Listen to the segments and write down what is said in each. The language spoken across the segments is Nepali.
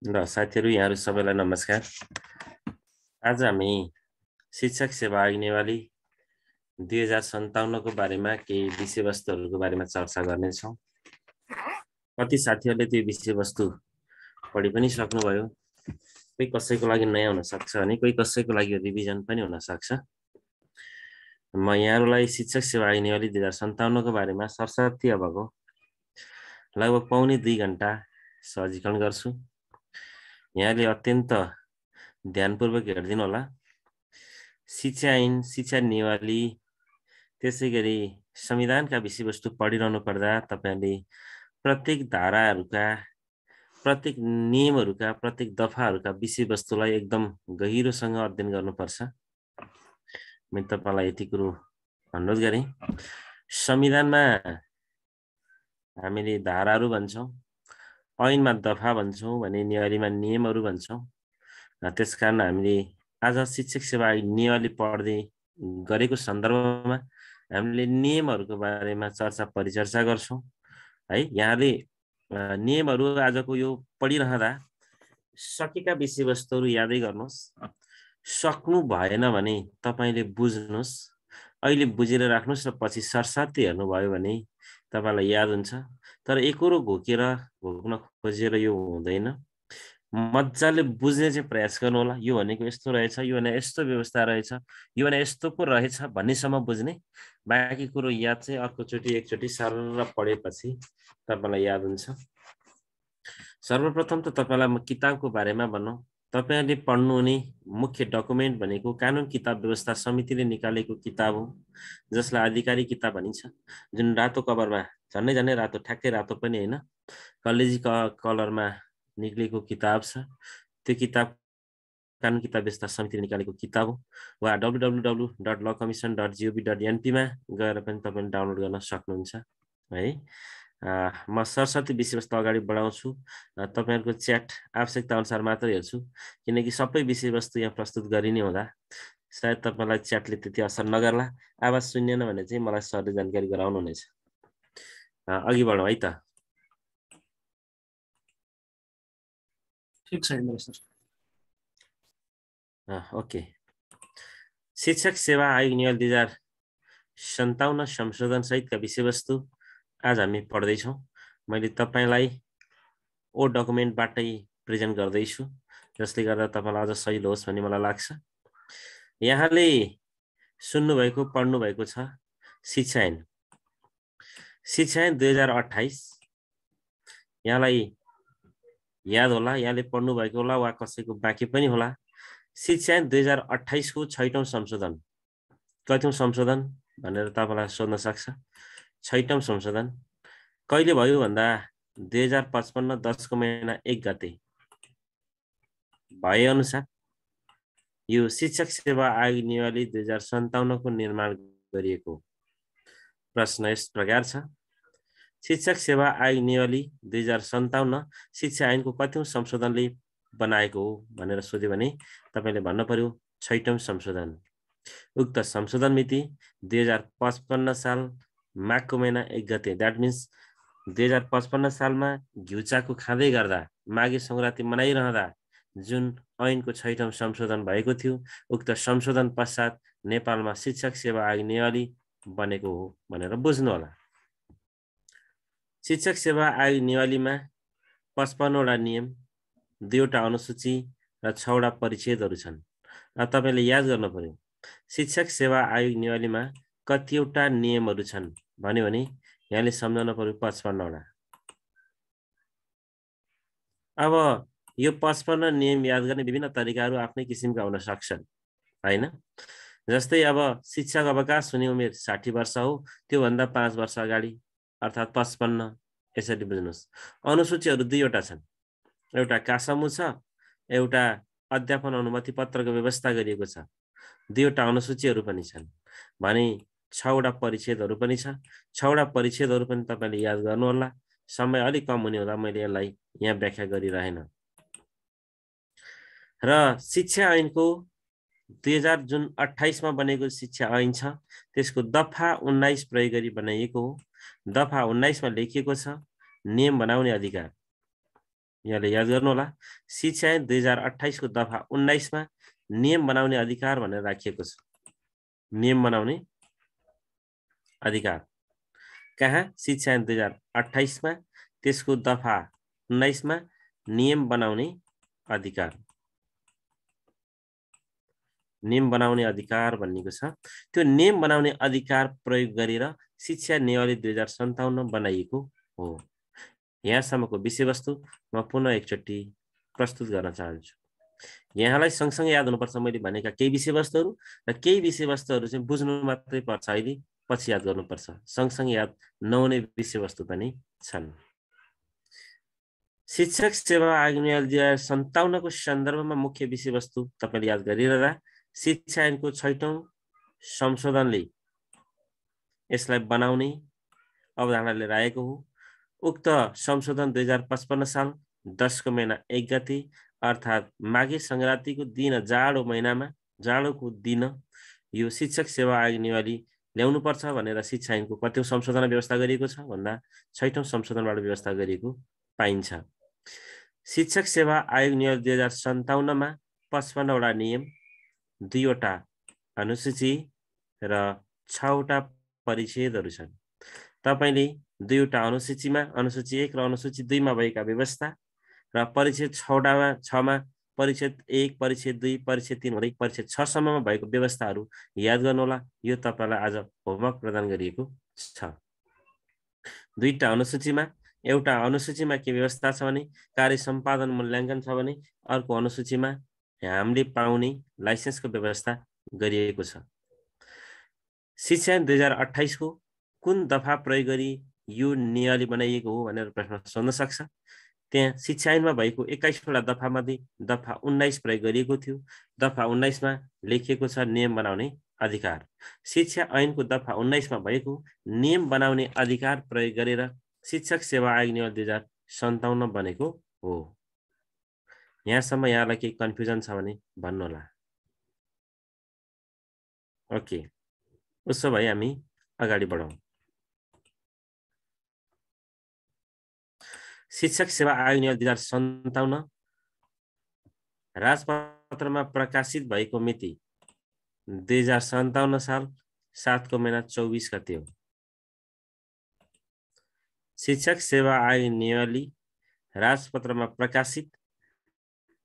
ल साथीहरू यहाँहरू सबैलाई नमस्कार। आज हामी शिक्षक सेवा आयोग नेवाली 2057 को बारेमा केही विषयवस्तुहरूको बारेमा चर्चा गर्नेछौँ। कति साथीहरूले त्यो विषयवस्तु पढि पनि सक्नुभयो, कोही कसैको लागि नयाँ हुन सक्छ भने कोही कसैको लागि रिभिजन पनि हुन सक्छ। म यहाँहरूलाई शिक्षक सेवा आयोग नेवाली 2057 को बारेमा सरसर्ती अबको लगभग पौने 2 घण्टा सहजीकरण गर्छु। यहाँले अत्यन्त ध्यानपूर्वक हेरिदिनु होला। शिक्षा ऐन, शिक्षा नेवाली, त्यसै गरी संविधानका विषयवस्तु पढिरहनु पर्दा तपाईहरुले प्रत्येक धाराहरूका, प्रत्येक नियमहरूका, प्रत्येक दफाहरूका विषयवस्तुलाई एकदम गहिरोसँग अध्ययन गर्नुपर्छ। मैले तपाईलाई यति कुरो अनुरोध गरेँ। संविधानमा हामीले धाराहरू भन्छौँ, ऐनमा दफा भन्छौँ भने नेवालीमा नियमहरू भन्छौँ। त्यसकारण हामीले आज शिक्षक सेवा नेवाली पढ्दै गरेको सन्दर्भमा हामीले नियमहरूको बारेमा चर्चा परिचर्चा गर्छौँ है। यहाँले नियमहरू आजको यो पढिरहँदा सकेका विषयवस्तुहरू यादै गर्नुहोस्। सक्नु भएन भने तपाईले बुझ्नुहोस्, अहिले बुझेर राख्नुहोस् र पछि सरसर्ती हेर्नुभयो भने तपाईलाई याद हुन्छ। तर एकरो घोक्न खोजेर यो हुँदैन। मजाले बुझ्ने चाहिँ प्रयास गर्नु होला। यो भनेको यस्तो रहेछ, यो भने यस्तो व्यवस्था रहेछ, यो भने यस्तो पो रहेछ भन्नेसम्म बुझ्ने। बाँकी कुरो याद चाहिँ अर्कोचोटि एकचोटि सरर पढेपछि तपाईलाई याद हुन्छ। सर्वप्रथम त तपाईलाई म किताबको बारेमा भनौँ। तपाईहरुले पढ्नुहुने मुख्य डकुमेन्ट भनेको कानुन किताब व्यवस्था समितिले निकालेको किताब हो, जसलाई आधिकारिक किताब भनिन्छ। जुन रातो कभरमा, झन्डै झन्डै रातो, ठ्याक्कै रातो पनि होइन, कलेजी कलरमा निक्लेको किताब छ। त्यो किताब कानुन किताब व्यवस्था समितिले निकालेको किताब हो। वा www.lawcommission.gov.np मा गएर पनि तपाईले डाउनलोड गर्न सक्नुहुन्छ है। म सरस्वती विषयवस्तु अगाडि बढाउँछु। तपाईहरुको च्याट आवश्यकता अनुसार मात्र हेर्छु, किनकि सबै विषयवस्तु यहाँ प्रस्तुत गरिने हुँदा सायद तपाईलाई च्याटले त्यति असर नगर्ला। आवाज सुनिएन भने चाहिँ मलाई सरले जानकारी गराउनु हुनेछ। अघि बढौँ है त। ठीक छ सर। ओके। शिक्षक सेवा आयोग नियम 2057 संशोधन सहितका विषयवस्तु आज हामी पढ्दैछौँ। मैले तपाईलाई ओ डकुमेन्टबाटै प्रेजेन्ट गर्दैछु, जसले गर्दा तपाईलाई अझ सजिलो होस् भन्ने मलाई लाग्छ। यहाँले सुन्नुभएको, पढ्नुभएको छ शिक्षा ऐन। शिक्षा ऐन 2028 यहाँलाई याद होला, यहाँले पढ्नुभएको होला वा कसैको बाँकी पनि होला। शिक्षा ऐन 2028 को 6औं संशोधन, कतिौं संशोधन भनेर तपाईलाई सोध्न सक्छ। 6औं संशोधन कहिले भयो भन्दा 2055 10 को महिना 1 गते भए अनुसार यो शिक्षक सेवा आयोग नियमावली 2057 को निर्माण गरिएको। प्रश्न यस प्रकार छ, शिक्षक सेवा आयोग नियमावली 2057 शिक्षा ऐनको कतिौं संशोधनले बनाएको हो भनेर सोध्यो भने तपाईले भन्न पर्यो 6औं संशोधन। उक्त संशोधन मिति 2055 साल माघको महिना 1 गते, द्याट मिन्स 2055 सालमा घिउचाको खाँदै गर्दा, माघे संक्रान्ति मनाइरहँदा जुन ऐनको 6औं संशोधन भएको थियो, उक्त संशोधन पश्चात नेपालमा शिक्षक सेवा आयोग नियमावली बनेको हो भनेर बुझ्नु होला। शिक्षक सेवा आयोग नियमावलीमा 55 वटा नियम, 2 वटा अनुसूची र 6 वटा परिच्छेदहरू छन्। तपाईले याद गर्नु पर्यो शिक्षक सेवा आयोग नियमावलीमा कतिवटा नियमहरू छन् भन्यो भने यहाँले सम्झाउन पर्यो 55 वटा। अब यो 55 नियम याद गर्ने विभिन्न तरिकाहरू आफ्नै किसिमका हुन सक्छन् हैन। जस्तै अब शिक्षाको अवकाश हुने उमेर 60 वर्ष हो, त्यो भन्दा 5 वर्ष अगाडि अर्थात 55 यसरी बुझ्नुस्। अनुसूचीहरू 2 वटा छन्, एउटा कासमु छ, एउटा अध्यापन अनुमति पत्रको व्यवस्था गरिएको छ। 2 वटा अनुसूचीहरू पनि छन् भने 6 वटा परिच्छेदहरू पनि छ। 6 वटा परिच्छेदहरू पनि तपाईले याद गर्नु होला। समय अलि कम हुने हुँदा मैले यसलाई यहाँ व्याख्या गरिरहेन। र शिक्षा ऐनको 2028 मा बनेको शिक्षा ऐन छ, त्यसको दफा 19 प्रयोग गरी बनाइएको हो। दफा 19 मा लेखिएको छ नियम बनाउने अधिकार। यहाँले याद गर्नु होला। शिक्षा ऐन 2028 को दफा 19 मा नियम बनाउने अधिकार भनेर राखिएको छ। नियम बनाउने अधिकार कहाँ? शिक्षा ऐन 2028 मा त्यसको दफा 19 मा नियम बनाउने अधिकार। नियम बनाउने अधिकार भन्नेको छ। त्यो नियम बनाउने अधिकार प्रयोग गरेर शिक्षा नियमावली 2057 बनाइएको हो। यहाँसम्मको विषयवस्तु म पुनः एकचोटि प्रस्तुत गर्न चाहन्छु। यहाँलाई सँगसँगै याद हुनुपर्छ मैले भनेका केही विषयवस्तुहरू र केही विषयवस्तुहरू चाहिँ बुझ्नु मात्रै पर्छ, अहिले पछि याद गर्नुपर्छ। सँगसँगै याद नहुने विषयवस्तु पनि छन्। शिक्षक सेवा आयोग 2057 को सन्दर्भमा मुख्य विषयवस्तु तपाईले याद गरिरहँदा शिक्षा ऐनको 6औं संशोधनले यसलाई बनाउने अवधारणा लिएर आएको हो। उक्त संशोधन 2055 साल 10 को महिना 1 गते अर्थात् माघे संक्रान्तिको दिन जाडो महिनामा, जाडोको दिन यो शिक्षक सेवा आयोग नियमावली ल्याउनु पर्छ भनेर शिक्षा ऐनको कतिौं संशोधन व्यवस्था गरिएको छ भन्दा 6औं संशोधनबाट व्यवस्था गरिएको पाइन्छ। शिक्षक सेवा आयोग नियम 2057 मा 55 वटा नियम, 2 वटा अनुसूची र 6 वटा परिच्छेदहरू छन्। तपाईले 2 वटा अनुसूचीमा, अनुसूची 1 र अनुसूची 2 मा भएका व्यवस्था र परिच्छेद 6 मा परिच्छेद 1, परिच्छेद 2, परिच्छेद 3 हुँदै परिच्छेद 6 सम्ममा भएको व्यवस्थाहरू याद गर्नुहोला। यो तपाईलाई आज होमवर्क प्रदान गरिएको छ। 2 वटा अनुसूचीमा, एउटा अनुसूचीमा के व्यवस्था छ भने कार्य सम्पादन मूल्याङ्कन छ भने अर्को अनुसूचीमा हामीले पाउने लाइसेन्सको व्यवस्था गरिएको छ। शिक्षा ऐन 2028 को कुन दफा प्रयोग गरी यो नियमावली बनाइएको हो भनेर प्रश्न सोध्न सक्छ। त्यहाँ शिक्षा ऐनमा भएको 21 वटा दफा मध्ये दफा 19 प्रयोग गरिएको थियो। दफा 19 मा लेखिएको छ नियम बनाउने अधिकार। शिक्षा ऐनको दफा 19 मा भएको नियम बनाउने अधिकार प्रयोग गरेर शिक्षक सेवा आयोग नियम 2057 बनेको हो। यहाँसम्म यहाँलाई केही कन्फ्युजन छ भने भन्नुहोला। ओके, उसो भए हामी अगाडि बढौं। शिक्षक सेवा आयोग नियम 2057 राजपत्रमा प्रकाशित भएको मिति 2057 साल 7 को महिना 24 गते हो। शिक्षक सेवा आयोग नियमावली राजपत्रमा प्रकाशित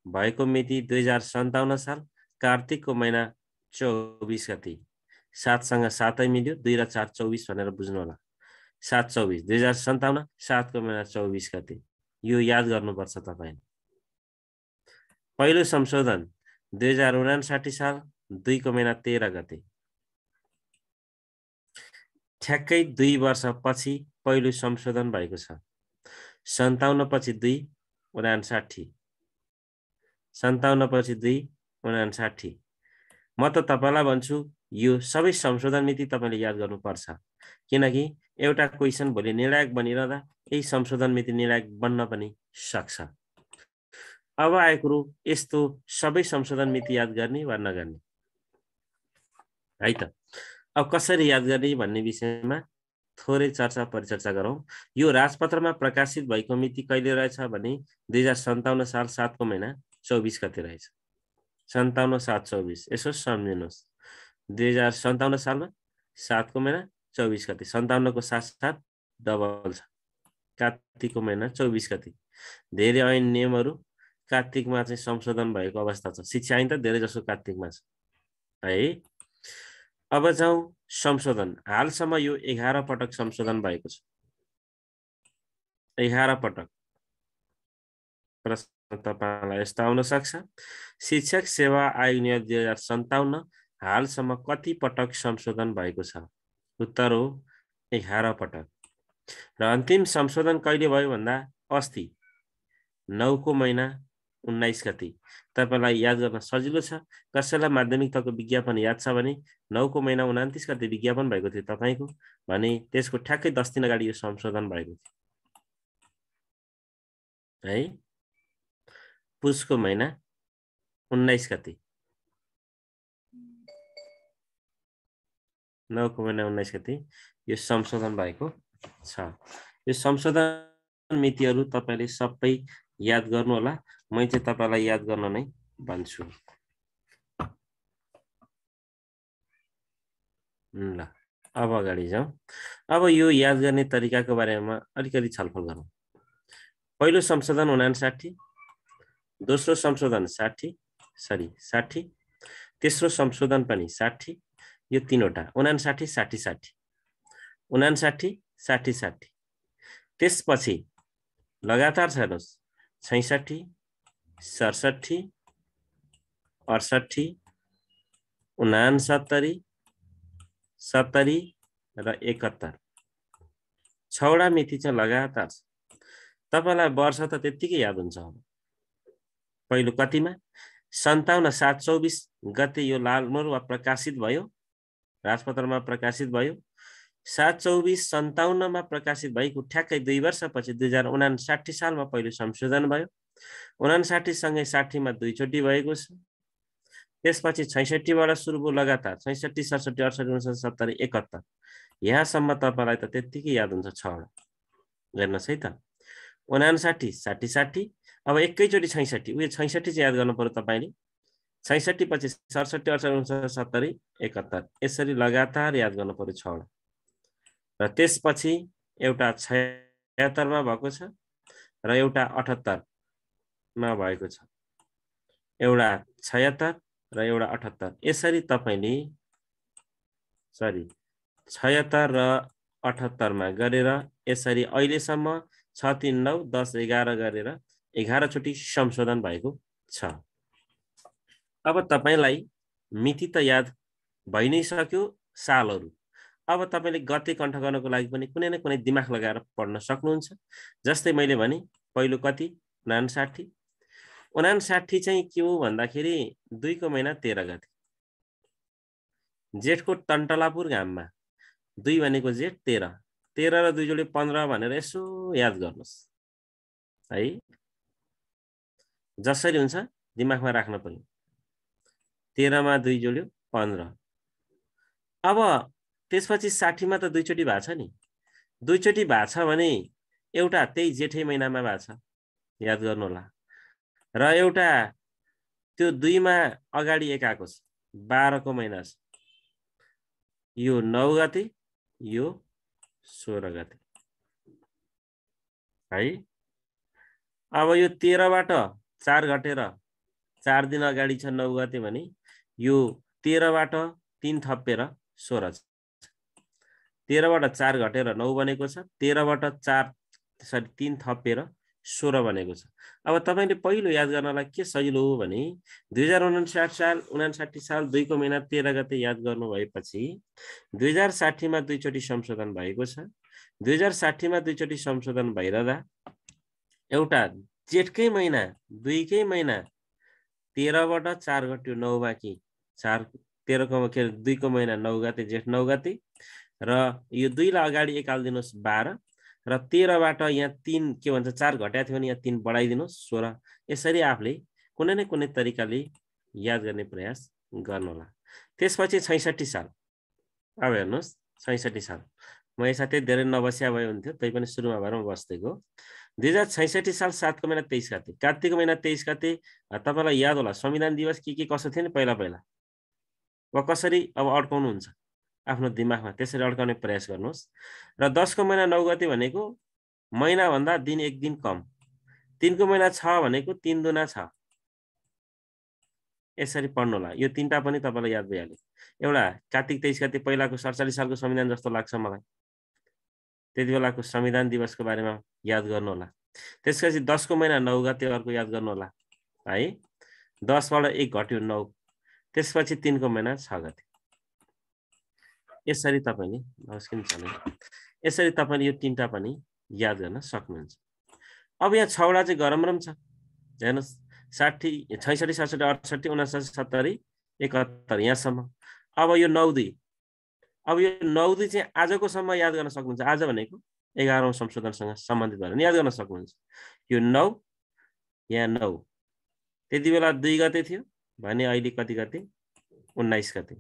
भएको मिति 2057 साल कार्तिक को महिना 24 गते। 7 सँग 7 मिल्यो, 2 र 4 24 भनेर बुझ्नु होला। 7 24 2057 7 को महिना 24 गते। यो याद गर्नुपर्छ तपाईले। पहिलो संशोधन 2059 साल 2 को महिना 13 गते। ठ्याक्कै 2 वर्षपछि पहिलो संशोधन भएको छ। 57 पछि 2 59, 57 पछि 2 59। म त तपाईलाई भन्छु यो सबै संशोधन मिति तपाईले याद गर्नुपर्छ, किनकि एउटा क्वेशन भोलि निर्णायक बनिरहँदा यही संशोधन मिति निर्णायक बन्न पनि सक्छ। अब आएको कुरो यस्तो सबै संशोधन मिति याद गर्ने वा नगर्ने है त। अब कसरी याद गर्ने भन्ने विषयमा थोरै चर्चा परिचर्चा गरौं। यो राजपत्रमा प्रकाशित भएको मिति कहिले रहेछ भने 2057 साल 7 को महिना 24 गते रहेछ। 57 7 24 यसो सम्झिनुस्। 2057 सालमा 7 को महिना 24 गते। 57 को साथ साथ डबल छ, कार्तिक को महिना 24 गते। धेरै ऐन नियमहरू कार्तिकमा चाहिँ संशोधन भएको अवस्था छ। शिक्षा ऐन त धेरै जसो कार्तिकमा छ है। अब जाउँ संशोधन। हालसम्म यो 11 पटक संशोधन भएको छ। 11 पटक। प्रश्न तपाईलाई यस्तो आउन सक्छ, शिक्षक सेवा आयोग नियम 2057 हालसम्म कति पटक संशोधन भएको छ? उत्तर हो 11 पटक। र अन्तिम संशोधन कहिले भयो भन्दा अस्ति 9 को महिना 19 गते। तपाईलाई याद गर्न सजिलो छ। कसैलाई माध्यमिक तहको विज्ञापन याद छ भने 9 को महिना 29 गते विज्ञापन भएको थियो तपाईको, भने त्यसको ठ्याक्कै 10 दिन अगाडि यो संशोधन भएको थियो है। पुसको महिना 19 गते, 9 को महिना 19 गते यो संशोधन भएको छ। यो संशोधन मितिहरू तपाईले सबै याद गर्नु होला। म चाहिँ तपाईलाई याद गर्न नै भन्छु। ल अब अगाडि जाउँ। अब यो याद गर्ने तरिकाको बारेमा अलिकति छलफल गरौँ। पहिलो संशोधन 59, दोस्रो संशोधन 60, तेस्रो संशोधन पनि 60, यो तीनवटा 59 60 60 59 60 60। त्यसपछि लगातार छ हेर्नुस् 66 67 68 69 70 र 71। 6वटा मिति चाहिँ लगातार छ। तपाईलाई वर्ष त त्यतिकै याद हुन्छ होला। पहिलो कतिमा 57/7/24 गते यो लालमोहरमा प्रकाशित भयो, राजपत्रमा प्रकाशित भयो। 7/24 57 मा प्रकाशित भएको ठ्याक्कै 2 वर्षपछि 2059 सालमा पहिलो संशोधन भयो। 59 सँगै 60 मा दुईचोटि भएको छ। त्यसपछि 66 बाट सुरु भयो लगातार 66 67 68 69 70 71। यहाँसम्म तपाईलाई त त्यतिकै याद हुन्छ 6वटा। हेर्नुस् है त 59 60 60। अब एकैचोटि 66 उयो 66 चाहिँ याद गर्नु पर्यो तपाईले। 66 पछि 67 68 69 70 71 यसरी लगातार याद गर्नु पर्यो 6वटा। र त्यसपछि एउटा 76 मा भएको छ र एउटा 78 मा भएको छ। एउटा 76 र एउटा 78 यसरी तपाईले 76 र 78 मा गरेर यसरी अहिलेसम्म 6 3 9 10 11 गरेर 11 चोटि संशोधन भएको छ। अब तपाईलाई मिति त याद भइ नै सक्यो, सालहरु। अब तपाईले गते कण्ठ गर्नको लागि पनि कुनै न कुनै दिमाग लगाएर पढ्न सक्नुहुन्छ। जस्तै मैले भने पहिलो कति 59। 59 चाहिँ के हो भन्दाखेरि 2 को महिना 13 गते जेठको टन्टलापुर घाममा 2 भनेको जेठ 13 13 र 2 जोडे 15 भनेर यसो याद गर्नुस् है। जसरी हुन्छ दिमागमा राख्न पर्यो। 13 मा 2 जोड्यो 15। अब त्यसपछि 60 मा त दुईचोटि भएको छ नि। दुईचोटि भएको छ भने एउटा त्यही जेठै महिनामा भएको छ, याद गर्नु होला। र एउटा त्यो 2 मा अगाडि एक आएको छ 12 को महिना छ, यो 9 गते यो 16 गते है। अब यो 13 बाट 4 घटेर 4 दिन अगाडि छ 9 गते भने यो 13 बाट 3 थपेर 16 छ। 13 बाट 4 घटेर 9 बनेको छ, 13 बाट 3 थपेर 16 बनेको छ। अब तपाईले पहिलो याद गर्नलाई के सजिलो हो भने 2059 साल 2 को महिना 13 गते याद गर्नु भएपछि 2060 मा दुईचोटि संशोधन भएको छ। 2060 मा दुईचोटि संशोधन भइरहँदा एउटा जेठकै महिना 2 कै महिना 13 बाट 4 घट्यो 9 बाँकी 4 13 को 2 को महिना 9 गते जेठ 9 गते र यो 2 लाई अगाडि एकाल्दिनुस् 12 र 13 बाट यहाँ 3 के भन्छ 4 घटाएको थियो भने यहाँ 3 बढाइदिनुस् 16। यसरी आफूले कुनै न कुनै तरिकाले याद गर्ने प्रयास गर्नु होला। त्यसपछि 66 साल। अब हेर्नुस् 66 साल म यसमा त्यति धेरै नबस्या भए हुन्थ्यो, तै पनि सुरुमा भएर म बस्दैको। 2066 साल 7 को महिना 23 गते कार्तिकको महिना 23 गते तपाईलाई याद होला संविधान दिवस के कसो थियो नि पहिला पहिला। वा कसरी अब अड्काउनुहुन्छ आफ्नो दिमागमा, त्यसरी अड्काउने प्रयास गर्नुहोस्। र 10 को महिना 9 गते भनेको महिना भन्दा दिन एक दिन कम। 3 को महिना 6 भनेको 3 दुना 6। यसरी पढ्नु होला। यो तीनटा पनि तपाईलाई याद भइहाल्यो। एउटा कार्तिक 23 गते पहिलाको 47 सालको संविधान जस्तो लाग्छ मलाई। त्यति बेलाको संविधान दिवसको बारेमा याद गर्नु होला। त्यसपछि 10 को महिना 9 गते अर्को याद गर्नु होला है। 10 बाट 1 घट्यो 9। त्यसपछि 3 को महिना 6 गते। यसरी तपाईले यसरी तपाईले यो तीनटा पनि याद गर्न सक्नुहुन्छ। अब यहाँ 6 वटा चाहिँ गरमरम छ। हेर्नुस् 60 66 67 68 69 70 71 यहाँसम्म। अब यो 9 2 अब यो 9 2 चाहिँ आजको सम्म याद गर्न सक्नुहुन्छ। आज भनेको 11औं संशोधनसँग सम्बन्धित भएर याद गर्न सक्नुहुन्छ। यो 9 यहाँ 9 त्यति बेला 2 गते थियो भने अहिले कति गते 19 गते।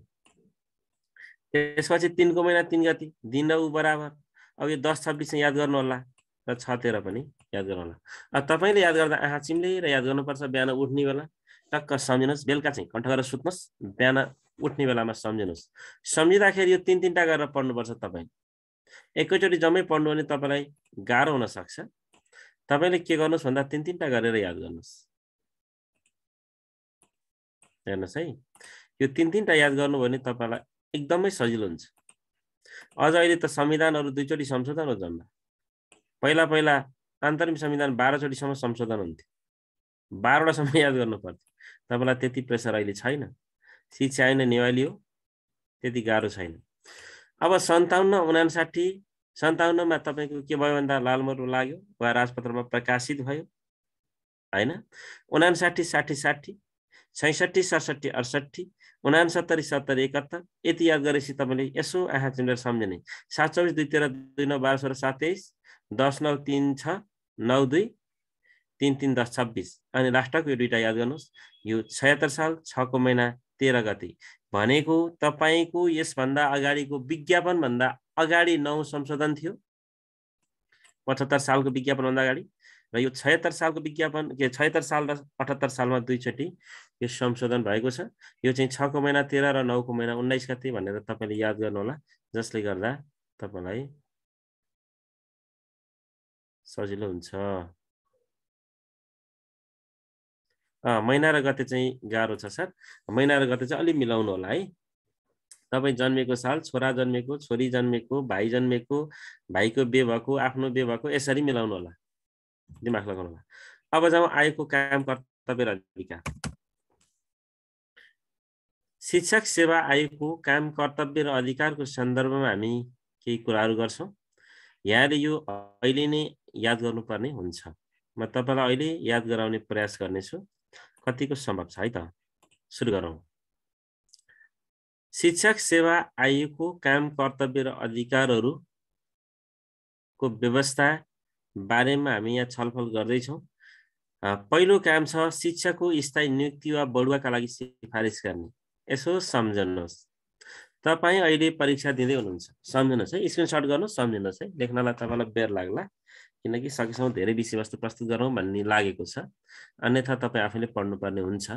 त्यसपछि 3 को महिना 3 गते दिन र उ बराबर। अब यो 10 26 याद गर्नु होला र 6 13 पनि याद गरौँला। तपाईले याद गर्दा आँखा चिम्लेर याद गर्नुपर्छ। बिहान उठ्ने बेला टक्क सम्झिनुहोस्, बेलुका चाहिँ कण्ठ गरेर सुत्नुहोस्, बिहान उठ्ने बेलामा सम्झिनुहोस्। सम्झिँदाखेरि यो 3-3टा गरेर पढ्नुपर्छ। तपाईँ एकैचोटि जम्मै पढ्नु भने तपाईलाई गाह्रो हुन सक्छ। तपाईले के गर्नुहोस् भन्दा 3-3टा गरेर याद गर्नुहोस्। हेर्नुहोस् है, यो 3-3टा याद गर्नु भने तपाईलाई एकदमै सजिलो हुन्छ। अझ अहिले त संविधानहरू 2 चोटि संशोधन हो जम्मा। पहिला पहिला अन्तरिम संविधान 12 चोटिसम्म संशोधन हुन्थ्यो। 12 वटा सम्म याद गर्नु पर्थ्यो। तपाईलाई त्यति प्रेसर अहिले छैन। शिक्षा ऐन नेवाली हो, त्यति गाह्रो छैन। अब 57-59 मा तपाईको के भयो भन्दा लालमोहर लाग्यो वा राजपत्रमा प्रकाशित भयो हैन। 59 60 60 66 67 68 69 70 71 यति याद गरेपछि तपाईले यसो आँखा चिम्लेर सम्झने 7 24 2 13 2 9 12 16 7 23 10 9 3 6 9 2 3 3 10 26 अनि लास्टको यो दुईटा याद गर्नुस्। यो 76 साल 6 को महिना 13 गते भनेको तपाईको यसभन्दा अगाडिको विज्ञापन भन्दा अगाडि 9 संशोधन थियो। 75 सालको विज्ञापन भन्दा अगाडि र यो 76 सालको विज्ञापन के 76 साल र 78 सालमा दुई चोटि यो संशोधन भएको छ। यो चाहिँ 6 को महिना 13 र 9 को महिना 19 गते भनेर तपाईले याद गर्नु होला, जसले गर्दा तपाईलाई सजिलो हुन्छ। महिना र गते चाहिँ गाह्रो छ सर। महिना र गते चाहिँ अलि मिलाउनु होला है। तपाई जन्मेको साल, छोरा जन्मेको, छोरी जन्मेको, भाइ जन्मेको, भाइको बिहे भएको, आफ्नो बिहे भएको, यसरी मिलाउनु होला, दिमाग लगाउनु होला। अब जाउँ आयोगको काम कर्तव्य र अधिकार। शिक्षक सेवा आयोगको काम कर्तव्य र अधिकारको सन्दर्भमा हामी केही कुराहरू गर्छौं। यहाँले यो अहिले नै याद गर्नुपर्ने हुन्छ। म तपाईलाई अहिले याद गराउने प्रयास गर्नेछु। कतिको सम्भव छ है त। सुरु गरौँ। शिक्षक सेवा आयोगको काम कर्तव्य र अधिकारहरूको व्यवस्था बारेमा हामी यहाँ छलफल गर्दैछौँ। पहिलो काम छ शिक्षकको स्थायी नियुक्ति वा बढुवाका लागि सिफारिस गर्ने। यसो सम्झनुहोस्, तपाई अहिले परीक्षा दिँदै हुनुहुन्छ। सम्झनुहोस् है, स्क्रिनशट गर्नुहोस्, सम्झनुहोस् है। लेख्नलाई तपाईलाई बेर लाग्ला, किनकि सकेसम्म धेरै विषयवस्तु प्रस्तुत गरौँ भन्ने लागेको छ। अन्यथा तपाई आफैले पढ्नुपर्ने हुन्छ।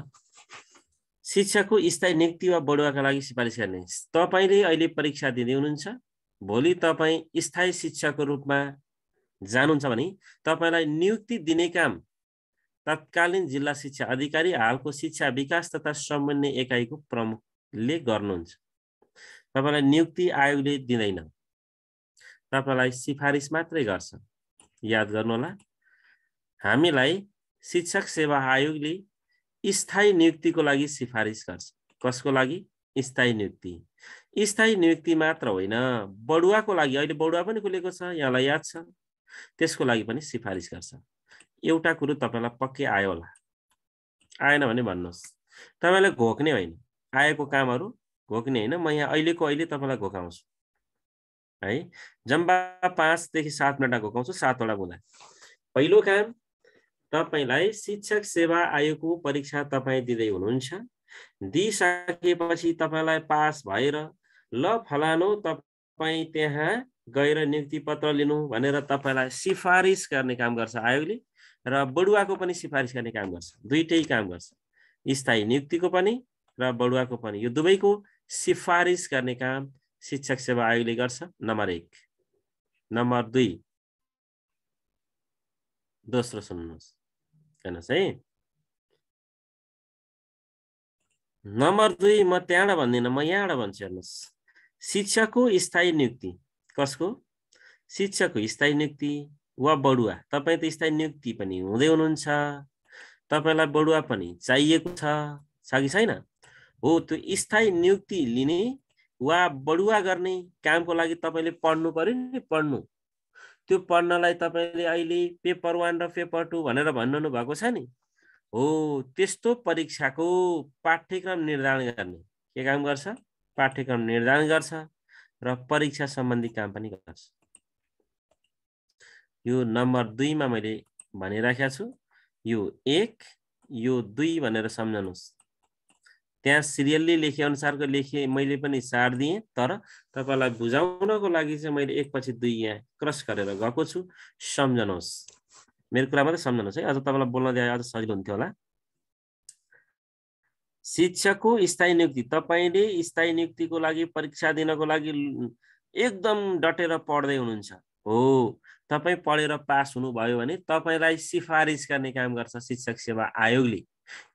शिक्षकको स्थायी नियुक्ति वा बढुवाका लागि सिफारिस गर्ने। तपाईले अहिले परीक्षा दिँदै हुनुहुन्छ, भोलि तपाई स्थायी शिक्षकको रूपमा जानुहुन्छ भने तपाईलाई नियुक्ति दिने काम तत्कालीन जिल्ला शिक्षा अधिकारी, हालको शिक्षा विकास तथा समन्वय एकाइको प्रमुखले गर्नुहुन्छ। तपाईलाई नियुक्ति आयोगले दिँदैन, तपाईलाई सिफारिस मात्रै गर्छ। याद गर्नुहोला, हामीलाई शिक्षक सेवा आयोगले स्थायी नियुक्तिको लागि सिफारिस गर्छ। कसको लागि? स्थायी नियुक्ति। स्थायी नियुक्ति मात्र होइन, बढुवाको लागि अहिले बढुवा पनि खुलेको छ, यहाँलाई याद छ, त्यसको लागि पनि सिफारिस गर्छ। एउटा कुरो तपाईलाई पक्कै आयो होला, आएन भने भन्नुहोस्। तपाईलाई घोक्ने होइन, आएको कामहरू घोक्ने होइन। म यहाँ अहिलेको अहिले तपाईलाई घोकाउँछु है। जम्बा 5 देखि 7 मिनेटमा घोकाउँछु, 7 वटा बुँदा। पहिलो काम, तपाईलाई शिक्षक सेवा आयोगको परीक्षा तपाई दिँदै हुनुहुन्छ। दिइसकेपछि तपाईलाई पास भएर ल फलानो तपाई त्यहाँ गएर नियुक्ति पत्र लिनु भनेर तपाईलाई सिफारिस गर्ने काम गर्छ आयोगले, र बढुवाको पनि सिफारिस गर्ने काम गर्छ। दुईटै काम गर्छ, स्थायी नियुक्तिको पनि र बढुवाको पनि। यो दुवैको सिफारिस गर्ने काम शिक्षक सेवा आयोगले गर्छ। नम्बर 1। नम्बर 2 दोस्रो सुन्नुहोस्, हेर्नुहोस् है। नम्बर 2 म त्यहाँबाट भन्दिनँ, म यहाँबाट भन्छु। हेर्नुहोस्, शिक्षकको स्थायी नियुक्ति। कसको? शिक्षकको स्थायी नियुक्ति वा बढुवा। तपाईँ त स्थायी नियुक्ति पनि हुँदै हुनुहुन्छ, तपाईलाई बढुवा पनि चाहिएको छ कि छैन? हो, त्यो स्थायी नियुक्ति लिने वा बढुवा गर्ने कामको लागि तपाईले पढ्नु पर्यो नि। पढ्नु, त्यो पढ्नलाई तपाईले अहिले पेपर 1 र पेपर 2 भनेर भन्नु भएको छ नि। हो, त्यस्तो परीक्षाको पाठ्यक्रम निर्धारण गर्ने के काम गर्छ? पाठ्यक्रम निर्धारण गर्छ र परीक्षा सम्बन्धी काम पनि गर्छ। यो नम्बर 2 मा मैले भनिराखेको छु। यो 1 यो 2 भनेर सम्झनुस्। त्यहाँ सिरियलले लेखे अनुसारको लेखे मैले पनि सार दिएँ, तर तपाईलाई बुझाउनको लागि चाहिँ मैले 1 पछि 2 यहाँ क्रस गरेर गएको छु। सम्झनुस्। मेरो कुरा मात्रै सम्झनुहोस् है, अझ तपाईलाई बोल्न दिए अझ सजिलो हुन्थ्यो होला। शिक्षकको स्थायी नियुक्ति, तपाईले स्थायी नियुक्तिको लागि परीक्षा दिनको लागि एकदम डटेर पढ्दै हुनुहुन्छ हो, तपाई पढेर पास हुनुभयो भने तपाईलाई सिफारिस गर्ने काम गर्छ शिक्षक सेवा आयोगले।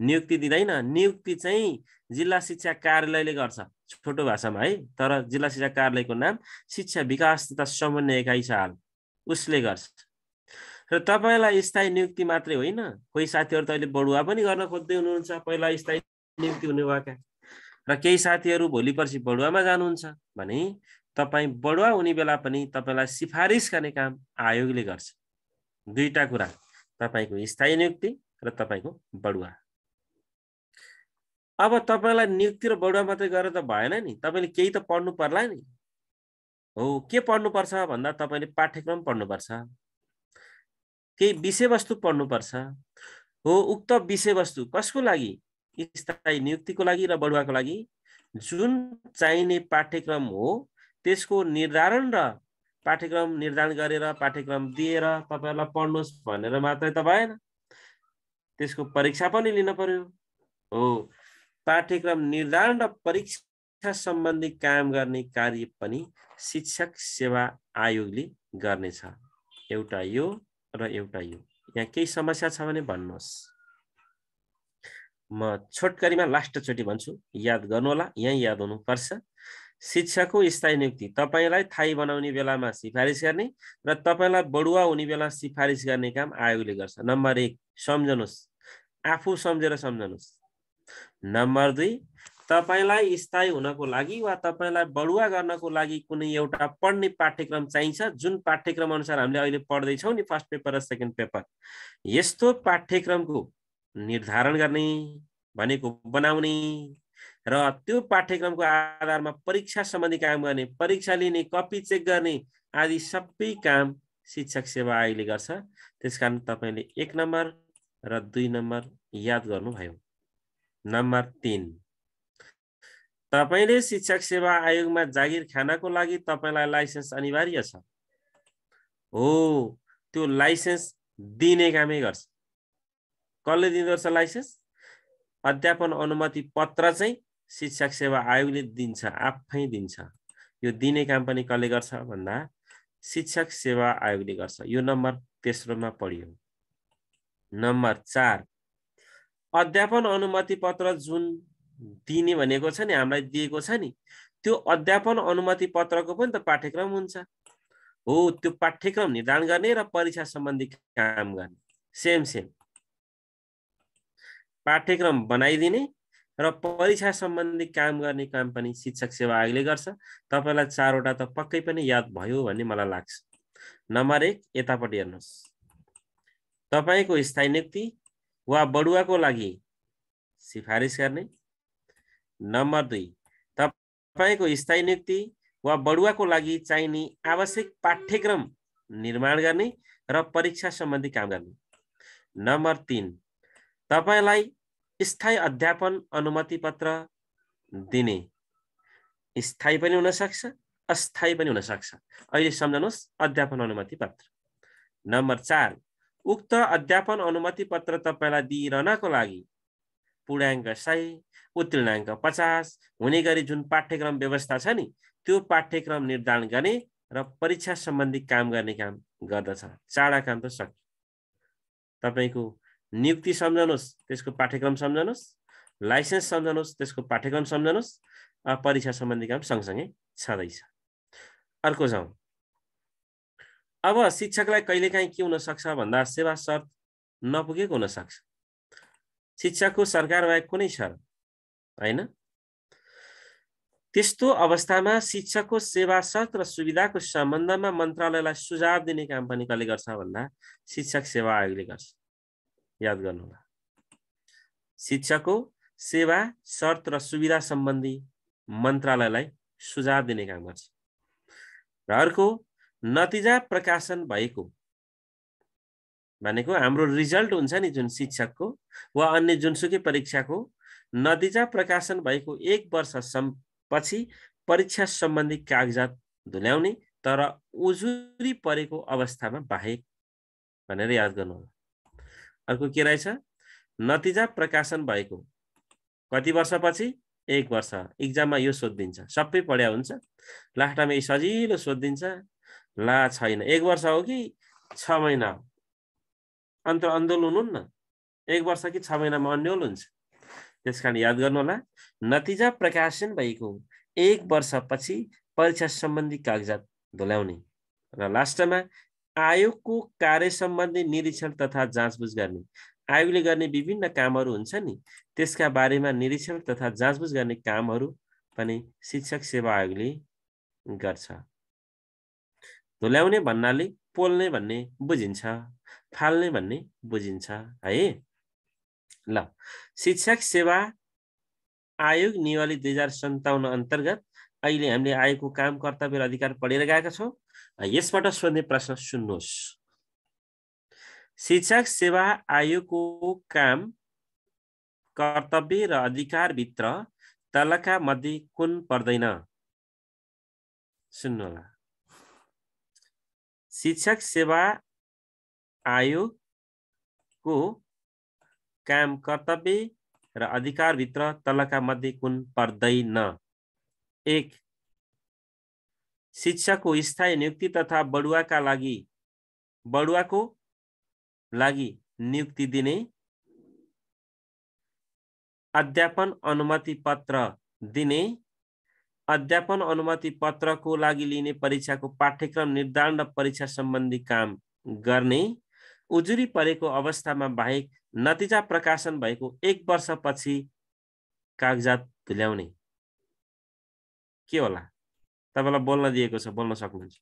नियुक्ति दिँदैन, नियुक्ति चाहिँ जिल्ला शिक्षा कार्यालयले गर्छ छोटो भाषामा है। तर जिल्ला शिक्षा कार्यालयको नाम शिक्षा विकास तथा समन्वय एकाइ छ हाल, उसले गर्छ। र तपाईलाई स्थायी नियुक्ति मात्रै होइन, कोही साथीहरु त अहिले बढुवा पनि गर्न खोज्दै हुनुहुन्छ, पहिला स्थायी नियुक्ति हुनेभएका, र केही साथीहरु भोलि पर्सि बढुवामा जानुहुन्छ भने तपाई बढुवा हुने बेला पनि तपाईलाई सिफारिस गर्ने काम आयोगले गर्छ। दुईटा कुरा, तपाईको स्थायी नियुक्ति र तपाईको बढुवा। अब तपाईलाई नियुक्ति र बढुवा मात्रै गरेर त भएन नि, तपाईले केही त पढ्नु पर्ला नि हो। के पढ्नु पर्छ भन्दा तपाईले पाठ्यक्रम पढ्नु पर्छ, केही विषयवस्तु पढ्नु पर्छ हो। उक्त विषयवस्तु कसको लागि? स्थायी नियुक्तिको लागि र बढुवाको लागि। जुन चाहिने पाठ्यक्रम हो त्यसको निर्धारण र पाठ्यक्रम निर्धारण गरेर पाठ्यक्रम दिएर तपाईहरुलाई पढ्नुस् भनेर मात्रै त भएन, त्यसको परीक्षा पनि लिन पर्यो हो। पाठ्यक्रम निर्धारण र परीक्षा सम्बन्धी काम गर्ने कार्य पनि शिक्षक सेवा आयोगले गर्नेछ। एउटा यो र एउटा यो। यहाँ केही समस्या छ भने भन्नुहोस्। म छोटकरीमा लास्ट चोटि भन्छु, याद गर्नु होला, यही याद हुनुपर्छ। शिक्षकको स्थायी नियुक्ति तपाईलाई थाई बनाउने बेलामा सिफारिस गर्ने र तपाईलाई बढुवा हुने बेला सिफारिस गर्ने काम आयोगले गर्छ। नम्बर 1 सम्झनुस्, आफू सम्झेर सम्झनुस्। नम्बर 2 तपाईलाई स्थायी हुनको लागि वा तपाईलाई बढुवा गर्नको लागि कुनै एउटा पढ्ने पाठ्यक्रम चाहिन्छ, जुन पाठ्यक्रम अनुसार हामीले अहिले पढ्दै छौं नि फर्स्ट पेपर र सेकेन्ड पेपर। यस्तो पाठ्यक्रमको निर्धारण गर्ने भनेको बनाउने र त्यो पाठ्यक्रमको आधारमा परीक्षा सम्बन्धी काम गर्ने, परीक्षा लिने, कपी चेक गर्ने आदि सबै काम शिक्षक सेवा आयोगले गर्छ। त्यसकारण तपाईले 1 नम्बर र 2 नम्बर याद गर्नुभयो। नम्बर 3 तपाईले शिक्षक सेवा आयोगमा जागिर खानको लागि तपाईलाई लाइसेन्स अनिवार्य छ हो। त्यो लाइसेन्स दिने कामै गर्छ। कसले दिँदो रहेछ लाइसेन्स? अध्यापन अनुमति पत्र चाहिँ शिक्षक सेवा आयोगले दिन्छ, आफै दिन्छ। यो दिने काम पनि कसले गर्छ भन्दा शिक्षक सेवा आयोगले गर्छ। यो नम्बर तेस्रोमा पढियो। नम्बर 4 अध्यापन अनुमति पत्र जुन दिने भनेको छ नि, हामीलाई दिएको छ नि, त्यो अध्यापन अनुमति पत्रको पनि त पाठ्यक्रम हुन्छ हो। त्यो पाठ्यक्रम निर्धारण गर्ने र परीक्षा सम्बन्धी काम गर्ने, सेम पाठ्यक्रम बनाइदिने र परीक्षा सम्बन्धी काम गर्ने काम पनि शिक्षक सेवा आयोगले गर्छ। तपाईलाई 4 वटा त पक्कै पनि याद भयो भन्ने मलाई लाग्छ। नम्बर 1 यतापट्टि हेर्नुस्, तपाईको स्थायी नियुक्ति वा बढुवाको लागि सिफारिस गर्ने। नम्बर 2 तपाईको स्थायी नियुक्ति वा बढुवाको लागि चाहिने आवश्यक पाठ्यक्रम निर्माण गर्ने र परीक्षा सम्बन्धी काम गर्ने। नम्बर 3 तपाईलाई स्थायी अध्यापन अनुमति पत्र दिने, स्थायी पनि हुन सक्छ, अस्थायी पनि हुन सक्छ। अहिले सम्झनुस् अध्यापन अनुमति पत्र। नम्बर 4 उक्त अध्यापन अनुमति पत्र तपाईलाई दिइरहनको लागि पूर्णाङ्क 100, उत्तीर्णाङ्क 50 हुने गरी जुन पाठ्यक्रम व्यवस्था छ नि, त्यो पाठ्यक्रम निर्धारण गर्ने र परीक्षा सम्बन्धी काम गर्ने काम गर्दछ। 4 काम त सक्यो। तपाईको नियुक्ति सम्झनुस्, त्यसको पाठ्यक्रम सम्झनुस्, लाइसेन्स सम्झनुस्, त्यसको पाठ्यक्रम सम्झनुस्, परीक्षा सम्बन्धी काम सँगसँगै छँदैछ। अर्को जाउँ। अब शिक्षकलाई कहिलेकाहीँ के हुन सक्छ भन्दा सेवा शर्त नपुगेको हुन सक्छ। शिक्षकको सरकार बाहेक कुनै शर्त हैन। त्यस्तो अवस्थामा शिक्षकको सेवा शर्त र सुविधाको सम्बन्धमा मन्त्रालयलाई सुझाव दिने काम पनि कसले गर्छ भन्दा शिक्षक सेवा आयोगले गर्छ। याद गर्नु होला। शिक्षकको सेवा शर्त र सुविधा सम्बन्धी मन्त्रालयलाई सुझाव दिने काम गर्छ। र अर्को नतिजा प्रकाशन भएको भनेको हाम्रो रिजल्ट हुन्छ नि जुन शिक्षकको वा अन्य जुनसुकै परीक्षाको नतिजा प्रकाशन भएको 1 वर्षपछि परीक्षा सम्बन्धी कागजात धुल्याउने, तर उजुरी परेको अवस्थामा बाहेक भनेर याद गर्नु होला। अर्को के रहेछ, नतिजा प्रकाशन भएको कति वर्षपछि, 1 वर्ष। इक्जाममा यो सोधिदिन्छ, सबै पढ्या हुन्छ, लास्टमा यही सजिलो सोधिदिन्छ, ला छैन 1 वर्ष हो कि 6 महिना हो, अन्यल हुनुहुन्न, 1 वर्ष कि 6 महिनामा अन्यल हुन्छ। त्यसकारण याद गर्नु होला, नतिजा प्रकाशन भएको 1 वर्षपछि परीक्षा सम्बन्धी कागजात धुल्याउने। र लास्टमा आयोगको कार्य सम्बन्धी निरीक्षण तथा जाँचबुझ गर्ने। आयोगले गर्ने विभिन्न कामहरू हुन्छ नि, त्यसका बारेमा निरीक्षण तथा जाँचबुझ गर्ने कामहरू पनि शिक्षक सेवा आयोगले गर्छ। धुल्याउने भन्नाले पोल्ने भन्ने बुझिन्छ, फाल्ने भन्ने बुझिन्छ है। ल, शिक्षक सेवा आयोग नियमावली 2057 अन्तर्गत अहिले हामीले आयोगको काम, कर्तव्य र अधिकार पढेर गएका छौँ। यसबाट सोध्ने प्रश्न सुन्नुहोस्। शिक्षक सेवा आयोगको काम, कर्तव्य र अधिकार भित्र तलका मध्ये कुन पर्दैन? सुन्नु होला। शिक्षक सेवा आयोगको काम, कर्तव्य र अधिकार भित्र तलका मध्ये कुन पर्दैन? 1, शिक्षकको स्थायी नियुक्ति तथा बढुवाको लागि नियुक्ति दिने, अध्यापन अनुमति पत्र दिने, अध्यापन अनुमति पत्रको लागि लिने परीक्षाको पाठ्यक्रम निर्धारण र परीक्षा सम्बन्धी काम गर्ने, उजुरी परेको अवस्थामा बाहेक नतिजा प्रकाशन भएको 1 वर्षपछि कागजात धुल्याउने। के होला? तपाईलाई बोल्न दिएको छ, बोल्न सक्नुहुन्छ।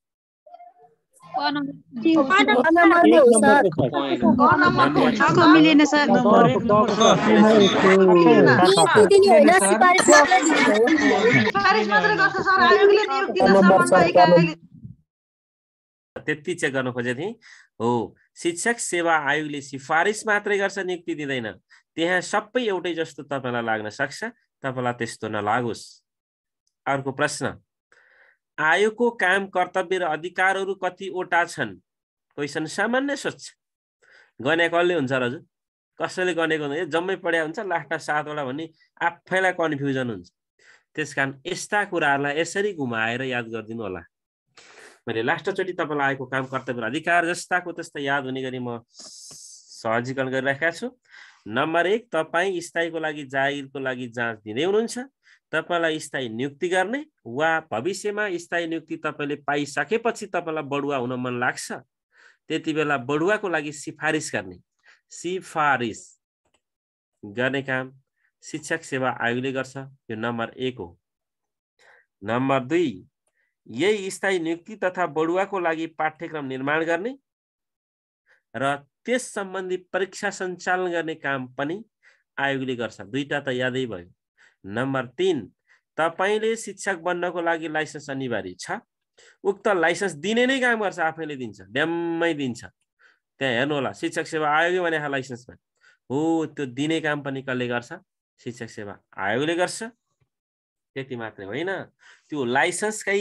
त्यति चेक गर्न खोजे थिएँ हो। शिक्षक सेवा आयोगले सिफारिस मात्रै गर्छ, नियुक्ति दिँदैन। त्यहाँ सबै एउटै जस्तो तपाईलाई लाग्न सक्छ, तपाईलाई त्यस्तो नलागोस्। अर्को प्रश्न, आयोगको काम, कर्तव्य र अधिकारहरू कतिवटा छन्? क्वेसन सामान्य सोध्छ। गने कसले हुन्छ र हजुर? कसैले गनेको हुँदैन, जम्मै पढ्या हुन्छ, लास्टमा 7 वटा भन्ने आफैलाई कन्फ्युजन हुन्छ। त्यसकारण यस्ता कुराहरूलाई यसरी घुमाएर याद गरिदिनु होला। मैले लास्टचोटि तपाईलाई आएको काम, कर्तव्य र अधिकार जस्ताको त्यस्तै याद हुने गरी म सहजीकरण गरिराखेको छु। नम्बर 1, तपाईँ स्थायीको लागि, जागिरको लागि जाँच दिँदै हुनुहुन्छ। तपाईलाई स्थायी नियुक्ति गर्ने वा भविष्यमा स्थायी नियुक्ति तपाईले पाइसकेपछि तपाईलाई बढुवा हुन मन लाग्छ, त्यति बेला बढुवाको लागि सिफारिस गर्ने। सिफारिस गर्ने काम शिक्षक सेवा आयोगले गर्छ। यो नम्बर 1 हो। नम्बर 2, यही स्थायी नियुक्ति तथा बढुवाको लागि पाठ्यक्रम निर्माण गर्ने र त्यस सम्बन्धी परीक्षा सञ्चालन गर्ने काम पनि आयोगले गर्छ। दुईटा त यादै भयो। नम्बर 3, तपाईले शिक्षक बन्नको लागि लाइसेन्स अनिवार्य छ। उक्त लाइसेन्स दिने नै काम गर्छ, आफैले दिन्छ, ड्याम्मै दिन्छ। त्यहाँ हेर्नु होला, शिक्षक सेवा आयोगले भने लाइसेन्समा हो, त्यो दिने काम पनि कसले गर्छ? शिक्षक सेवा आयोगले गर्छ। त्यति मात्रै होइन, त्यो लाइसेन्सकै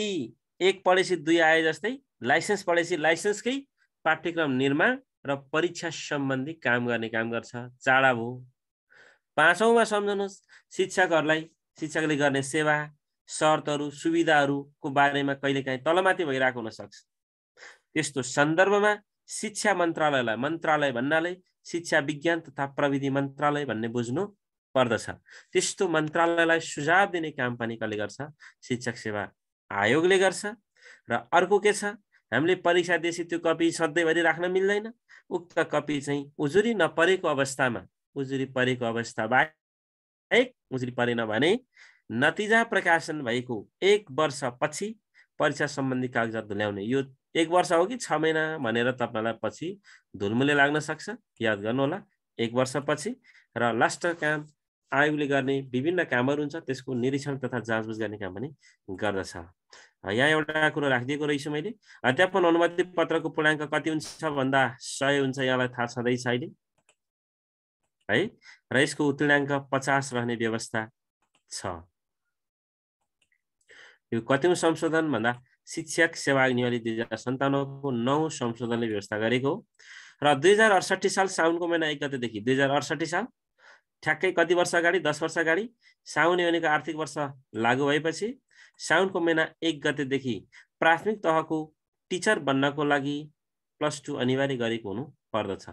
1 पढेपछि 2 आए जस्तै, लाइसेन्स पढेपछि लाइसेन्सकै पाठ्यक्रम निर्माण र परीक्षा सम्बन्धी काम गर्ने काम गर्छ। चाडा भयो। 5औँमा सम्झनुहोस्, शिक्षकले गर्ने सेवा, शर्तहरू, सुविधाहरूको बारेमा कहिलेकाहीँ तलमाथि भइरहेको हुन सक्छ। त्यस्तो सन्दर्भमा शिक्षा मन्त्रालयलाई, मन्त्रालय भन्नाले शिक्षा विज्ञान तथा प्रविधि मन्त्रालय भन्ने बुझ्नु पर्दछ। त्यस्तो मन्त्रालयलाई सुझाव दिने काम पनि कसले गर्छ? शिक्षक सेवा आयोगले गर्छ। र अर्को के छ, हामीले परीक्षा दिएपछि त्यो कपी सधैँभरि राख्न मिल्दैन। उक्त कपी चाहिँ उजुरी नपरेको अवस्थामा, उजुरी परेको अवस्था बाहेक, उजुरी परेन भने नतिजा प्रकाशन भएको 1 वर्षपछि परीक्षा सम्बन्धी कागजात धुल्याउने। यो 1 वर्ष हो कि 6 महिना भनेर तपाईलाई पछि धुलमुले लाग्न सक्छ, याद गर्नु होला। 1 वर्षपछि। र लास्ट काम आयोगले गर्ने विभिन्न कामहरू हुन्छ, त्यसको निरीक्षण तथा जाँचबुझ गर्ने काम पनि गर्दछ। यहाँ एउटा कुरो राखिदिएको रहेछु मैले, अध्यापन अनुमति पत्रको पूर्णाङ्क कति हुन्छ भन्दा 100 हुन्छ, यहाँलाई थाहा छँदैछ अहिले है। र यसको उत्तीर्णाङ्क 50 रहने व्यवस्था छ। यो कतिौं संशोधन भन्दा शिक्षक सेवा नियमावली 2057 को 9 संशोधनले व्यवस्था गरेको हो। र 2068 साल साउनको महिना 1 गतेदेखि 2068 साल ठ्याक्कै कति वर्ष अगाडि 10 वर्ष अगाडि साउन भनेको आर्थिक वर्ष लागू भएपछि साउनको महिना 1 गतेदेखि प्राथमिक तहको टिचर बन्नको लागि +2 अनिवार्य गरेको हुनु पर्दछ।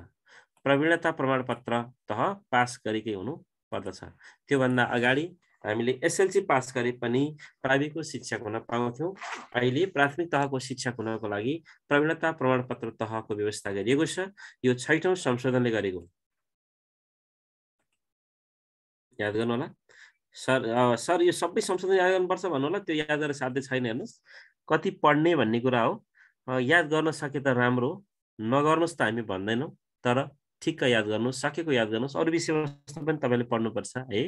प्रवीणता प्रमाणपत्र तह पास गरेकै हुनु पर्दछ। त्यो भन्दा अगाडि हामीले एसएलसी पास गरे पनि प्राविधिकको शिक्षक हुन पाउँथ्यौं। अहिले प्राथमिक तहको शिक्षक हुनको लागि प्रवीणता प्रमाणपत्र तहको व्यवस्था गरिएको छ। यो 6औं संशोधनले गरेको। याद गर्नु होला सर यो सबै संशोधन याद गर्नुपर्छ भन्नु होला, त्यो याद गरेर साध्य छैन। हेर्नुस् कति पढ्ने भन्ने कुरा हो, याद गर्न सके त राम्रो, नगर्नुस् त हामी भन्दैनौं, तर ठिक्क याद गर्नुस्, सकेको याद गर्नुस्। अरु विषयवस्तु पनि तपाईले पढ्नुपर्छ है।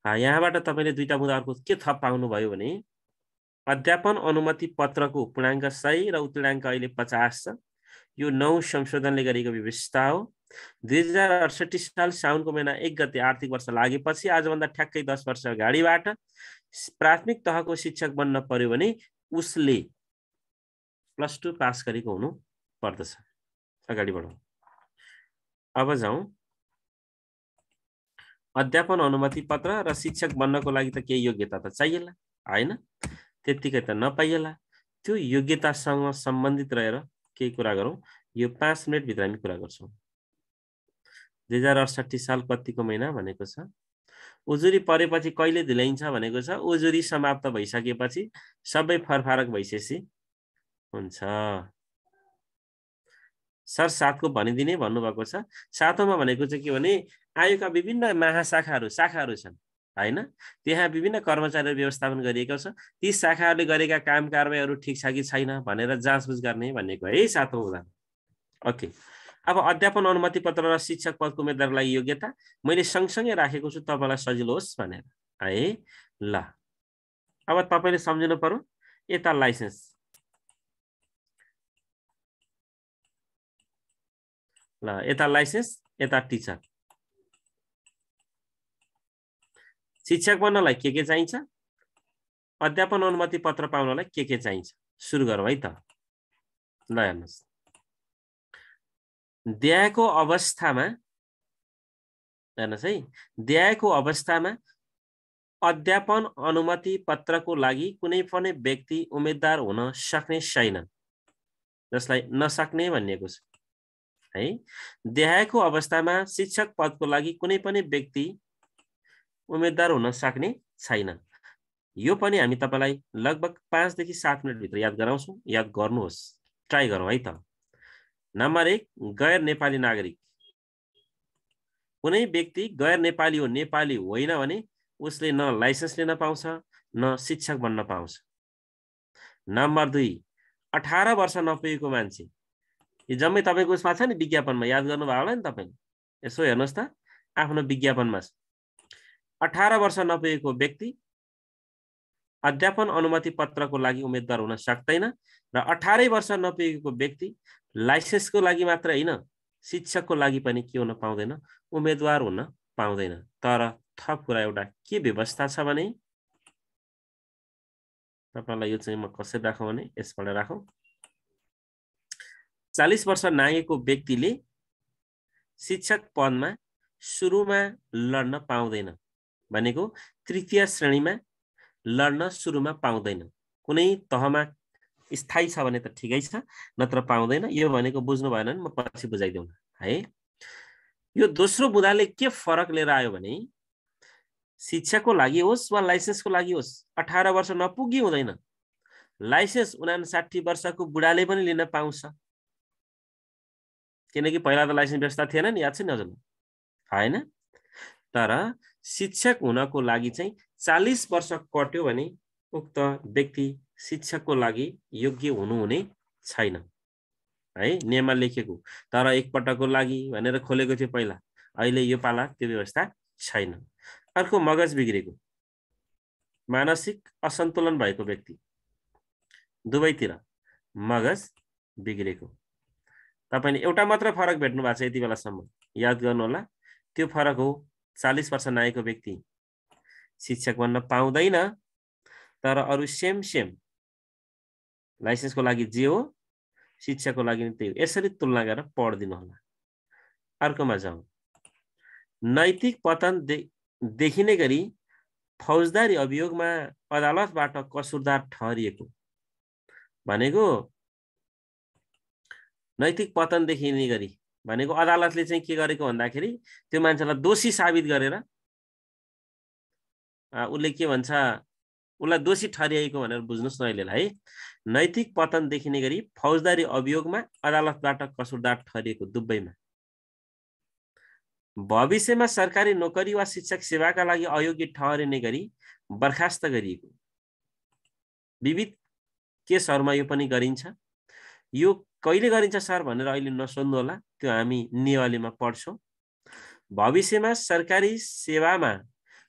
यहाँबाट तपाईले दुईटा मुद्दाहरुको के थप पाउनु भयो भने अध्यापन अनुमति पत्रको पूर्णाङ्क 100 र उत्तीर्णाङ्क अहिले 50 छ। यो 9 संशोधनले गरेको व्यवस्था हो। 2068 साल साउनको महिना 1 गते आर्थिक वर्ष लागेपछि आजभन्दा ठ्याक्कै 10 वर्ष अगाडिबाट प्राथमिक तहको शिक्षक बन्न पर्यो भने उसले +2 पास गरेको हुनु पर्दछ। अगाडि बढौं। अब जाउँ अध्यापन अनुमति पत्र र शिक्षक बन्नको लागि त केही योग्यता त चाहिएला हैन, त्यतिकै त नपाइएला। त्यो योग्यतासँग सम्बन्धित रहेर केही कुरा गरौँ। यो 5 मिनेट भित्र हामी कुरा गर्छौं। 2068 साल कतिको महिना भनेको छ, उजुरी परेपछि कहिले दिलाइन्छ भनेको छ, उजुरी समाप्त भइसकेपछि सबै फरफारक भइसकेपछि हुन्छ। सर 7 को भनिदिने भन्नुभएको छ। 7औं मा भनेको चाहिँ के भने आयोगका विभिन्न महाशाखाहरू शाखाहरू छन् हैन, त्यहाँ विभिन्न कर्मचारीहरू व्यवस्थापन गरिएको छ। ती शाखाहरूले गरेका काम कारबाहीहरू ठिक छ कि छैन भनेर जाँचबुझ गर्ने भनेको है 7औं उदाहरण। ओके, अब अध्यापन अनुमति पत्र र शिक्षक पदको उम्मेदवारको लागि योग्यता मैले सँगसँगै राखेको छु तपाईलाई सजिलो होस् भनेर है। ल अब तपाईले सम्झिनु पर्यो, यता लाइसेन्स, ल यता लाइसेन्स, यता टिचर। शिक्षक बन्नलाई के चाहिन्छ, अध्यापन अनुमति पत्र पाउनलाई के चाहिन्छ, सुरु गरौँ है त। ल हेर्नुस्, देयको अवस्थामा हेर्नुस् है, देयको अवस्थामा अध्यापन अनुमति पत्रको लागि कुनै पनि व्यक्ति उम्मेदवार हुन सक्ने छैन, जसलाई नसक्ने भनिएको छ है। देयको अवस्थामा शिक्षक पदको लागि कुनै पनि व्यक्ति उम्मेदवार हुन सक्ने छैन। यो पनि हामी तपाईलाई लगभग 5 देखि 7 मिनेट भित्र याद गराउँछौं। याद गर्नुहोस्, ट्राई गरौँ है त। नम्बर 1, गैर नेपाली नागरिक। कुनै व्यक्ति गैर नेपाली हो, नेपाली होइन भने उसले न लाइसेन्स लिन पाउँछ न शिक्षक बन्न पाउँछ। नम्बर 2, 18 वर्ष नपुगेको मान्छे। यो जम्मै तपाईको उसमा छ नि, विज्ञापनमा याद गर्नुभयो होला नि तपाईले। यसो हेर्नुस् त आफ्नो विज्ञापनमा 18 वर्ष नपुगेको व्यक्ति अध्यापन अनुमति पत्रको लागि उम्मेदवार हुन सक्दैन र 18 वर्ष नपुगेको व्यक्ति लाइसेन्सको लागि मात्र हैन, शिक्षकको लागि पनि के हुन पाउँदैन, उम्मेदवार हुन पाउँदैन। तर थप कुरा एउटा के व्यवस्था छ भने तपाईलाई यो चाहिँ म कसरी राखौं भने यसबाट राखौं। 40 वर्ष नागेको व्यक्तिले शिक्षक पदमा सुरुमा लड्न पाउँदैन, भनेको तृतीय श्रेणीमा लड्न सुरुमा पाउँदैन। कुनै तहमा स्थायी छ भने त ठिकै छ, नत्र पाउँदैन। यो भनेको बुझ्नु भएन भने म पछि बुझाइदिउँ है। यो दोस्रो बुदाले के फरक लिएर आयो भने शिक्षकको लागि होस् वा लाइसेन्सको लागि होस् 18 वर्ष नपुगी हुँदैन। लाइसेन्स 59 वर्षको बुढाले पनि लिन पाउँछ, किनकि पहिला त लाइसेन्स व्यवस्था थिएन नि, याद छ नि हजुरलाई हैन। तर शिक्षक हुनको लागि चाहिँ 40 वर्ष कट्यो भने उक्त व्यक्ति शिक्षकको लागि योग्य हुनुहुने छैन है, नियममा लेखेको। तर एकपटकको लागि भनेर खोलेको थियो पहिला, अहिले यो पाला त्यो व्यवस्था छैन। अर्को, मगज बिग्रेको, मानसिक असन्तुलन भएको व्यक्ति, दुवैतिर मगज बिग्रेको। तपाईले एउटा मात्र फरक भेट्नु भएको छ यति बेलासम्म, याद गर्नु होला। त्यो फरक हो 40 वर्ष नागेको व्यक्ति शिक्षक बन्न पाउँदैन, तर अरु सेम लाइसेन्सको लागि जे हो शिक्षाको लागि नि त्यही हो। यसरी तुलना गरेर पढिदिनु होला। अर्कोमा जाउँ। नैतिक पतन देखिने गरी फौजदारी अभियोगमा अदालतबाट कसुरदार ठहरिएको भनेको नैतिक पतन देखिने गरी भनेको अदालतले चाहिँ के गरेको भन्दाखेरि त्यो मान्छेलाई दोषी साबित गरेर उसले के भन्छ उसलाई दोषी ठहरिएको भनेर बुझ्नुस् न अहिलेलाई है। नैतिक पतन देखिने गरी फौजदारी अभियोगमा अदालतबाट कसुरदार ठहरिएको दुवैमा। भविष्यमा सरकारी नोकरी वा शिक्षक सेवाका लागि अयोग्य ठहरिने गरी बर्खास्त गरिएको विविध केसहरुमा यो पनि गरिन्छ। यो कहिले गरिन्छ सर भनेर अहिले नसोध्नु होला, त्यो हामी नियमावलीमा पढ्छौं। भविष्यमा सरकारी सेवामा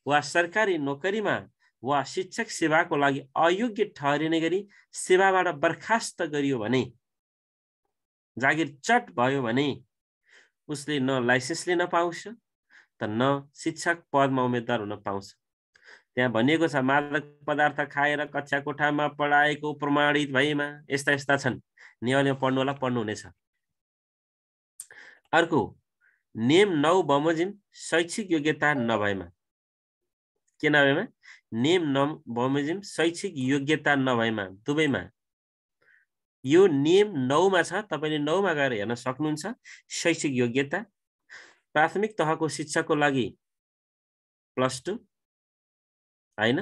वा सरकारी नोकरीमा वा शिक्षक सेवाको लागि अयोग्य ठहरिने गरी सेवाबाट बर्खास्त गरियो भने, जागिर चट भयो भने उसले न लाइसेन्स लिन पाउँछ त न शिक्षक पदमा उम्मेदवार हुन पाउँछ। त्यहाँ भनिएको छ मादक पदार्थ खाएर कक्षा कोठामा पढाएको प्रमाणित भएमा यस्ता यस्ता छन्। नियमले पढ्नु होला, पढ्नु हुनेछ। अर्को नियम 9 बमोजिम शैक्षिक योग्यता नभएमा, के नभएमा? नियम 9 बमोजिम शैक्षिक योग्यता नभएमा, दुवैमा। यो नियम 9 मा छ, तपाईले 9 मा गएर हेर्न सक्नुहुन्छ। शैक्षिक योग्यता प्राथमिक तहको शिक्षाको लागि +2 हैन,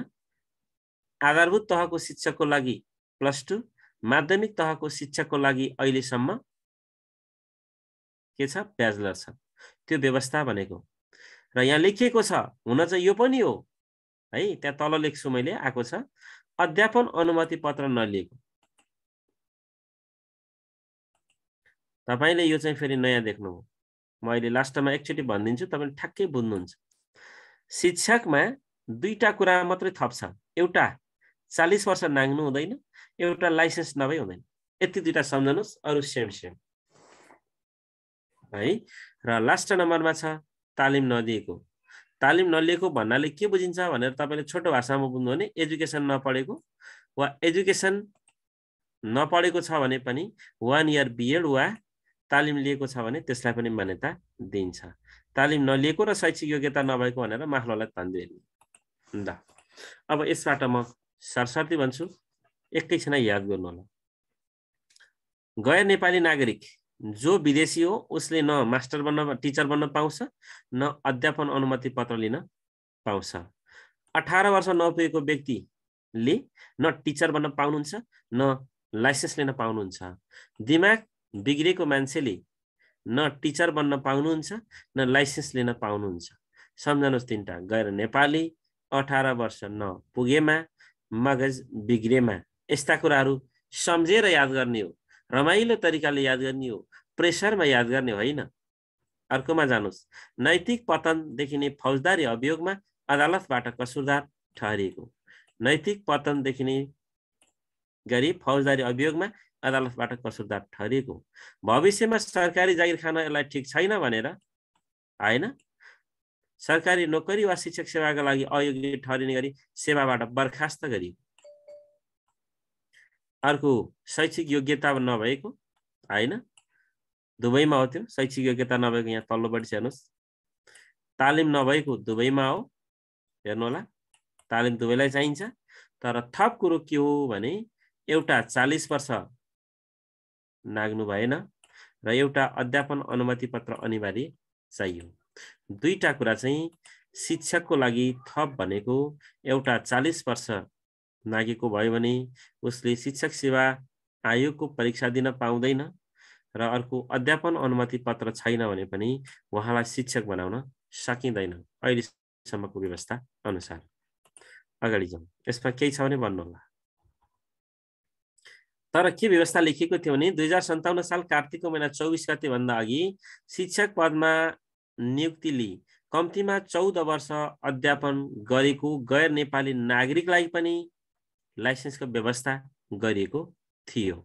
आधारभूत तहको शिक्षाको लागि +2, माध्यमिक तहको शिक्षाको लागि अहिलेसम्म के छ? ब्याचलर छ। त्यो व्यवस्था भनेको र यहाँ लेखिएको छ, हुन चाहिँ यो पनि हो है, त्यहाँ तल लेख्छु मैले, आएको छ अध्यापन अनुमति पत्र नलिएको। तपाईले यो चाहिँ फेरि नयाँ देख्नु हो। म अहिले लास्टमा एकचोटी भनिदिन्छु, तपाईले ठ्याक्कै बुझ्नुहुन्छ। शिक्षकमा दुईटा कुरा मात्रै थप्छ, एउटा 40 वर्ष नाग्नु हुँदैन, एउटा लाइसेन्स नभई हुँदैन। यति दुईटा सम्झनुस्, अरु सेम है। र लास्ट नम्बरमा छ तालिम नदिएको। तालिम नलिएको भन्नाले के बुझिन्छ भनेर तपाईले छोटो भाषामा बुझ्नु भने एजुकेसन नपढेको वा एजुकेसन नपढेको छ भने पनि 1 इयर बीएड वा तालिम लिएको छ भने त्यसलाई पनि मान्यता दिन्छ। तालिम नलिएको र शैक्षिक योग्यता नभएको भनेर माथिल्लोलाई तान्दिनु ल। अब यसबाट म सरसर्ती भन्छु, एकैछिन याद गर्नु होला। गैर नेपाली नागरिक जो विदेशी हो उसले न मास्टर बन्न, टिचर बन्न पाउँछ, न अध्यापन अनुमति पत्र लिन पाउँछ। 18 वर्ष नपुगेको व्यक्तिले न टिचर बन्न पाउनुहुन्छ, न लाइसेन्स लिन पाउनुहुन्छ। दिमाग बिग्रेको मान्छेले न टिचर बन्न पाउनुहुन्छ, न लाइसेन्स लिन पाउनुहुन्छ। सम्झनुस् तीनटा, गैर नेपाली, 18 वर्ष नपुगेमा, मगज बिग्रेमा। यस्ता कुराहरू सम्झेर याद गर्ने हो, रमाइलो तरिकाले याद गर्ने हो, प्रेसरमा याद गर्ने होइन। अर्कोमा जानुस्। नैतिक पतन देखिने फौजदारी अभियोगमा अदालतबाट कसुरदार ठहरिएको। नैतिक पतन देखिने गरी फौजदारी अभियोगमा अदालतबाट कसुरदार ठहरिएको। भविष्यमा सरकारी जागिर खान यसलाई ठिक छैन भनेर हैन, सरकारी नोकरी वा शिक्षक सेवाका लागि अयोग्य ठहरिने गरी सेवाबाट बर्खास्त गरिएको। अर्को शैक्षिक योग्यता नभएको हैन, दुवैमा हो त्यो। शैक्षिक योग्यता नभएको यहाँ तल्लोपट्टि हेर्नुस्। तालिम नभएको दुवैमा हो, हेर्नु होला। तालिम दुवैलाई चाहिन्छ, तर थप कुरो के हो भने एउटा 40 वर्ष नाग्नु भएन र एउटा अध्यापन अनुमति पत्र अनिवार्य चाहियो। दुईटा कुरा चाहिँ शिक्षकको लागि थप भनेको एउटा 40 वर्ष नागेको भयो भने उसले शिक्षक सेवा आयोगको परीक्षा दिन पाउँदैन र अर्को अध्यापन अनुमति पत्र छैन भने पनि उहाँलाई शिक्षक बनाउन सकिँदैन अहिलेसम्मको व्यवस्था अनुसार। अगाडि जाउँ। यसमा केही छ भने भन्नु होला। तर के व्यवस्था लेखिएको थियो भने 2057 साल कार्तिकको महिना 24 गते भन्दा अघि शिक्षक पदमा नियुक्ति लिई कम्तीमा 14 वर्ष अध्यापन गरेको गैर नेपाली नागरिकलाई पनि लाइसेन्सको व्यवस्था गरिएको थियो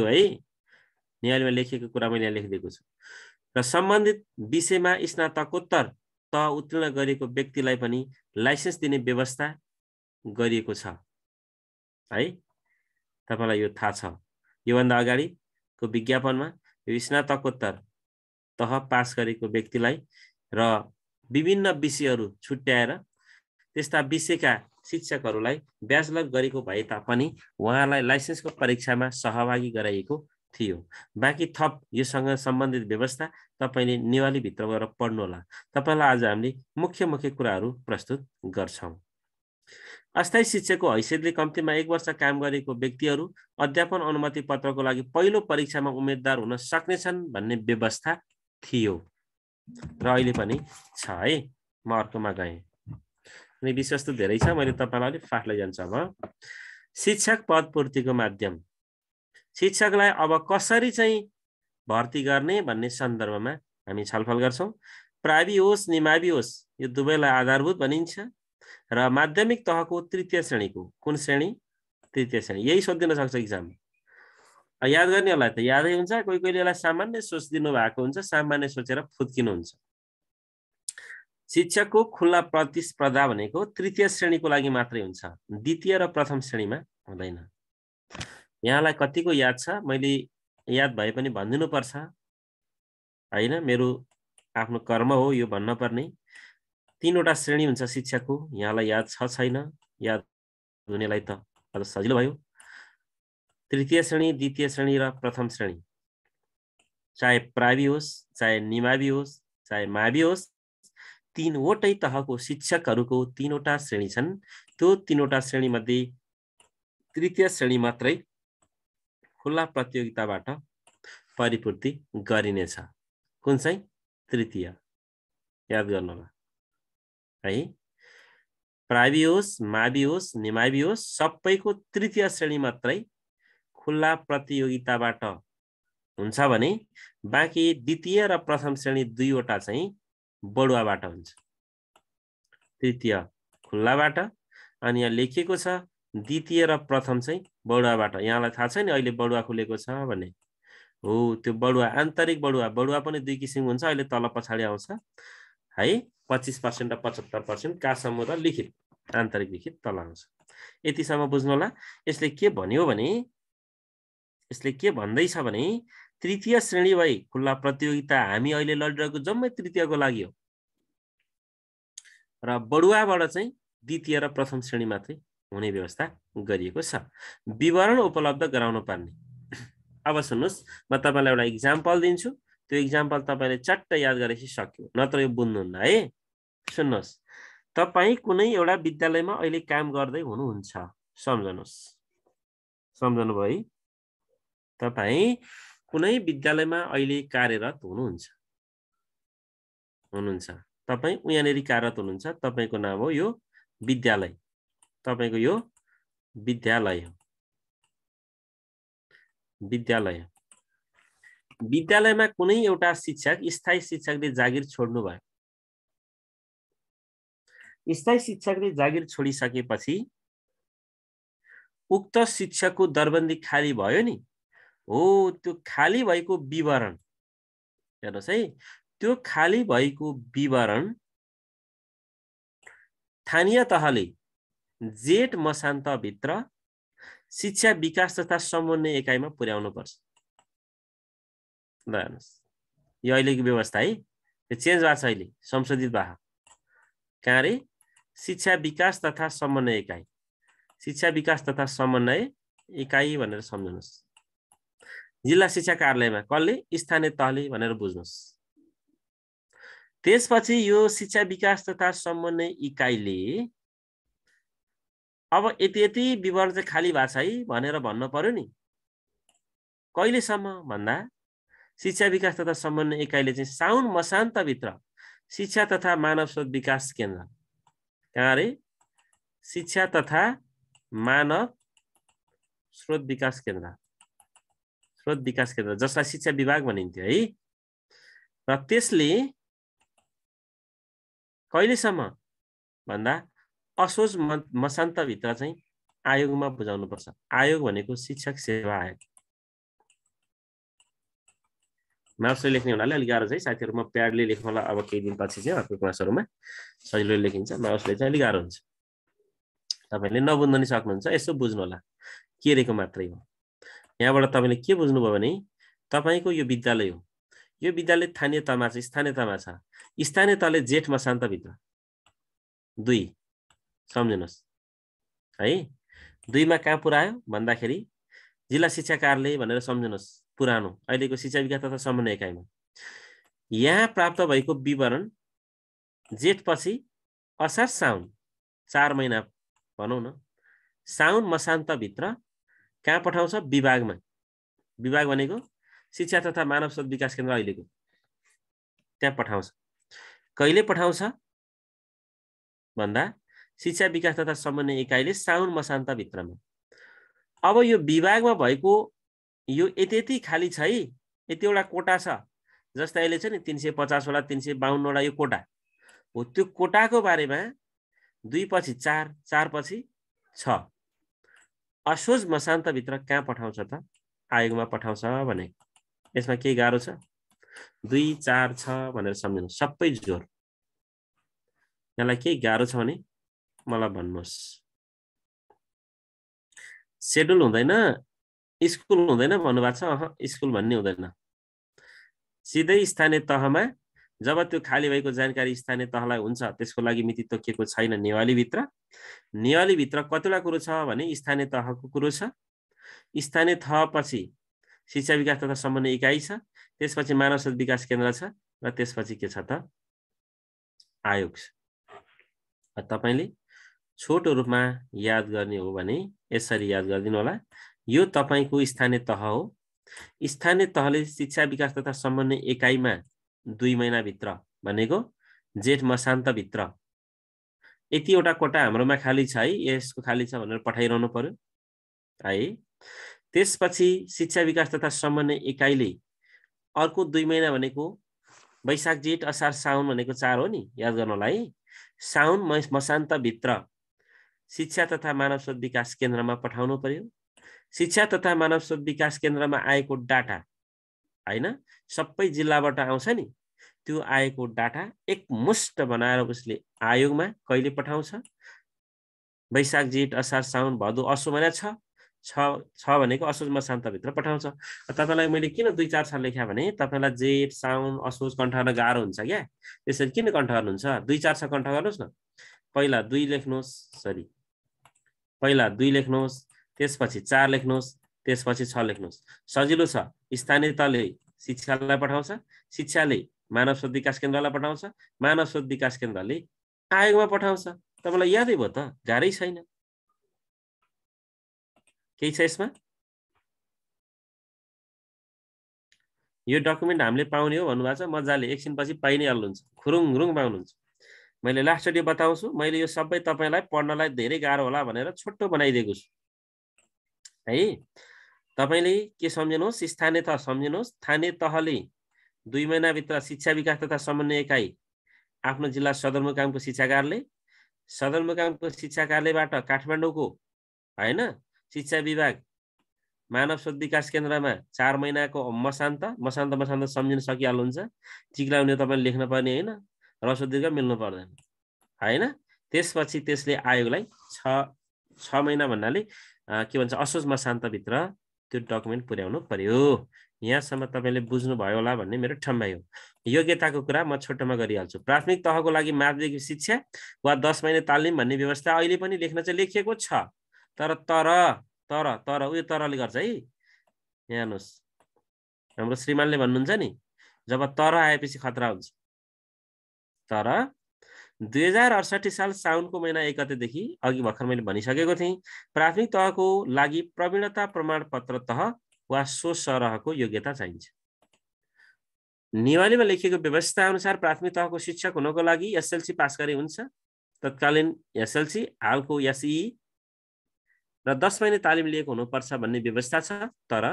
है। नियममा लेखिएको कुरा मैले लेखिदिएको छु। र सम्बन्धित विषयमा स्नातकोत्तर तह उत्तीर्ण गरेको व्यक्तिलाई पनि लाइसेन्स दिने व्यवस्था गरिएको छ है। तपाईलाई यो थाहा छ। योभन्दा अगाडिको विज्ञापनमा यो स्नातकोत्तर तह पास गरेको व्यक्तिलाई र विभिन्न विषयहरू छुट्याएर त्यस्ता विषयका शिक्षकहरूलाई ब्याचलर गरेको भए तापनि उहाँलाई लाइसेन्सको परीक्षामा सहभागी गराइएको थियो। बाँकी थप योसँग सम्बन्धित व्यवस्था तपाईले नेवाली भित्र गएर पढ्नु होला। तपाईलाई आज हामीले मुख्य कुराहरू प्रस्तुत गर्छौं। अस्थायी शिक्षकको हैसियतले कम्तीमा 1 वर्ष काम गरेको व्यक्तिहरू अध्यापन अनुमति पत्रको लागि पहिलो परीक्षामा उम्मेदवार हुन सक्नेछन् भन्ने व्यवस्था थियो र अहिले पनि छ है। म अर्कोमा गएँ। अनि विषयवस्तु धेरै छ, मैले तपाईलाई अलि फास्ट लैजान्छु। अब शिक्षक पद पूर्तिको माध्यम, शिक्षकलाई अब कसरी चाहिँ भर्ती गर्ने भन्ने सन्दर्भमा हामी छलफल गर्छौं। प्रावि होस् निमावि होस् यो दुवैलाई आधारभूत भनिन्छ र माध्यमिक तहको तृतीय श्रेणीको कुन श्रेणी? तृतीय श्रेणी। यही सोधिन सक्छ इक्जाम। याद गर्नेहरूलाई त यादै हुन्छ, कोही कोहीले यसलाई सामान्य सोचिदिनु भएको हुन्छ, सामान्य सोचेर फुत्किनुहुन्छ। शिक्षकको खुल्ला प्रतिस्पर्धा भनेको तृतीय श्रेणीको लागि मात्रै हुन्छ, द्वितीय र प्रथम श्रेणीमा हुँदैन। यहाँलाई कतिको याद छ? मैले याद भए पनि भनिदिनु पर्छ हैन, मेरो आफ्नो कर्म हो यो भन्न पर्ने। 3 वटा श्रेणी हुन्छ शिक्षकको। यहाँलाई याद छ छैन? याद हुनेलाई त अझ सजिलो भयो। तृतीय श्रेणी, द्वितीय श्रेणी र प्रथम श्रेणी। चाहे प्रावि होस्, चाहे निमावि होस्, चाहे मावि होस्, 3 वटै तहको शिक्षकहरूको 3 वटा श्रेणी छन्। त्यो 3 वटा श्रेणी मध्ये तृतीय श्रेणी मात्रै खुल्ला प्रतियोगिताबाट परिपूर्ति गरिनेछ। कुन चाहिँ? तृतीय। याद गर्नु होला है। प्रावि होस्, मावि होस्, निमावि होस्, सबैको तृतीय श्रेणी मात्रै खुल्ला प्रतियोगिताबाट हुन्छ भने बाँकी द्वितीय र प्रथम श्रेणी 2 वटा चाहिँ बढुवाबाट हुन्छ। तृतीय खुल्लाबाट, अनि यहाँ लेखिएको छ द्वितीय र प्रथम चाहिँ बढुवाबाट। यहाँलाई थाहा छ नि अहिले बढुवा खुलेको छ भन्ने हो। त्यो बढुवा आन्तरिक बढुवा, बढुवा पनि 2 किसिमको हुन्छ, अहिले तल पछाडि आउँछ है। 25% र 75% कासम्म र लिखित, आन्तरिक लिखित तल आउँछ। यतिसम्म बुझ्नु होला। यसले के भन्यो भने, यसले के भन्दैछ भने तृतीय श्रेणी भई खुल्ला प्रतियोगिता हामी अहिले लडिरहेको जम्मै तृतीयको लागि हो र बढुवाबाट चाहिँ द्वितीय र प्रथम श्रेणी मात्रै हुने व्यवस्था गरिएको छ। विवरण उपलब्ध गराउनु पर्ने। अब सुन्नुस्, म तपाईलाई एउटा एक्जाम्पल दिन्छु। त्यो एक्जाम्पल तपाईले चट्ट याद गरेपछि सक्यो, नत्र यो बुझ्नुहुन्न है। सुन्नुस्, तपाई कुनै एउटा विद्यालयमा अहिले काम गर्दै हुनुहुन्छ, सम्झनुस्। सम्झनु भयो है? तपाई कुनै विद्यालयमा अहिले कार्यरत हुनुहुन्छ, तपाई उहाँनेरि कार्यरत हुनुहुन्छ। तपाईको नाम हो यो विद्यालय, तपाईको यो विद्यालय हो। विद्यालयमा कुनै एउटा शिक्षक, स्थायी शिक्षकले जागिर छोड्नु भयो। स्थायी शिक्षकले जागिर छोडिसकेपछि उक्त शिक्षकको दरबन्दी खाली भयो नि, हो त्यो खाली भएको विवरण हेर्नुस् है। त्यो खाली भएको विवरण स्थानीय तहले जेठ मसान्तभित्र शिक्षा विकास तथा समन्वय एकाइमा पुर्याउनु पर्छ। ल हेर्नुस्, यो अहिलेको व्यवस्था है, यो चेन्ज भएको छ अहिले, संशोधित भएको। कहाँ रे? शिक्षा विकास तथा समन्वय एकाइ, शिक्षा विकास तथा समन्वय एकाइ भनेर सम्झनुस्। जिल्ला शिक्षा कार्यालयमा कसले? स्थानीय तहले भनेर बुझ्नुस्। त्यसपछि यो शिक्षा विकास तथा समन्वय इकाइले अब यति विवरण चाहिँ खाली भएको छ है भनेर भन्न पर्यो नि। कहिलेसम्म भन्दा शिक्षा विकास तथा समन्वय इकाइले चाहिँ साउन मसान्तभित्र शिक्षा तथा मानव स्रोत विकास केन्द्र, कहाँ रे? शिक्षा तथा मानव स्रोत विकास केन्द्र, जसलाई शिक्षा विभाग भनिन्थ्यो है। र त्यसले कहिलेसम्म भन्दा असोज मसान्तभित्र चाहिँ आयोगमा बुझाउनु पर्छ। आयोग भनेको शिक्षक सेवा आयोग। माउसले लेख्ने हुनाले अलिक गाह्रो छ है साथीहरु, म प्याडले लेख्नु होला। अब केही दिन पछि चाहिँ अर्को क्लासहरुमा सजिलो लेखिन्छ, माउसले चाहिँ अलिक गाह्रो हुन्छ। तपाईले नबुझ्न नि सक्नुहुन्छ, यसो बुझ्नु होला, के रेको मात्रै हो। यहाँबाट तपाईले के बुझ्नुभयो भने तपाईको यो विद्यालय हो, यो विद्यालय स्थानीय तहमा छ, स्थानीय तहमा छ। स्थानीय तहले जेठ मसान्त भित्र 2 सम्झिनुस् है। 2 मा कहाँ पुर्यायो भन्दाखेरि जिल्ला शिक्षा कार्यालय भनेर सम्झिनुस्, पुरानो अहिलेको शिक्षा विकास तथा समन्वय एकाइमा। यहाँ प्राप्त भएको विवरण जेठ पछि असार साउन 4 महिना भनौं न, साउन मसान्त भित्र कहाँ पठाउँछ? विभागमा। विभाग भनेको शिक्षा तथा मानव स्रोत विकास केन्द्र अहिलेको, त्यहाँ पठाउँछ। कहिले पठाउँछ भन्दा शिक्षा विकास तथा समन्वय एकाइले साउन मसान्त भित्रमा। अब यो विभागमा भएको यो यति खाली छ है, यतिवटा कोटा छ, जस्तै अहिले छ नि 350 वटा 352 वटा यो कोटा हो। त्यो कोटाको बारेमा 2 पछि 4, 4 पछि 6 असोज मसान्त भित्र कहाँ पठाउँछ त? आयोगमा पठाउँछ भने यसमा के गाह्रो छ? 2, 4, 6 भनेर सम्झिनु, सबै जोर। यहाँलाई के गाह्रो छ भने मलाई भन्नुहोस्। शेड्युल हुँदैन, स्कुल हुँदैन भन्नुभएको छ। अह, स्कुल भन्ने हुँदैन। सिधै स्थानीय तहमा जब त्यो खाली भएको जानकारी स्थानीय तहलाई हुन्छ, त्यसको लागि मिति तोकिएको छैन नेवाली भित्र। नेवाली भित्र कतिवटा कुरो छ भने स्थानीय तहको कुरो छ। स्थानीय तह पछि शिक्षा विकास तथा समन्वय इकाइ छ, त्यसपछि मानव स्रोत विकास केन्द्र छ, र त्यसपछि के छ त? आयोग छ। तपाईले छोटो रूपमा याद गर्ने हो भने यसरी याद गरिदिनु होला। यो तपाईको स्थानीय तह हो। स्थानीय तहले शिक्षा विकास तथा समन्वय एकाइमा 2 महिना भित्र भनेको जेठ मसान्त भित्र यतिवटा कोटा हाम्रोमा खाली छ है, यसको खाली छ भनेर पठाइरहनु पर्यो है। त्यसपछि शिक्षा विकास तथा समन्वय एकाइले अर्को 2 महिना भनेको वैशाख जेठ असार साउन भनेको 4 हो नि, याद गर्नलाई। साउन मसान्त भित्र शिक्षा तथा मानव स्रोत विकास केन्द्रमा पठाउनु पर्यो। शिक्षा तथा मानव स्रोत विकास केन्द्रमा आएको डाटा हैन, सबै जिल्लाबाट आउँछ नि, त्यो आएको डाटा एकमुष्ट बनाएर उसले आयोगमा कहिले पठाउँछ? वैशाख जेठ असार साउन भदौ असो महिना 6 भनेको असोज मसान्त भित्र पठाउँछ। तपाईलाई मैले किन 2, 4, 6 लेख्या भने तपाईलाई जेठ साउन असोज कण्ठ गर्न गाह्रो हुन्छ क्या। त्यसरी किन कण्ठ गर्नुहुन्छ? 2, 4, 6 कण्ठ गर्नुहोस् न। पहिला 2 लेख्नुहोस्, सरी पहिला 2 लेख्नुहोस्, त्यसपछि 4 लेख्नुहोस्, त्यसपछि 6 लेख्नुहोस्। सजिलो छ। स्थानीय तहले शिक्षालाई पठाउँछ, शिक्षाले मानव स्रोत विकास केन्द्रलाई पठाउँछ, मानव स्रोत विकास केन्द्रले आयोगमा पठाउँछ। तपाईलाई यादै भयो त? गाह्रै छैन। केही छ यसमा? यो डकुमेन्ट हामीले पाउने हो भन्नुभएको छ, मजाले एकछिनपछि पाइ नै हाल्नुहुन्छ, खुरुङरुङ पाउनुहुन्छ। मैले लास्टचोटि बताउँछु, मैले यो सबै तपाईलाई पढ्नलाई धेरै गाह्रो होला भनेर छोटो बनाइदिएको छु है। तपाईले के सम्झिनुहोस्? स्थानीय तह सम्झिनुहोस्। स्थानीय तहले 2 महिना भित्र शिक्षा विकास तथा समन्वय एकाइ आफ्नो जिल्ला सदरमुकामको शिक्षा कार्यालय, सदरमुकामको शिक्षा कार्यालयबाट काठमाडौँको हैन शिक्षा विभाग मानव स्रोत विकास केन्द्रमा 4 महिनाको मसान्त सम्झिन सकिहाल्नुहुन्छ। टिक्ला हुने तपाईले लेख्न पर्ने हैन, रसो दीर्घ मिल्नु पर्दैन हैन। त्यसपछि त्यसले आयोगलाई 6 महिना भन्नाले के भन्छ असोज मसान्त भित्र त्यो डकुमेन्ट पुर्याउनु पर्यो। यहाँसम्म तपाईले बुझ्नु भयो होला भन्ने मेरो ठम्याइ हो। योग्यताको कुरा म छोटोमा गरिहाल्छु। प्राथमिक तहको लागि माध्यमिक शिक्षा वा 10 महिना तालिम भन्ने व्यवस्था अहिले पनि लेख्न चाहिँ लेखिएको छ, तर उयो तरले गर्छ है। यहाँ हेर्नुहोस्, हाम्रो श्रीमानले भन्नुहुन्छ नि, जब तर आएपछि खतरा हुन्छ। तर 2068 साल साउनको महिना 1 गतेदेखि अघि भर्खर मैले भनिसकेको थिएँ, प्राथमिक तहको लागि प्रवीणता प्रमाणपत्र तह वा सो सरहको योग्यता चाहिन्छ। नेवालीमा लेखिएको व्यवस्था अनुसार प्राथमिक तहको शिक्षक हुनको लागि एसएलसी पास गरे हुन्छ। तत्कालीन एसएलसी, हालको एसई र 10 महिना तालिम लिएको हुनुपर्छ भन्ने व्यवस्था छ। तर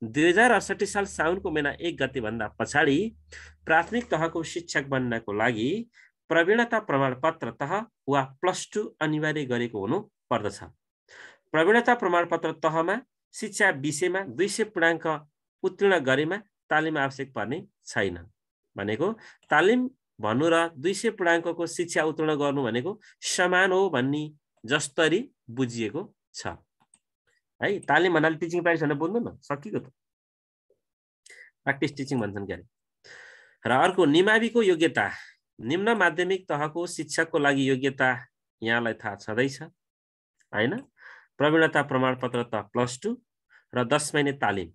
2068 साल साउनको महिना 1 गते भन्दा पछाडि प्राथमिक तहको शिक्षक बन्नको लागि प्रवीणता प्रमाणपत्र तह वा +2 अनिवार्य गरेको हुनु पर्दछ। प्रवीणता प्रमाणपत्र तहमा शिक्षा विषयमा 200 पूर्णाङ्क उत्तीर्ण गरेमा तालिम आवश्यक पर्ने छैन। भनेको तालिम भन्नु र 200 पूर्णाङ्कको शिक्षा उत्तीर्ण गर्नु भनेको समान हो भन्ने जस्तरी बुझिएको छ। है। तालिम भन्नाले टिचिङ प्र्याक्टिस भनेर बुझ्नु न, सकियो त। प्र्याक्टिस टिचिङ भन्छन् क्यारे। र अर्को निमाविको योग्यता, निम्न माध्यमिक तहको शिक्षकको लागि योग्यता यहाँलाई थाहा छँदैछ हैन। प्रवीणता प्रमाणपत्र त +2 र 10 महिने तालिम।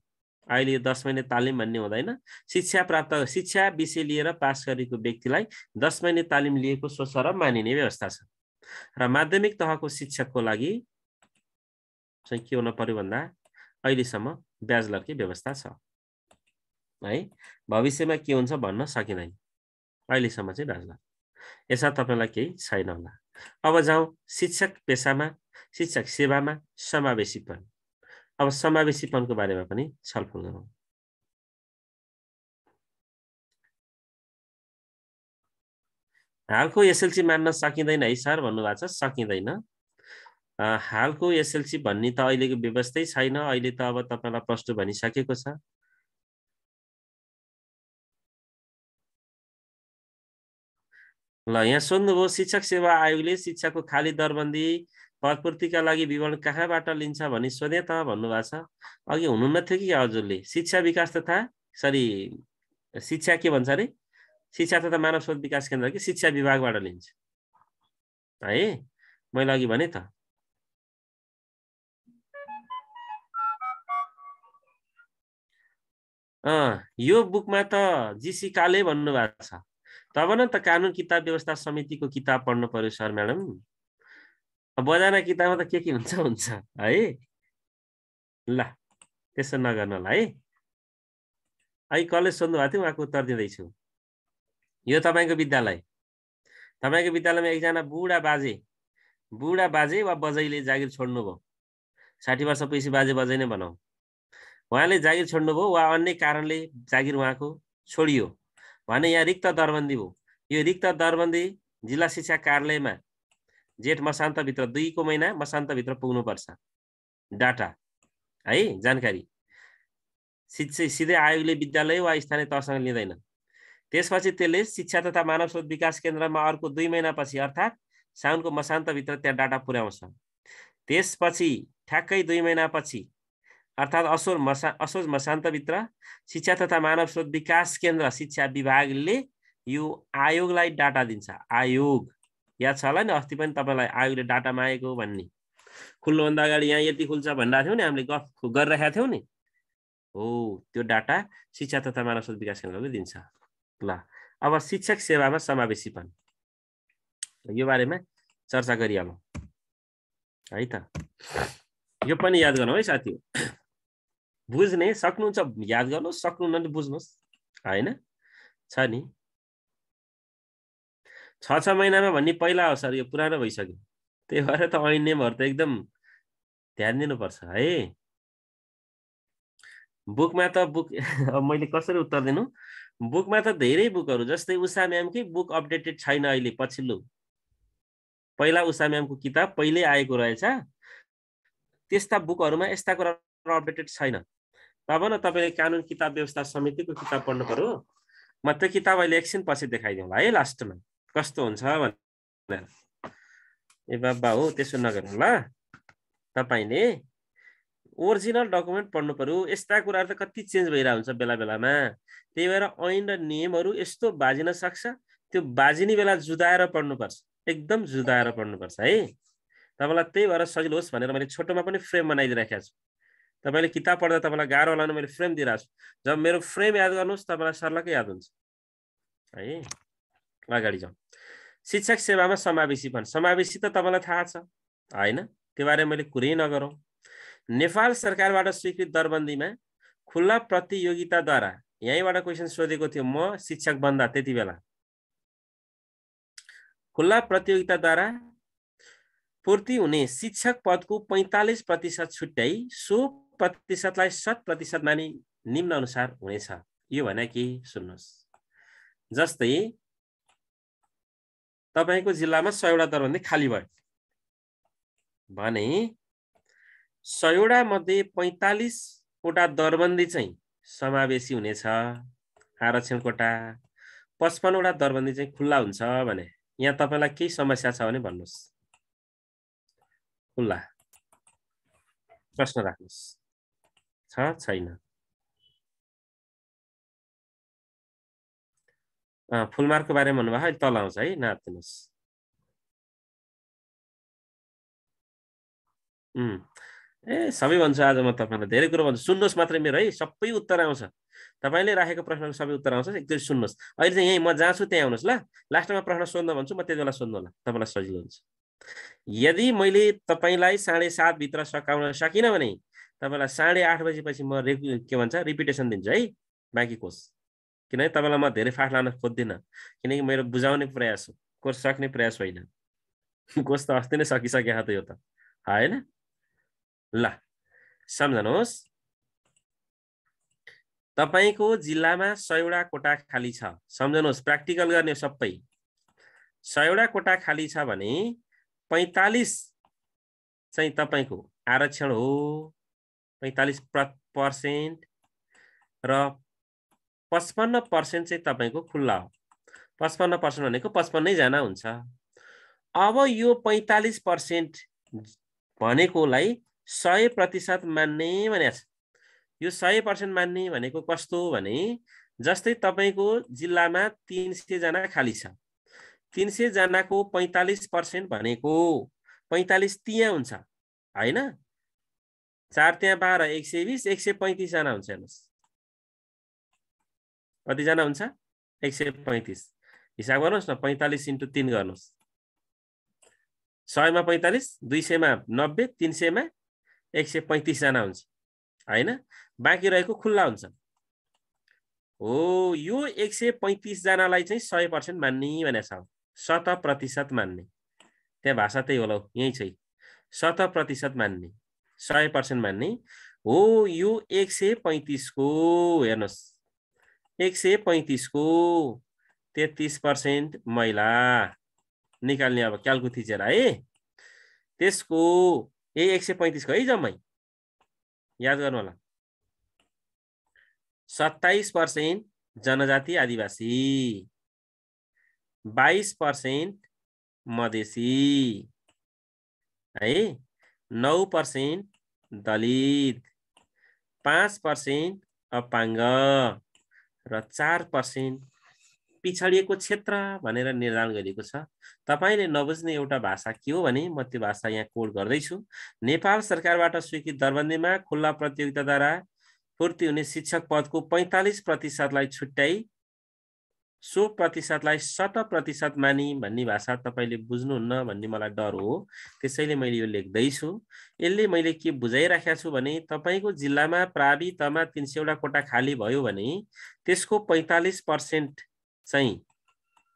अहिले 10 महिने तालिम भन्ने हुँदैन, शिक्षा विषय लिएर पास गरेको व्यक्तिलाई 10 महिने तालिम लिएको स्वसर मानिने व्यवस्था छ। र माध्यमिक तहको शिक्षकको लागि चाहिँ के हुन पर्यो भन्दा अहिलेसम्म ब्याचलरकै व्यवस्था छ है। भविष्यमा के हुन्छ भन्न सकिँदैन, अहिलेसम्म चाहिँ ब्याचलर। यसमा तपाईलाई केही छैन होला। अब जाउँ शिक्षक पेशामा, शिक्षक सेवामा समावेशीपन। अब समावेशीपनको बारेमा पनि छलफल गरौँ। हालको एसएलसी मान्न सकिँदैन है सर भन्नुभएको छ। सकिँदैन। हालको एसएलसी भन्ने त अहिलेको व्यवस्थै छैन। अहिले त अब तपाईलाई +2 भनिसकेको छ। ल यहाँ सोध्नुभयो शिक्षक सेवा आयोगले शिक्षाको खाली दरबन्दी पदपूर्तिका लागि विवरण कहाँबाट लिन्छ भनी सोधे त भन्नुभएको छ। अघि हुनुहुन्न थियो कि हजुरले शिक्षा विकास तथा शिक्षा के भन्छ अरे, शिक्षा तथा मानव स्रोत विकास केन्द्र कि शिक्षा विभागबाट लिन्छ है। मैले अघि भने त। यो बुकमा त जीसी काले भन्नुभएको छ। तब न त कानुन किताब व्यवस्था समितिको किताब पढ्नु पर्यो सर म्याडम। बजाना किताबमा त के हुन्छ हुन्छ है। ल त्यसो नगर्नु होला है। अहिले कलेज सोध्नु भएको थियो, उहाँको उत्तर दिँदैछु। यो तपाईँको विद्यालय, तपाईँको विद्यालयमा एकजना बुढा बाजे वा बजैले जागिर छोड्नुभयो। 60 वर्षपछि बाजे बजै नै भनौँ। उहाँले जागिर छोड्नुभयो वा अन्य कारणले जागिर उहाँको छोडियो भने यहाँ रिक्त दरबन्दी भयो। यो रिक्त दरबन्दी जिल्ला शिक्षा कार्यालयमा जेठ मसान्तभित्र 2 महिना मसान्तभित्र पुग्नुपर्छ। डाटा है, जानकारी सिधै आयोगले विद्यालय वा स्थानीय तहसँग लिँदैन। त्यसपछि त्यसले शिक्षा तथा मानव स्रोत विकास केन्द्रमा अर्को 2 महिनापछि अर्थात् साउनको मसान्तभित्र त्यहाँ डाटा पुर्याउँछ। त्यसपछि ठ्याक्कै 2 महिनापछि अर्थात् असोज मसान्तभित्र शिक्षा तथा मानव स्रोत विकास केन्द्र शिक्षा विभागले यो आयोगलाई डाटा दिन्छ। आयोग याद छ होला नि, अस्ति पनि तपाईलाई आयोगले डाटा मागेको भन्ने। खुल्नुभन्दा अगाडि यहाँ यति खुल्छ भनिरहेको थियौँ नि, हामीले गफ गरिरहेका थियौँ नि। हो त्यो डाटा शिक्षा तथा मानव स्रोत विकास केन्द्रले दिन्छ। ल अब शिक्षक सेवामा समावेशीपन, यो बारेमा चर्चा गरिहालौँ है त। यो पनि याद गर्नु है साथी। बुझ्ने सक्नुहुन्छ याद गर्नुहोस्, सक्नुहुन्न बुझ्नुहोस् हैन। छ नि 6 महिनामा भन्ने पहिला हो सर, यो पुरानो भइसक्यो। त्यही भएर त ऐनेमहरु त एकदम ध्यान दिनुपर्छ है। बुकमा त मैले कसरी उत्तर दिनु। बुकमा त धेरै बुकहरू, जस्तै उषा म्यामकै बुक अपडेटेड छैन अहिले पछिल्लो। पहिला उषा म्यामको किताब पहिल्यै आएको रहेछ, त्यस्ता बुकहरूमा यस्ता कुरा अपडेटेड छैन। तब न तपाईले कानुन किताब व्यवस्था समितिको किताब पढ्नु पर्यो। म त्यो किताब अहिले एकछिन पछि देखाइदिउँला है लास्टमा कस्तो हुन्छ भनेर। ए बाबा हो त्यसो नगर्नु ल। तपाईले ओरिजिनल डकुमेन्ट पढ्नु पर्यो। यस्ता कुराहरू त कति चेन्ज भइरहेको हुन्छ बेला बेलामा। त्यही भएर ऐन र नियमहरू यस्तो बाजिन सक्छ, त्यो बाजिने बेला जुदाएर पढ्नुपर्छ, एकदम जुदाएर पढ्नुपर्छ है। तपाईलाई त्यही भएर सजिलो होस् भनेर मैले छोटोमा पनि फ्रेम बनाइदिइराखेको छु। तपाईले किताब पढ्दा तपाईलाई गाह्रो होला भने मैले फ्रेम दिइरहेको छु। जब मेरो फ्रेम याद गर्नुहोस् तपाईलाई सर्लकै याद हुन्छ है। अगाडि जाउँ। शिक्षक सेवामा समावेशीपन। समावेशी त तपाईलाई थाहा छ हैन, त्यो बारे मैले कुरै नगरौँ। नेपाल सरकारबाट स्वीकृत दरबन्दीमा खुल्ला प्रतियोगिताद्वारा, यहीँबाट क्वेसन सोधेको थियो म शिक्षक बन्दा त्यति बेला। खुल्ला प्रतियोगिताद्वारा पूर्ति हुने शिक्षक पदको 45% छुट्याई 100%लाई 100% मानि निम्न अनुसार हुनेछ। यो भने के सुन्नुहोस्। जस्तै तपाईको जिल्लामा 100 वटा दरबन्दी खाली भयो भने 100 वटा मध्ये 45 वटा दरबन्दी चाहिँ समावेशी हुनेछ आरक्षण कोटा, 55 वटा दरबन्दी चाहिँ खुल्ला हुन्छ भने यहाँ तपाईलाई केही समस्या छ भने भन्नुहोस्। खुल्ला प्रश्न राख्नुस् छ छैन फुल मार्कको बारेमा भन्नुभयो है तल आउँछ है नाप्दिनुस् ए सबै भन्छु आज म तपाईलाई धेरै कुरा भन्छु सुन्नुहोस् मात्रै मेरो है सबै उत्तर आउँछ तपाईले राखेको प्रश्नको सबै उत्तर आउँछ एकचोटि सुन्नुहोस् अहिले चाहिँ यही म जहाँ छु त्यहाँ आउनुहोस् ल लास्टमा प्रश्न सोध्न भन्छु म त्यति बेला सोध्नु होला तपाईँलाई सजिलो हुन्छ यदि मैले तपाईँलाई 7:30 भित्र सकाउन सकिनँ भने तपाईँलाई 8:30 बजेपछि म के भन्छ रिपिटेसन दिन्छु है बाँकी कोर्स किनकि तपाईँलाई म धेरै फास्ट लान खोज्दिनँ किनकि मेरो बुझाउने प्रयास हो कोर्स सक्ने प्रयास होइन कोर्स त अस्ति नै सकिसकेको त यो त होइन ल सम्झनुहोस् तपाईको जिल्लामा 100वटा कोटा खाली छ सम्झनुहोस् प्र्याक्टिकल गर्ने सबै 100वटा कोटा खाली छ भने 45 चाहिँ तपाईको आरक्षण हो 45% र 55% चाहिँ तपाईको खुल्ला हो 55% भनेको 55 जना हुन्छ अब यो 45% भनेकोलाई 100% मान्ने भनेको छ यो 100% मान्ने भनेको कस्तो भने जस्तै तपाईको जिल्लामा 300 जना खाली छ 300 जनाको 45% भनेको 45 त्यहाँ हुन्छ हैन 4 त्यहाँ 12 120 135 जना हुन्छ हेर्नुस् कति जना हुन्छ 135 हिसाब गर्नुस् न 45 × 3 गर्नुस् 100 मा 45 200 मा 90 300 मा 135 जना हुन्छ हैन बाँकी रहेको खुल्ला हुन्छ हो यो 135 जनालाई चाहिँ 100% मान्ने भनेको छ 100% मान्ने त्यहाँ भाषा त्यही होला यही छ 100% मान्ने 100% मान्ने हो यो 135 को हेर्नुस् 135 को 33% महिला निकाल्ने अब क्याल्कु थिचेर है त्यसको 135 को है जम्मै याद गर्नु होला 27% जनजाति आदिवासी 22% मधेसी है 9% दलित 5% अपाङ्ग र 4% पिछडिएको क्षेत्र भनेर निर्धारण गरिएको छ तपाईले नबुझ्ने एउटा भाषा के हो भने म त्यो भाषा यहाँ कोड गर्दैछु नेपाल सरकारबाट स्वीकृत दरबन्दीमा खुल्ला प्रतियोगिताद्वारा पूर्ति हुने शिक्षक पदको 45% लाई छुट्याई 100% लाई 100% मानी भन्ने भाषा तपाईले बुझ्नुहुन्न भन्ने मलाई डर हो त्यसैले मैले यो लेख्दैछु यसले मैले के बुझाइराखेको छु भने तपाईको जिल्लामा प्रावि तमा 300 वटा कोटा खाली भयो भने त्यसको 45% चाहिँ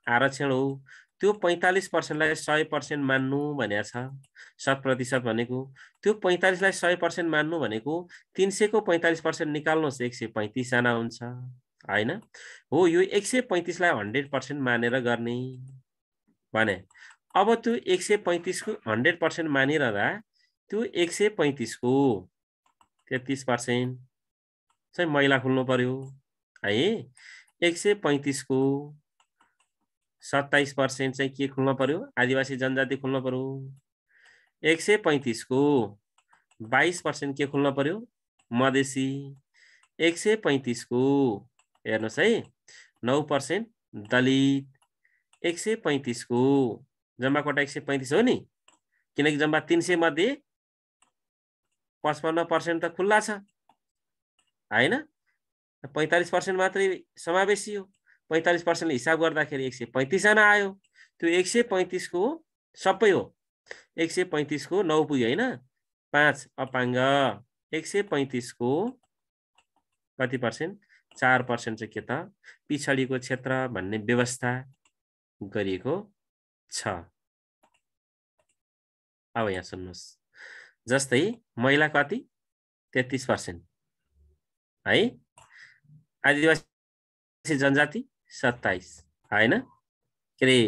आरक्षण हो त्यो 45% लाई 100% मान्नु भनेको छ 100% भनेको त्यो 45 लाई 100% मान्नु भनेको 300 को 45% निकाल्नुस् 135 जना हुन्छ हैन हो यो 135 लाई 100% मानेर गर्ने भने अब त्यो 135 को 100% मानिरहँदा त्यो 135 को 33% चाहिँ महिला खुल्नु पर्यो है 135 को 27% चाहिँ के खुल्न पर्यो आदिवासी जनजाति खुल्न पर्यो 135 को 22% के खुल्न पर्यो मधेसी 135 को हेर्नुस् है 9% दलित 135 को जम्मा कोटा 135 हो नि किनकि जम्मा 300 मध्ये 55% त खुल्ला छ हैन 45% मात्रै समावेशी हो 45% हिसाब गर्दाखेरि 135 जना आयो त्यो 135 को सबै हो 135 को 9 पुग्यो हैन 5 अपाङ्ग 135 को कति पर्सेन्ट 4% चाहिँ के त पिछडिएको क्षेत्र भन्ने व्यवस्था गरिएको छ अब यहाँ सुन्नुस् जस्तै महिला कति 33% है आदिवासी जनजाति 27 हैन के रे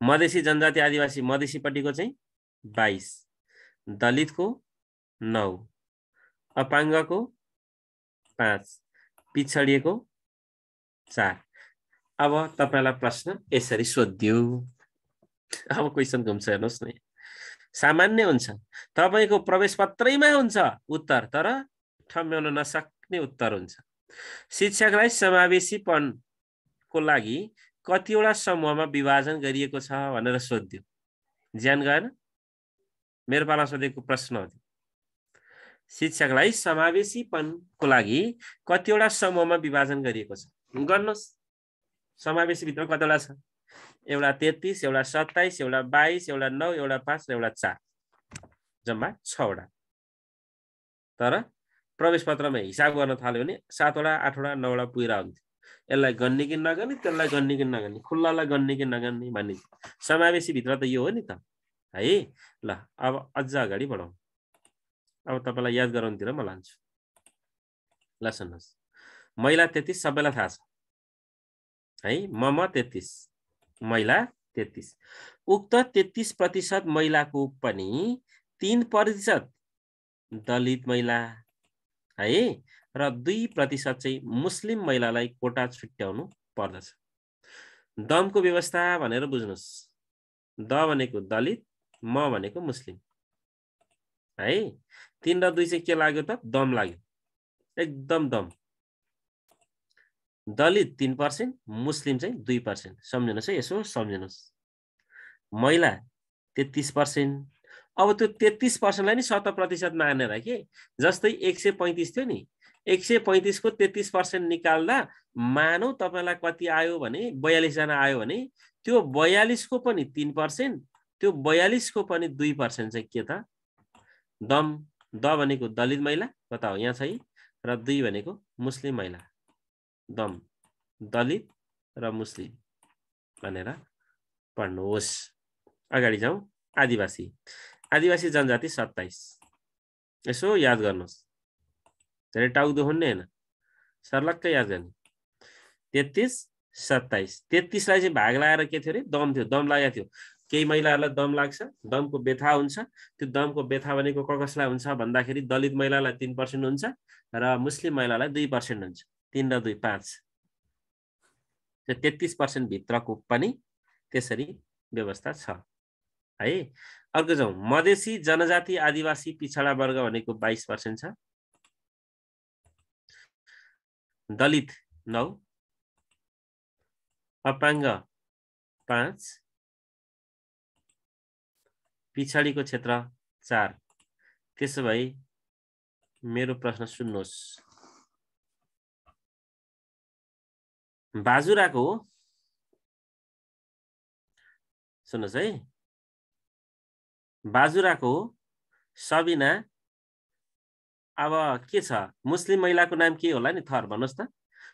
मधेसी जनजाति आदिवासी मधेसीपट्टिको चाहिँ 22 दलितको 9 अपाङ्गको 5 पिछडिएको 4 अब तपाईलाई प्रश्न यसरी सोध्यो अब क्वेशन घुम्छ हेर्नुस् न सामान्य हुन्छ, तपाईको प्रवेश पत्रैमा हुन्छ उत्तर, तर ठम्ब्याउन नसक्ने उत्तर हुन्छ। शिक्षकलाई समावेशीपनको लागि कतिवटा समूहमा विभाजन गरिएको छ भनेर सोध्यो, ज्ञान गएन? मेरो पाला सोधेको प्रश्न हो। शिक्षकलाई समावेशीपनको लागि कतिवटा समूहमा विभाजन गरिएको छ, गर्नुहोस्। समावेशी भित्र कतिवटा छ? एउटा 33, एउटा 27, एउटा 22, एउटा 9, एउटा 5 र एउटा 4, जम्मा 6 वटा। तर प्रवेश पत्रमा हिसाब गर्न थाल्यो भने 7 वटा, 8 वटा, 9 वटा पुरा हुन्थ्यो। यसलाई गन्ने कि नगर्ने, त्यसलाई गन्ने कि नगर्ने, खुल्लालाई गन्ने कि नगर्ने भन्ने। समावेशी भित्र त यो हो नि त है। ल अब अझ अगाडि बढौँ। अब तपाईलाई याद गराउनुतिर म लान्छु। ल सुन्नुहोस्, महिला 33 सबैलाई थाहा छ है। म 33, महिला 33। उक्त 33% महिलाको पनि 3% दलित महिला है र 2% चाहिँ मुस्लिम महिलालाई कोटा छुट्याउनु पर्दछ। दमको व्यवस्था भनेर बुझ्नुहोस्। द भनेको दलित, म भनेको मुस्लिम है। 3 र 2 चाहिँ के लाग्यो त? दम लाग्यो, एकदम दम। दलित 3%, मुस्लिम चाहिँ 2%। सम्झिनुहोस् है, यसो सम्झिनुहोस्। महिला 33%। अब त्यो 33%लाई नि 70% मानेर के, जस्तै 135 थियो नि, 135 को 33% निकाल्दा मानौ तपाईलाई कति आयो भने 42 जना आयो भने त्यो 42 को पनि 3%, त्यो 42 को पनि 2% चाहिँ के त? दम। द भनेको दलित महिला, बताओ यहाँ छ, र 2 भनेको मुस्लिम महिला। दम, दलित र मुस्लिम भनेर पढ्नुहोस्। अगाडि जाउँ। आदिवासी। आदिवासी जनजाति 27। यसो याद गर्नुहोस्, धेरै टाउदो हुन्ने हैन, सर्लक्क याद गर्ने। 33, 27। 33 लाई चाहिँ भाग लगाएर के थियो रे? दम थियो, दम लागेको थियो। केही महिलाहरूलाई दम लाग्छ, दमको व्यथा हुन्छ। त्यो दमको व्यथा भनेको कसलाई हुन्छ भन्दाखेरि दलित महिलालाई 3% हुन्छ र मुस्लिम महिलालाई 2% हुन्छ। 3 र 2 5। त्यो 33% भित्रको पनि त्यसरी व्यवस्था छ है। अर्को जाउँ। मधेसी जनजाति आदिवासी पिछडा वर्ग भनेको 22% छ। दलित 9, अपाङ्ग 5, पिछडीको क्षेत्र 4। त्यसो भए मेरो प्रश्न सुन्नुहोस्। बाजुराको, सुन्नुहोस् है, बाजुराको सबिना अब के छ? मुस्लिम महिलाको नाम के होला नि? थर भन्नुहोस् त।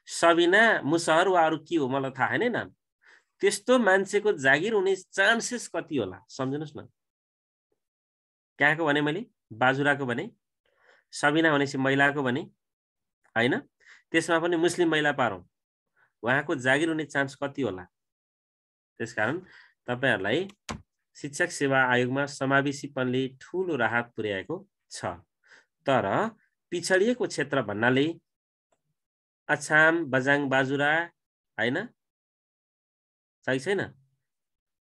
सबिना, मुसहर वा अरू के हो मलाई थाहा छैन नाम। त्यस्तो मान्छेको जागिर हुने चान्सेस कति होला सम्झिनुहोस् न। कहाँको भने मैले? बाजुराको भने। सबिना भनेपछि महिलाको भने हैन, त्यसमा पनि मुस्लिम महिला पारौँ, उहाँको जागिर हुने चान्स कति होला? त्यसकारण तपाईहरुलाई शिक्षक सेवा आयोगमा समावेशीपनले ठूलो राहत पुर्याएको छ। तर पिछडिएको क्षेत्र भन्नाले अछाम, बझाङ, बाजुरा हैन, सही छैन?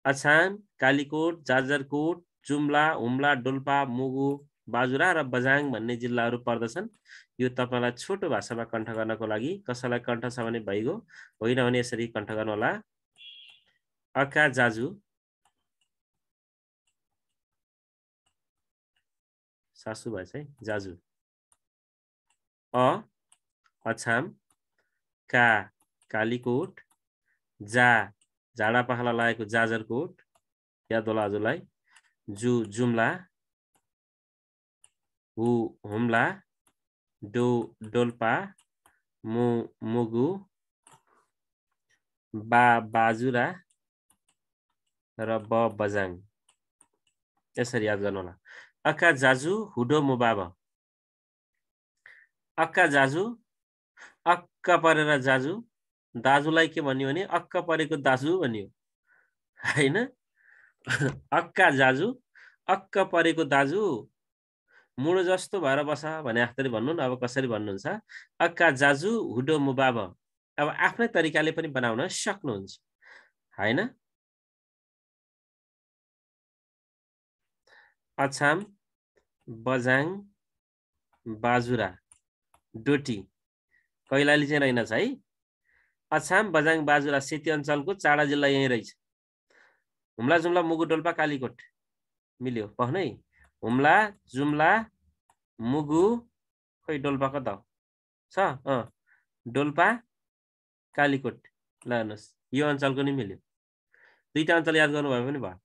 अछाम, कालीकोट, जाजरकोट, जुम्ला, हुम्ला, डोल्पा, मुगु, बाजुरा र बझाङ भन्ने जिल्लाहरू पर्दछन्। यो तपाईलाई छोटो भाषामा कण्ठ गर्नको लागि, कसैलाई कण्ठ छ भने भइगयो, होइन भने यसरी कण्ठ गर्नु होला। अका जाजु, सासु भएछ है, जाजु। अ अछाम, का कालीकोट, जा झाडा पखाला लागेको जाजरकोट, याद होला हजुरलाई, जु जुम्ला, हु हुम्ला, डो डोल्पा, मु मुगु, बा बाजुरा र ब बजाङ। यसरी याद गर्नु होला। अक्का जाजु, हुडो मुबाब। अक्का जाजु, अक्का परेर जाजु, दाजुलाई के भन्यो भने अक्का परेको दाजु भन्यो हैन। अक्का जाजु, अक्का परेको दाजु, मुडो जस्तो भएर बस भने जस्तै भन्नु न। अब कसरी भन्नुहुन्छ? अक्का जाजु, हुडो मुबाब। अब आफ्नै तरिकाले पनि बनाउन सक्नुहुन्छ हैन। अछाम, बझाङ, बाजुरा, डोटी, कैलाली चाहिँ रहेनछ है। अछाम, बझाङ, बाजुरा, सेती अञ्चलको चाडा जिल्ला यही रहेछ। हुम्ला, जुम्ला, मुगु, डोल्पा, कालीकोट मिल्यो पहनै। हुम्ला, जुम्ला, मुगु, खै डोल्पा कता छ? डोल्पा, कालीकोट। ल हेर्नुहोस्, यो अञ्चलको नि मिल्यो। दुईटा अञ्चल याद गर्नुभयो पनि भयो।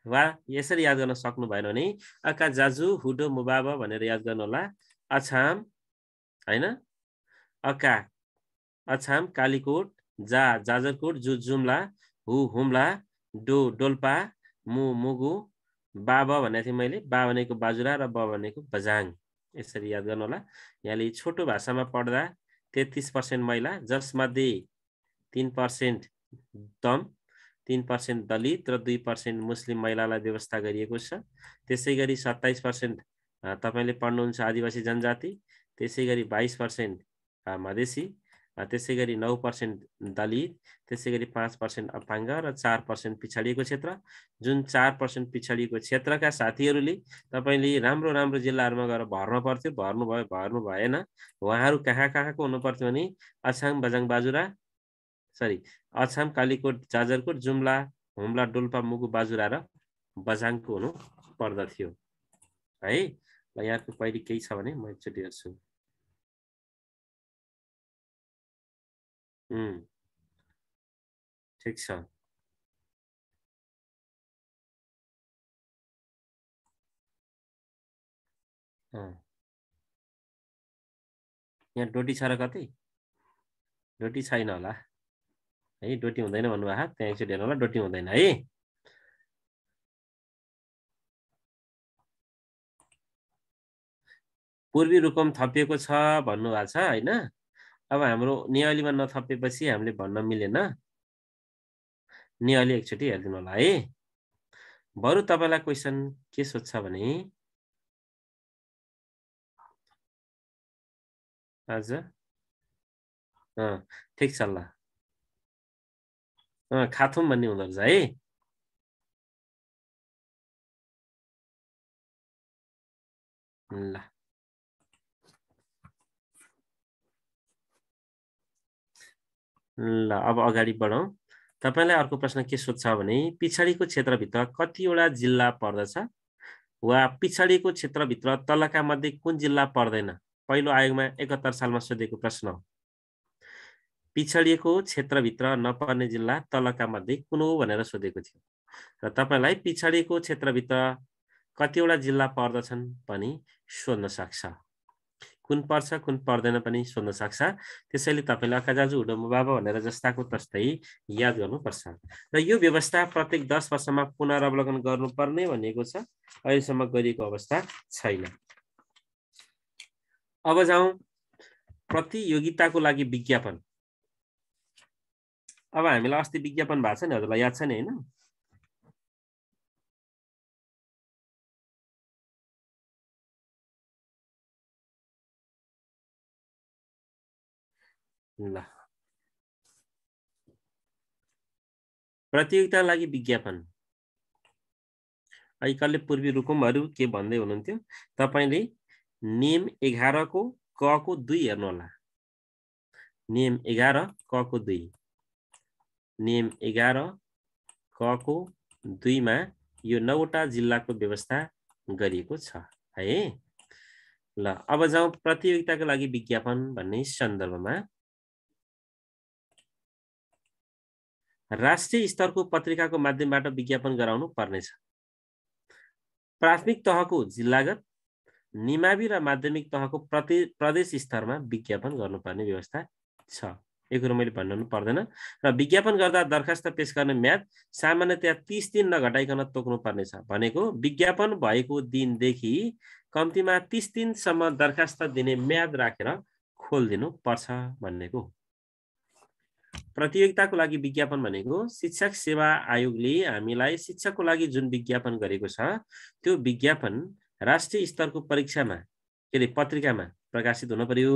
वा यसरी याद गर्न सक्नु भएन भने अका जाजु हुडो मुबाब भनेर याद गर्नु होला। अछाम हैन, अका अछाम, कालीकोट, जा जाजरकोट, जु जुम्ला, हु हुम्ला, डो डोल्पा, मु मुगु, बाबा भनेको थिएँ मैले, बा भनेको बाजुरा र ब भनेको बझाङ। यसरी याद गर्नु होला। यहाँले छोटो भाषामा पढ्दा 33% महिला, जसमध्ये 3% दम, 3% दलित र 2% मुस्लिम महिलालाई व्यवस्था गरिएको छ। त्यसै गरी 27% तपाईले पढ्नुहुन्छ आदिवासी जनजाति, त्यसै गरी 22% मधेसी, त्यसै गरी 9% दलित, त्यसै गरी 5% अपाङ्ग र 4% पिछडिएको क्षेत्र। जुन 4% पिछडिएको क्षेत्रका साथीहरूले तपाईले राम्रो राम्रो जिल्लाहरूमा गएर भर्न पर्थ्यो, भर्नु भएन। उहाँहरू कहाँ कहाँको हुनु पर्थ्यो भने अछाम, बझाङ, बाजुरा, सरी अछाम, कालीकोट, जाजरकोट, जुम्ला, हुम्ला, डोल्पा, मुगु, बाजुरा र बझाङको हुनु पर्दथ्यो है। ल यहाँको पहिले केही छ भने म एकचोटि हेर्छु। ठिक छ। यहाँ डोटी छ र कतै? डोटी छैन होला है, डोटी हुँदैन भन्नुभएको। त्यहाँ एकचोटि हेर्नु होला, डोटी हुँदैन है। पूर्वी रुकुम थपिएको छ भन्नुभएको छ हैन। अब हाम्रो नेवालीमा नथपेपछि हामीले भन्न मिलेन। नेवाली एकचोटि हेरिदिनु होला है। बरु तपाईलाई क्वेसन के सोध्छ भने आज ठिक छ ल। खाथुम भन्ने हुँदो रहेछ है। ल ल अब अगाडि बढौँ। तपाईलाई अर्को प्रश्न के सोध्छ भने पिछडिको क्षेत्रभित्र कतिवटा जिल्ला पर्दछ वा पिछडिको क्षेत्रभित्र तलका मध्ये कुन जिल्ला पर्दैन? पहिलो आयोगमा 71 सालमा सोधेको प्रश्न हो। पिछडिएको क्षेत्रभित्र नपर्ने जिल्ला तलका मध्ये कुन हो भनेर सोधेको थियो र तपाईलाई पिछडिएको क्षेत्रभित्र कतिवटा जिल्ला पर्दछन् पनि सोध्न सक्छ। कुन पर्छ कुन पर्दैन पनि सोध्न सक्छ। त्यसैले तपाईले अकाजाजु हुडो बाबा भनेर जस्ताको तस्तै याद गर्नुपर्छ। र यो व्यवस्था प्रत्येक 10 वर्षमा पुनरावलोकन गर्नुपर्ने भनिएको छ। अहिलेसम्म गरिएको अवस्था छैन। अब जाउँ प्रतियोगिताको लागि विज्ञापन। अब हामीलाई अस्ति विज्ञापन भएको छ नि, हजुरलाई याद छ नि हैन? ल प्रतियोगिताको लागि विज्ञापन अहिले पूर्वी रुकुमहरू के भन्दै हुनुहुन्थ्यो। तपाईले नियम 11 को क को 2 हेर्नु होला। नियम 11 क को 2, नियम 11 क को 2 मा यो 9वटा जिल्लाको व्यवस्था गरिएको छ है। ल अब जाउँ प्रतियोगिताको लागि विज्ञापन भन्ने सन्दर्भमा। राष्ट्रिय स्तरको पत्रिकाको माध्यमबाट विज्ञापन गराउनु पर्नेछ। प्राथमिक तहको जिल्लागत, निमावि र माध्यमिक तहको प्रदेश स्तरमा विज्ञापन गर्नुपर्ने व्यवस्था छ। यो कुरो मैले भन्नु पर्दैन। र विज्ञापन गर्दा दरखास्त पेश गर्ने म्याद सामान्यतया 30 दिन नघटाइकन तोक्नु पर्नेछ। भनेको विज्ञापन भएको दिनदेखि कम्तीमा 30 दिनसम्म दरखास्त दिने म्याद राखेर खोलिदिनु पर्छ भन्नेको। प्रतियोगिताको लागि विज्ञापन भनेको शिक्षक सेवा आयोगले हामीलाई शिक्षकको लागि जुन विज्ञापन गरेको छ त्यो विज्ञापन राष्ट्रिय स्तरको परीक्षामा के अरे पत्रिकामा प्रकाशित हुन पर्यो,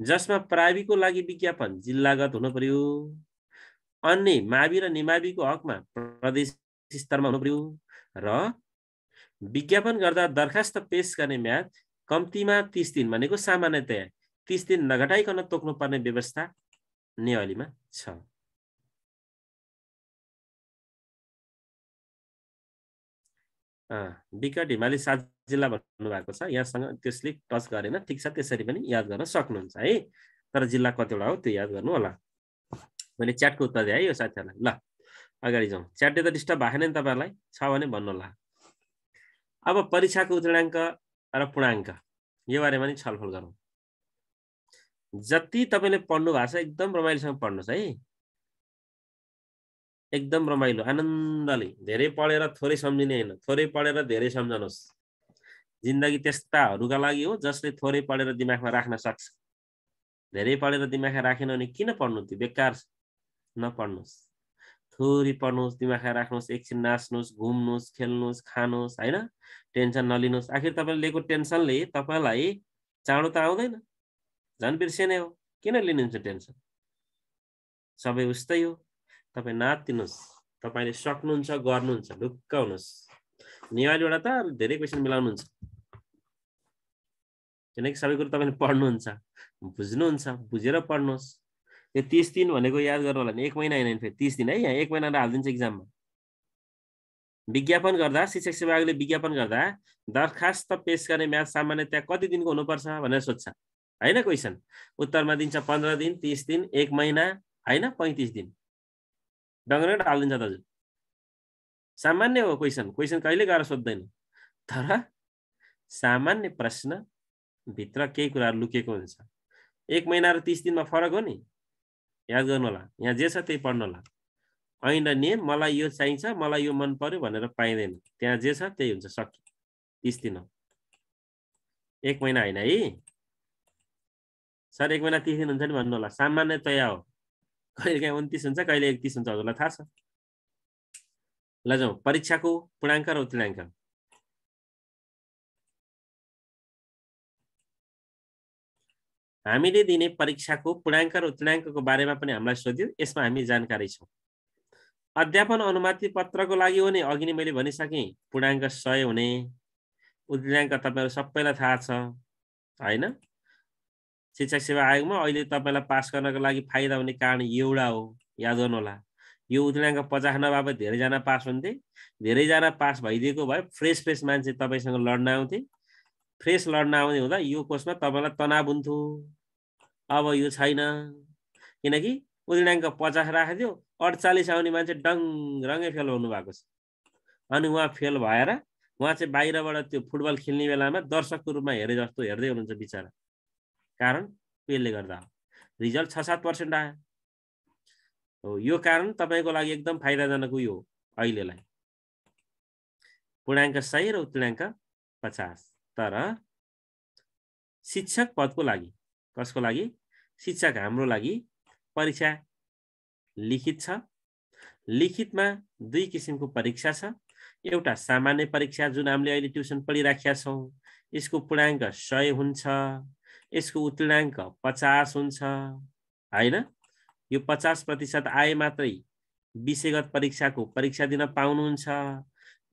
जसमा प्राविको लागि विज्ञापन जिल्लागत हुन पर्यो, अन्य मावि र निमाविको हकमा प्रदेश स्तरमा हुन पर्यो र विज्ञापन गर्दा दरखास्त पेश गर्ने म्याद कम्तीमा 30 दिन भनेको सामान्यतया 30 दिन नघटाइकन तोक्नुपर्ने व्यवस्था नियमावलीमा छ। विकट हिमाली 7 जिल्ला भन्नु भएको छ, यहाँसँग त्यसले टच गरेन, ठिक छ, त्यसरी पनि याद गर्न सक्नुहुन्छ है। तर जिल्ला कतिवटा हो त्यो याद गर्नु होला। मैले च्याटको उत्तर दिएँ है यो साथीहरूलाई। ल अगाडि जाउँ। च्याटले त डिस्टर्ब भएको नि तपाईँहरूलाई, छ भने भन्नु होला। अब परीक्षाको उत्तीर्णाङ्क र पूर्णाङ्क यो बारेमा नि छलफल गरौँ। जति तपाईँले पढ्नु भएको छ एकदम रमाइलोसँग पढ्नुहोस् है, एकदम रमाइलो आनन्दले। धेरै पढेर थोरै सम्झिने होइन, थोरै पढेर धेरै सम्झनुहोस्। जिन्दगी त्यस्ताहरूका लागि हो जसले थोरै पढेर दिमागमा राख्न सक्छ। धेरै पढेर दिमागमा राखेन भने किन पढ्नु, त्यो बेकार छ, नपढ्नुहोस्। थोरै पढ्नुहोस्, दिमागमा राख्नुहोस्, एकछिन नाच्नुहोस्, घुम्नुहोस्, खेल्नुहोस्, खानुहोस् होइन, टेन्सन नलिनुहोस्। आखिर तपाईँले लिएको टेन्सनले तपाईँलाई चाँडो त आउँदैन, झन् बिर्सिने हो, किन लिनुहुन्छ टेन्सन? सबै उस्तै हो, तपाईँ नाच्दिनुहोस्, तपाईँले सक्नुहुन्छ, गर्नुहुन्छ, ढुक्क हुनुहोस्। नेवारीबाट त धेरै क्वेसन मिलाउनुहुन्छ, किनकि सबै कुरो तपाईँले पढ्नुहुन्छ, बुझ्नुहुन्छ, बुझेर पढ्नुहोस्। यो 30 दिन भनेको याद गर्नु होला नि, 1 महिना होइन फेरि 30 दिन है, यहाँ 1 महिना हालिदिन्छ इक्जाममा। विज्ञापन गर्दा शिक्षक सेवा आयोगले विज्ञापन गर्दा दरखास्त पेश गर्ने म्याद सामान्यतया कति दिनको हुनुपर्छ भनेर सोध्छ होइन क्वेसन। उत्तरमा दिन्छ 15 दिन, 30 दिन, 1 महिना होइन 35 दिन। डङ्गरेट हालिदिन्छ दाजु। सामान्य हो क्वेसन, क्वेसन कहिले गएर सोध्दैन। तर सामान्य प्रश्न भित्र केही कुराहरू लुकेको हुन्छ। 1 महिना र 30 दिनमा फरक हो नि, याद गर्नु होला। यहाँ जे छ त्यही पढ्नु होला। ऐन नियम, मलाई यो चाहिन्छ, मलाई यो मन पर्यो भनेर पाइँदैन। त्यहाँ जे छ त्यही हुन्छ, सक्यो। 30 दिन हो, 1 महिना होइन है सर। 1 महिना 30 दिन हुन्छ नि भन्नु होला, सामान्यतया हो। कहिले काहीँ 29 हुन्छ, कहिले 31 हुन्छ, हजुरलाई थाहा छ। ल जाउँ परीक्षाको पूर्णाङ्क र उत्तीर्णाङ्क। हामीले दिने परीक्षाको पूर्णाङ्क र उत्तीर्णाङ्कको बारेमा पनि हामीलाई सोध्यो, यसमा हामी जानकारी छौँ। अध्यापन अनुमति पत्रको लागि हो नि, अघि नै मैले भनिसकेँ, पूर्णाङ्क 100 हुने। उत्तीर्णाङ्क तपाईँहरू सबैलाई थाहा छ होइन। शिक्षक सेवा आयोगमा अहिले तपाईँलाई पास गर्नको लागि फाइदा हुने कारण एउटा हो, याद गर्नु होला। यो उत्तीर्णाङ्क 50 नभए धेरैजना पास हुन्थे। धेरैजना पास भइदिएको भए फ्रेस मान्छे तपाईँसँग लड्न आउँथे। फ्रेस लड्न आउने हुँदा यो कोर्समा तपाईँलाई तनाव हुन्थ्यो। अब यो छैन, किनकि उत्तीर्णाङ्क 50 राखिदियो, 48 आउने मान्छे डङरङ्गै फेल हुनु भएको छ। अनि उहाँ फेल भएर उहाँ चाहिँ बाहिरबाट त्यो फुटबल खेल्ने बेलामा दर्शकको रूपमा हेरे जस्तो हेर्दै हुनुहुन्छ बिचरा। कारण यसले गर्दा रिजल्ट 6-7% आयो हो। यो कारण तपाईँको लागि एकदम फाइदाजनक उयो हो अहिलेलाई। पूर्णाङ्क 100 र उत्तीर्णाङ्क 50। तर शिक्षक पदको लागि, कसको लागि? शिक्षक हाम्रो लागि परीक्षा लिखित छ। लिखितमा 2 किसिमको परीक्षा छ। एउटा सामान्य परीक्षा जुन हामीले अहिले ट्युसन पढिराखेका छौँ, यसको पूर्णाङ्क 100 हुन्छ, यसको उत्तीर्णाङ्क 50 हुन्छ होइन। यो 50% आए मात्रै विषयगत परीक्षाको परीक्षा दिन पाउनुहुन्छ।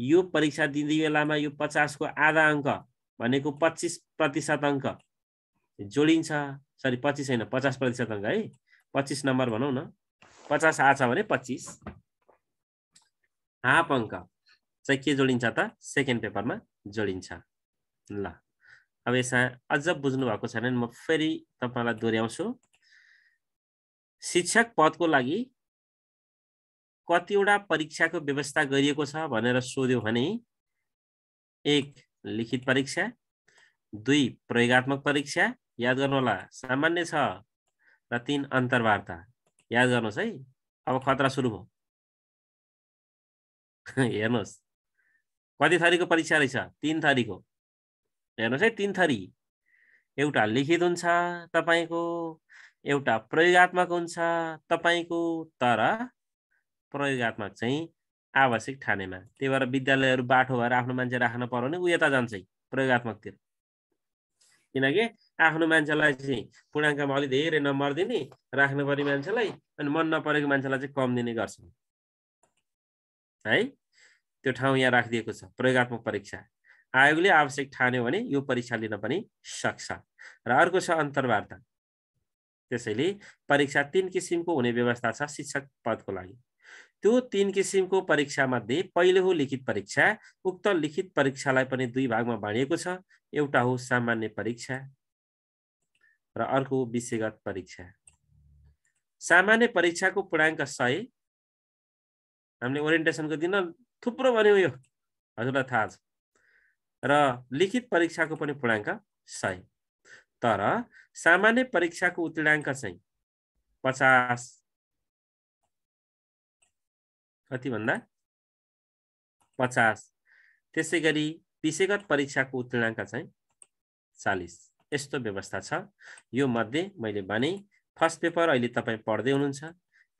यो परीक्षा दिँदै बेलामा यो 50 को आधा अङ्क भनेको 25% अङ्क जोडिन्छ। सरी 25 होइन, 50% अङ्क है, 25 नम्बर भनौँ न। 50 आछ भने 25 हाफ अङ्क चाहिँ के जोडिन्छ त? सेकेन्ड पेपरमा जोडिन्छ। ल अब यसमा अझ बुझ्नु भएको छैन भने म फेरि तपाईँलाई दोहोऱ्याउँछु। शिक्षक पदको लागि कतिवटा परीक्षाको व्यवस्था गरिएको छ भनेर सोध्यो भने 1 लिखित परीक्षा, 2 प्रयोगात्मक परीक्षा, याद गर्नु होला सामान्य छ, र 3 अन्तर्वार्ता। याद गर्नुहोस् है, अब खतरा सुरु भयो। हेर्नुहोस् कति थरीको परीक्षा रहेछ? 3 थरीको। हेर्नुहोस् है, 3 थरी। एउटा लिखित हुन्छ तपाईँको, एउटा प्रयोगात्मक हुन्छ तपाईँको, तर प्रयोगात्मक चाहिँ आवश्यक ठानेमा। त्यही भएर विद्यालयहरू बाठो भएर आफ्नो मान्छे राख्न पर्यो भने उ यता जान्छ प्रयोगात्मकतिर। किनकि आफ्नो मान्छेलाई चाहिँ पूर्णाङ्कमा अलि धेरै नम्बर दिने, राख्नुपर्ने मान्छेलाई, अनि मन नपरेको मान्छेलाई चाहिँ कम दिने गर्छ है। त्यो ठाउँ यहाँ राखिदिएको छ प्रयोगात्मक परीक्षा। आयोगले आवश्यक ठान्यो भने यो परीक्षा लिन पनि सक्छ। र अर्को छ अन्तर्वार्ता। त्यसैले परीक्षा 3 किसिमको हुने व्यवस्था छ शिक्षक पदको लागि। त्यो 3 किसिमको परीक्षा मध्ये पहिलो हो लिखित परीक्षा। उक्त लिखित परीक्षालाई पनि 2 भागमा बाँडिएको छ। एउटा हो सामान्य परीक्षा र अर्को विषयगत परीक्षा। सामान्य परीक्षाको पूर्णाङ्क 100। हामीले ओरिएन्टेसनको दिन थुप्रो भन्यौ, यो हजुरलाई थाहा छ। र लिखित परीक्षाको पनि पूर्णाङ्क 100। तर सामान्य परीक्षाको उत्तीर्णाङ्क चाहिँ 50। कति भन्दा 50। त्यसै गरी विषयगत परीक्षाको उत्तीर्णाङ्क चाहिँ 40। यस्तो व्यवस्था छ। यो मध्ये मैले भने फर्स्ट पेपर अहिले तपाईँ पढ्दै हुनुहुन्छ,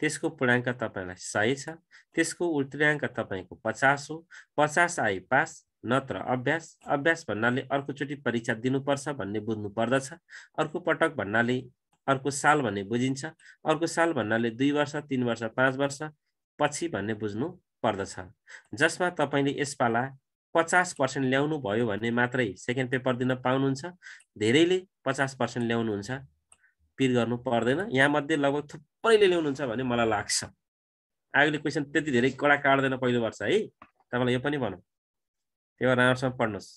त्यसको पूर्णाङ्क तपाईलाई 100 छ। त्यसको उत्तीर्णाङ्क तपाईको 50 हो। 50 आए पास, नत्र अभ्यास। अभ्यास भन्नाले अर्कोचोटि परीक्षा दिनुपर्छ भन्ने बुझ्नु पर्दछ। अर्को पटक भन्नाले अर्को साल भन्ने बुझिन्छ। अर्को साल भन्नाले 2 वर्ष, 3 वर्ष, 5 वर्ष पछि भन्ने बुझ्नु पर्दछ। जसमा तपाईले यसपाला 50% ल्याउनु भयो भने मात्रै सेकेन्ड पेपर दिन पाउनुहुन्छ। धेरैले 50% ल्याउनुहुन्छ, पिर गर्नु पर्दैन। यहाँ मध्ये लगभग थुप्रैले ल्याउनुहुन्छ भन्ने मलाई लाग्छ। आयोगले क्वेशन त्यति धेरै कडा काट्दैन पहिलो वर्ष है, तपाईलाई यो पनि भनौं। त्यो राम्रोसँग पढ्नुस्।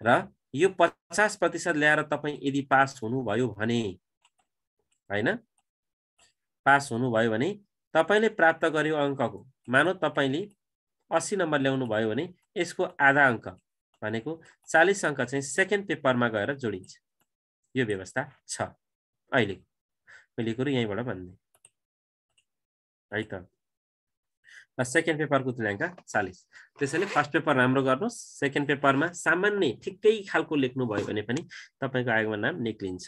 र यो 50% ल्याएर तपाईं यदि पास हुनुभयो भने, हैन, पास हुनुभयो भने तपाईले प्राप्त गर्यो अङ्कको, मानौ तपाईले 80 नम्बर ल्याउनु भयो भने यसको आधा अङ्क भनेको 40 अङ्क चाहिँ सेकेन्ड पेपरमा गएर जोडिन्छ। यो व्यवस्था छ अहिले। मैले कुरो यहीँबाट भन्ने है त। सेकेन्ड पेपरको उत्तीर्णाङ्क 40। त्यसैले फर्स्ट पेपर राम्रो गर्नुस्। सेकेन्ड पेपरमा सामान्य ठिक्कै खालको लेख्नु भयो भने पनि तपाईको आयोगमा नाम निक्लिन्छ।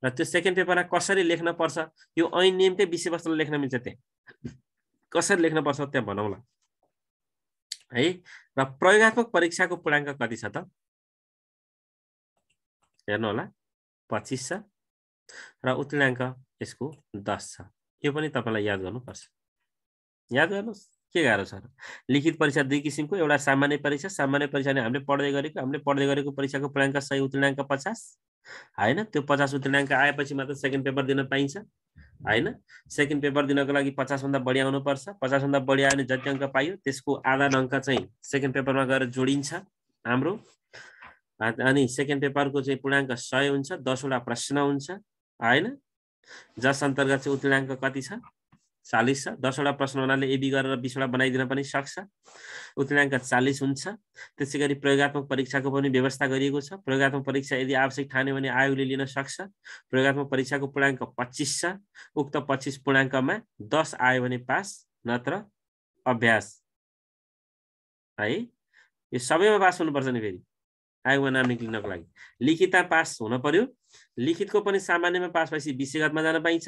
र त्यो सेकेन्ड पेपरमा कसरी लेख्न पर्छ, यो ऐन नियमकै विषयवस्तुले लेख्न मिल्छ। त्यहाँ कसरी लेख्न पर्छ त्यहाँ भनौँला है। र प्रयोगात्मक परीक्षाको पूर्णाङ्क कति छ त हेर्नु होला, 25 छ। र उत्तीर्णाङ्क यसको 10 छ। यो पनि तपाईलाई याद गर्नुपर्छ। याद गर्नुस्, के गाह्रो छ। लिखित परीक्षा 2 किसिमको, एउटा सामान्य परीक्षा। सामान्य परीक्षा ने हामीले पढ्दै गरेको परीक्षाको पूर्णाङ्क 100, उत्तीर्णाङ्क 50 हैन। त्यो 50 उत्तीर्णाङ्क आएपछि मात्र सेकेन्ड पेपर दिन पाइन्छ हैन। सेकेन्ड पेपर दिनको लागि 50 भन्दा बढी आउनु पर्छ। 50 भन्दा बढी आयो भने जति अङ्क पाइयो त्यसको आधा अङ्क चाहिँ सेकेन्ड पेपरमा गएर जोडिन्छ हाम्रो। अनि सेकेन्ड पेपरको चाहिँ पूर्णाङ्क 100 हुन्छ। 10 वटा प्रश्न हुन्छ हैन। जस अन्तर्गत चाहिँ उत्तीर्णाङ्क कति छ, 40 छ। 10 वटा प्रश्न हुनाले एबी गरेर 20 वटा बनाइदिन पनि सक्छ। उत्तीर्णाङ्क 40 हुन्छ। त्यसैगरी प्रयोगात्मक परीक्षाको पनि व्यवस्था गरिएको छ। प्रयोगात्मक परीक्षा यदि आवश्यक ठान्यो भने आयोगले लिन सक्छ। प्रयोगात्मक परीक्षाको पूर्णाङ्क 25 छ। उक्त 25 पूर्णाङ्कमा 10 आयो भने पास, नत्र अभ्यास है। यो सबैमा पास हुनुपर्छ नि। फेरि आयोगमा नाम निक्लिनको लागि लिखितमा पास हुन पर्यो। लिखितको पनि सामान्यमा पास भएपछि विषयगतमा जान पाइन्छ।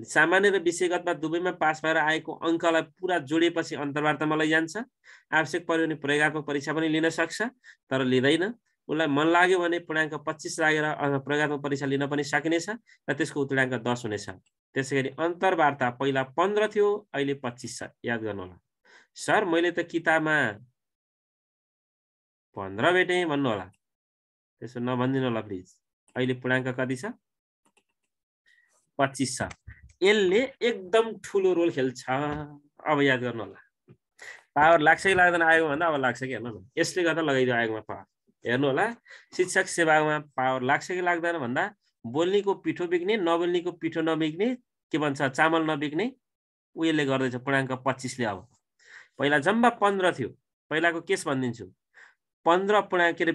सामान्य र विषयगतमा दुवैमा पास भएर आएको अङ्कलाई पुरा जोडेपछि अन्तर्वार्तामा लैजान्छ। आवश्यक पर्यो भने प्रयोगात्मक परीक्षा पनि लिन सक्छ, तर लिँदैन। उसलाई मन लाग्यो भने पूर्णाङ्क 25 लागेर प्रयोगात्मक परीक्षा लिन पनि सकिनेछ र त्यसको उत्तीर्णाङ्क 10 हुनेछ। त्यसैगरी अन्तर्वार्ता पहिला 15 थियो, अहिले 25 छ। याद गर्नु होला। सर मैले त किताबमा 15 भेटेँ भन्नु होला। त्यसो नभन्दिनु होला प्लिज। अहिले पूर्णाङ्क कति छ, 25 छ। यसले एकदम ठुलो रोल खेल्छ। अब याद गर्नु होला। पावर लाग्छ कि लाग्दैन आयोगमा भन्दा अब लाग्छ कि, हेर्नु न। यसले गर्दा लगाइदियो आयोगमा पावर। हेर्नु होला, शिक्षक सेवामा पावर लाग्छ कि लाग्दैन भन्दा बोल्नेको पिठो बिग्ने, नबोल्नेको पिठो नबिग्ने, के भन्छ चामल नबिग्ने, उयोले गर्दैछ पूर्णाङ्क 25 ले। अब पहिला जम्मा 15 थियो। पहिलाको केस भनिदिन्छु, 15 पूर्णाङ्क के अरे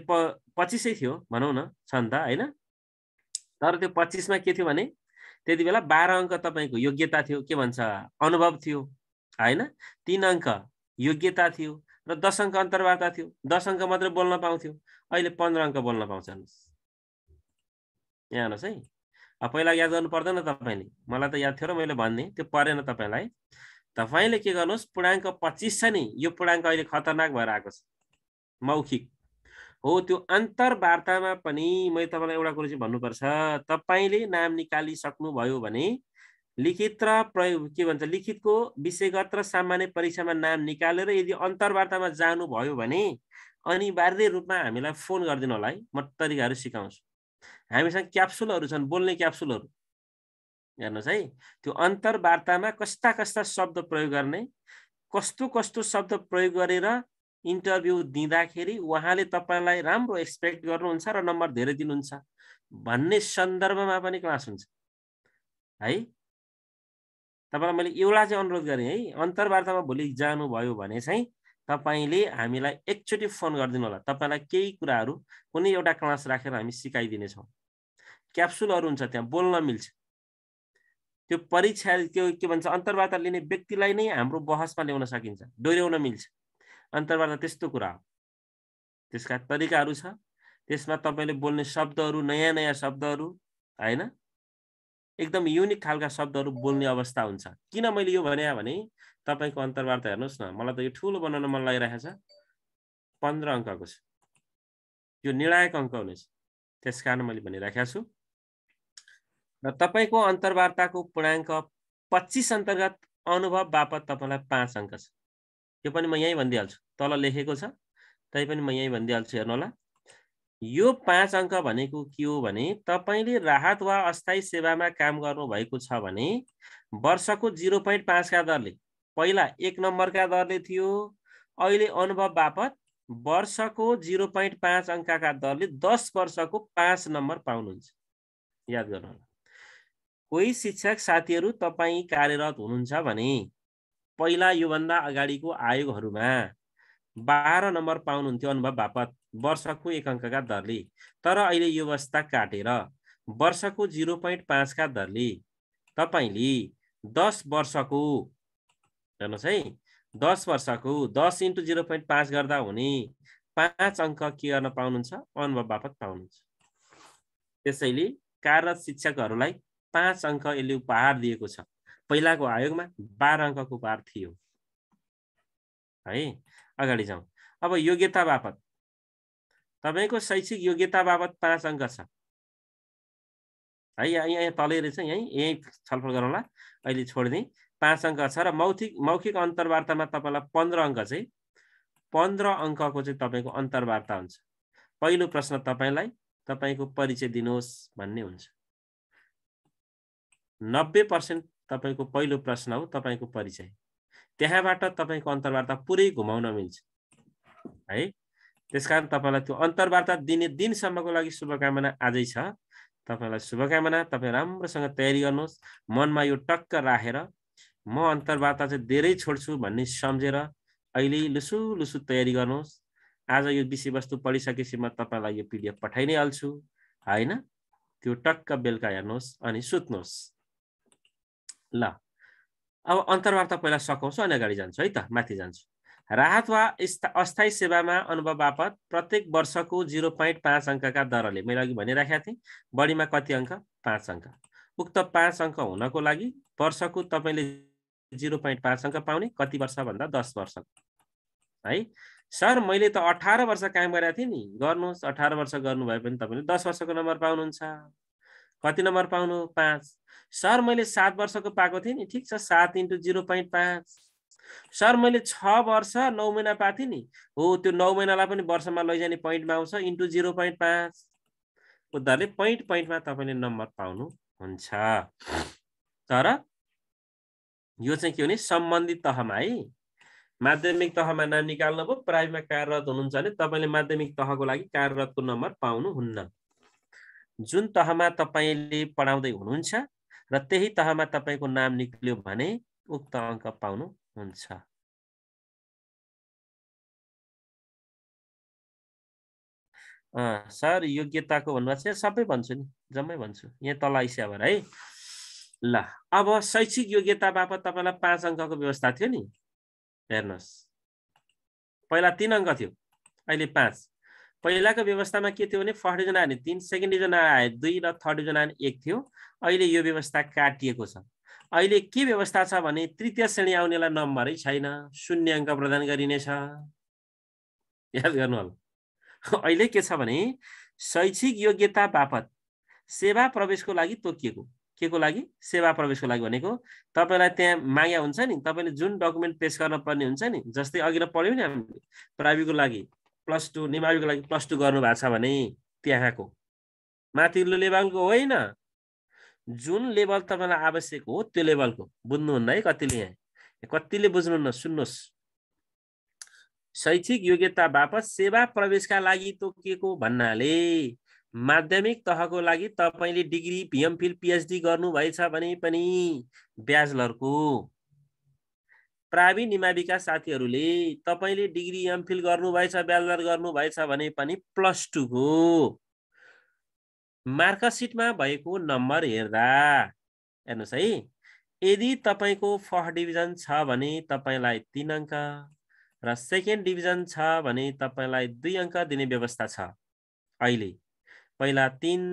25 थियो भनौँ न, छ नि त हैन। तर त्यो 25 मा के थियो भने त्यति बेला 12 अङ्क तपाईको योग्यता थियो, के भन्छ अनुभव थियो हैन। 3 अङ्क योग्यता थियो र 10 अङ्क अन्तर्वार्ता थियो। 10 अङ्क मात्र बोल्न पाउँथ्यो। अहिले 15 अङ्क बोल्न पाउँछ। यहाँ हेर्नुहोस् है। अब पहिला याद गर्नु पर्दैन तपाईले, मलाई त याद थियो र मैले भन्ने, त्यो परेन तपाईलाई। तपाईले के गर्नुहोस्, पूर्णाङ्क 25 छ नि, यो पूर्णाङ्क अहिले खतरनाक भएर आएको छ। मौखिक हो। त्यो अन्तर्वार्तामा पनि मैले तपाईलाई एउटा कुरा चाहिँ भन्नुपर्छ। तपाईले नाम निकालिसक्नु भयो भने लिखित र प्रयोग के भन्छ लिखितको विषयगत र सामान्य परीक्षामा नाम निकालेर यदि अन्तर्वार्तामा जानुभयो भने अनिवार्य रूपमा हामीलाई फोन गरिदिनु होला है। म तरिकाहरू सिकाउँछु। हामीसँग क्याप्सुलहरू छन्, बोल्ने क्याप्सुलहरू। हेर्नुहोस् है, त्यो अन्तर्वार्तामा कस्ता कस्ता शब्द प्रयोग गर्ने, कस्तो कस्तो शब्द प्रयोग गरेर इन्टरभ्यू दिँदाखेरि उहाँले तपाईलाई राम्रो एक्सपेक्ट गर्नुहुन्छ र नम्बर धेरै दिनुहुन्छ भन्ने सन्दर्भमा पनि क्लास हुन्छ है। तपाईलाई मैले एउटा चाहिँ अनुरोध गरेँ है, अन्तर्वार्तामा भोलि जानुभयो भने चाहिँ तपाईले हामीलाई एकचोटि फोन गरिदिनु होला। तपाईलाई केही कुराहरू कुनै एउटा क्लास राखेर हामी सिकाइदिनेछौँ। क्याप्सुलहरू हुन्छ, त्यहाँ बोल्न मिल्छ। त्यो परीक्षा के भन्छ अन्तर्वार्ता लिने व्यक्तिलाई नै हाम्रो बहसमा ल्याउन सकिन्छ, डोर्याउन मिल्छ। अन्तर्वार्ता त्यस्तो कुरा हो। त्यसका तरिकाहरू छ, त्यसमा तपाईले बोल्ने शब्दहरू नयाँ नयाँ शब्दहरू हैन, एकदम युनिक खालका शब्दहरू बोल्ने अवस्था हुन्छ। किन मैले यो भने तपाईको अन्तर्वार्ता हेर्नुहोस् न, मलाई त यो ठुलो बनाउन मन लागिरहेको छ। 15 अङ्कको छ, यो निर्णायक अङ्क हुनेछ, त्यसकारण मैले भनिराखेको छु। र तपाईको अन्तर्वार्ताको पूर्णाङ्क 25 अन्तर्गत अनुभव बापत तपाईलाई 5 अङ्क छ। यो पनि म यही भनिदिइहाल्छु, तल लेखेको छ, तै पनि म यही भनिदिइहाल्छु, हेर्नु होला। यो 5 अङ्क भनेको के हो भने तपाईले राहत वा अस्थायी सेवामा काम गर्नु भएको छ भने वर्षको 0.5 का दरले, पहिला 1 नम्बरका दरले थियो, अहिले अनुभव बापत वर्षको 0.5 अङ्कका दरले 10 वर्षको 5 नम्बर पाउनुहुन्छ। याद गर्नु होला। कोही शिक्षक साथीहरू तपाई कार्यरत हुनुहुन्छ भने पहिला योभन्दा अगाडिको आयोगहरूमा 12 नम्बर पाउनुहुन्थ्यो अनुभव बापत वर्षको 1 अङ्कका दरले। तर अहिले यो अवस्था काटेर वर्षको 0.5 का दरले तपाईले 10 वर्षको, हेर्नुहोस् है, 10 वर्षको 10 × 0.5 गर्दा हुने 5 अङ्क के गर्न पाउनुहुन्छ, अनुभव बापत पाउनुहुन्छ। त्यसैले कार्यरत शिक्षकहरूलाई 5 अङ्क यसले उपहार दिएको छ। पहिलाको आयोगमा 12 अङ्कको उपहार थियो है। अगाडि जाउँ। अब योग्यता बापत तपाईको शैक्षिक योग्यता बापत 5 अङ्क छ है। यहाँ तलै रहेछ, यही छलफल गरौँला, अहिले छोडिदिएँ। 5 अङ्क छ र मौखिक अन्तर्वार्तामा तपाईलाई 15 अङ्क चाहिँ 15 अङ्कको चाहिँ तपाईको अन्तर्वार्ता हुन्छ। पहिलो प्रश्न तपाईलाई तपाईको परिचय दिनुहोस् भन्ने हुन्छ। 90% तपाईको पहिलो प्रश्न हो तपाईको परिचय। त्यहाँबाट तपाईको अन्तर्वार्ता पुरै घुमाउन मिल्छ है। त्यसकारण तपाईलाई त्यो अन्तर्वार्ता दिने दिनसम्मको लागि शुभकामना आजै छ। तपाईलाई शुभकामना। तपाई राम्रोसँग तयारी गर्नुहोस्। मनमा यो टक्क राखेर म अन्तर्वार्ता चाहिँ धेरै छोड्छु भन्ने सम्झेर अहिले लुसु लुसु तयारी गर्नुहोस्। आज यो विषयवस्तु पढिसकेपछि म तपाईलाई यो PDF पठाइ नै हाल्छु हैन। त्यो टक्क बेलुका हेर्नुहोस् अनि सुत्नुहोस् ल। अब अन्तर्वार्ता पहिला सकाउँछु अनि अगाडि जान्छु है त, माथि जान्छु। राहत वा अस्थायी सेवामा अनुभव बापत प्रत्येक वर्षको 0.5 अङ्कका दरले, मैले अघि भनिराखेका थिएँ, बढीमा कति अङ्क, 5 अङ्क। उक्त 5 अङ्क हुनको लागि वर्षको तपाईले 0.5 अङ्क पाउने, कति वर्ष भन्दा 10 वर्ष है। सर मैले त 18 वर्ष काम गरेको थिएँ नि। गर्नुहोस्, 18 वर्ष गर्नुभए पनि तपाईले 10 वर्षको नम्बर पाउनुहुन्छ। कति नम्बर पाउनु, 5। सर मैले 7 वर्षको पाएको थिएँ नि। ठिक छ, 7 × 0.5। सर मैले 6 वर्ष 9 महिना पाएको थिएँ नि। हो, त्यो 9 महिनालाई पनि वर्षमा लैजाने पोइन्टमा आउँछ, × 0.5 को दरले पोइन्टमा तपाईले नम्बर पाउनुहुन्छ। तर यो चाहिँ के हो भने सम्बन्धित तहमा है। माध्यमिक तहमा नाम निकाल्नु भयो, प्राइमेरीमा कार्यरत हुनुहुन्छ भने तपाईले माध्यमिक तहको लागि कार्यरतको नम्बर पाउनुहुन्न। जुन तहमा तपाईले पढाउँदै हुनुहुन्छ र त्यही तहमा तपाईको नाम निक्ल्यो भने उक्त अङ्क पाउनुहुन्छ। सर योग्यताको भन्नुभएको छ, सबै भन्छु नि, जम्मै भन्छु, यहाँ तल आइस्या भएर है। ल अब शैक्षिक योग्यता बापत तपाईलाई 5 अङ्कको व्यवस्था थियो नि। हेर्नुहोस्, पहिला 3 अङ्क थियो, अहिले 5। पहिलाको व्यवस्थामा के थियो भने फर्स्ट डिभिजन आयो भने 3, सेकेन्ड डिभिजन आयो 2 र थर्ड डिभिजन आयो 1 थियो। अहिले यो व्यवस्था काटिएको छ। अहिले के व्यवस्था छ भने तृतीय श्रेणी आउनेलाई नम्बरै छैन, 0 अङ्क प्रदान गरिनेछ। याद गर्नु होला। अहिले के छ भने शैक्षिक योग्यता बापत सेवा प्रवेशको लागि तोकिएको के को लागि सेवा प्रवेशको लागि भनेको तपाईलाई त्यहाँ माग्या हुन्छ नि तपाईले जुन डकुमेन्ट पेश गर्न पर्ने हुन्छ नि जस्तै अघि पढ्यौ नि हामीले प्राविको लागि +2 निमाविको लागि +2 गर्नु भएको छ भने त्यहाँको माथिल्लो लेभलको होइन जुन लेभल तपाईलाई आवश्यक हो त्यो लेभलको बुझ्नुहुन्न है कतिले बुझ्नुहुन्न सुन्नुस् शैक्षिक योग्यता बापत सेवा प्रवेशका लागि तोकिएको भन्नाले माध्यमिक तहको लागि तपाईले डिग्री PMPhil PhD गर्नु भएछ भने पनि ब्याचलरको प्रावि निमाविका साथीहरूले तपाईले डिग्री MPhil गर्नु भएछ ब्याचलर गर्नु भएछ भने पनि +2 को मार्कसिटमा भएको नम्बर हेर्दा हेर्नुस् है यदि तपाईको फर्स्ट डिभिजन छ भने तपाईलाई 3 अंक र सेकेन्ड डिभिजन छ भने तपाईलाई 2 अंक दिने व्यवस्था छ अहिले पहिला 3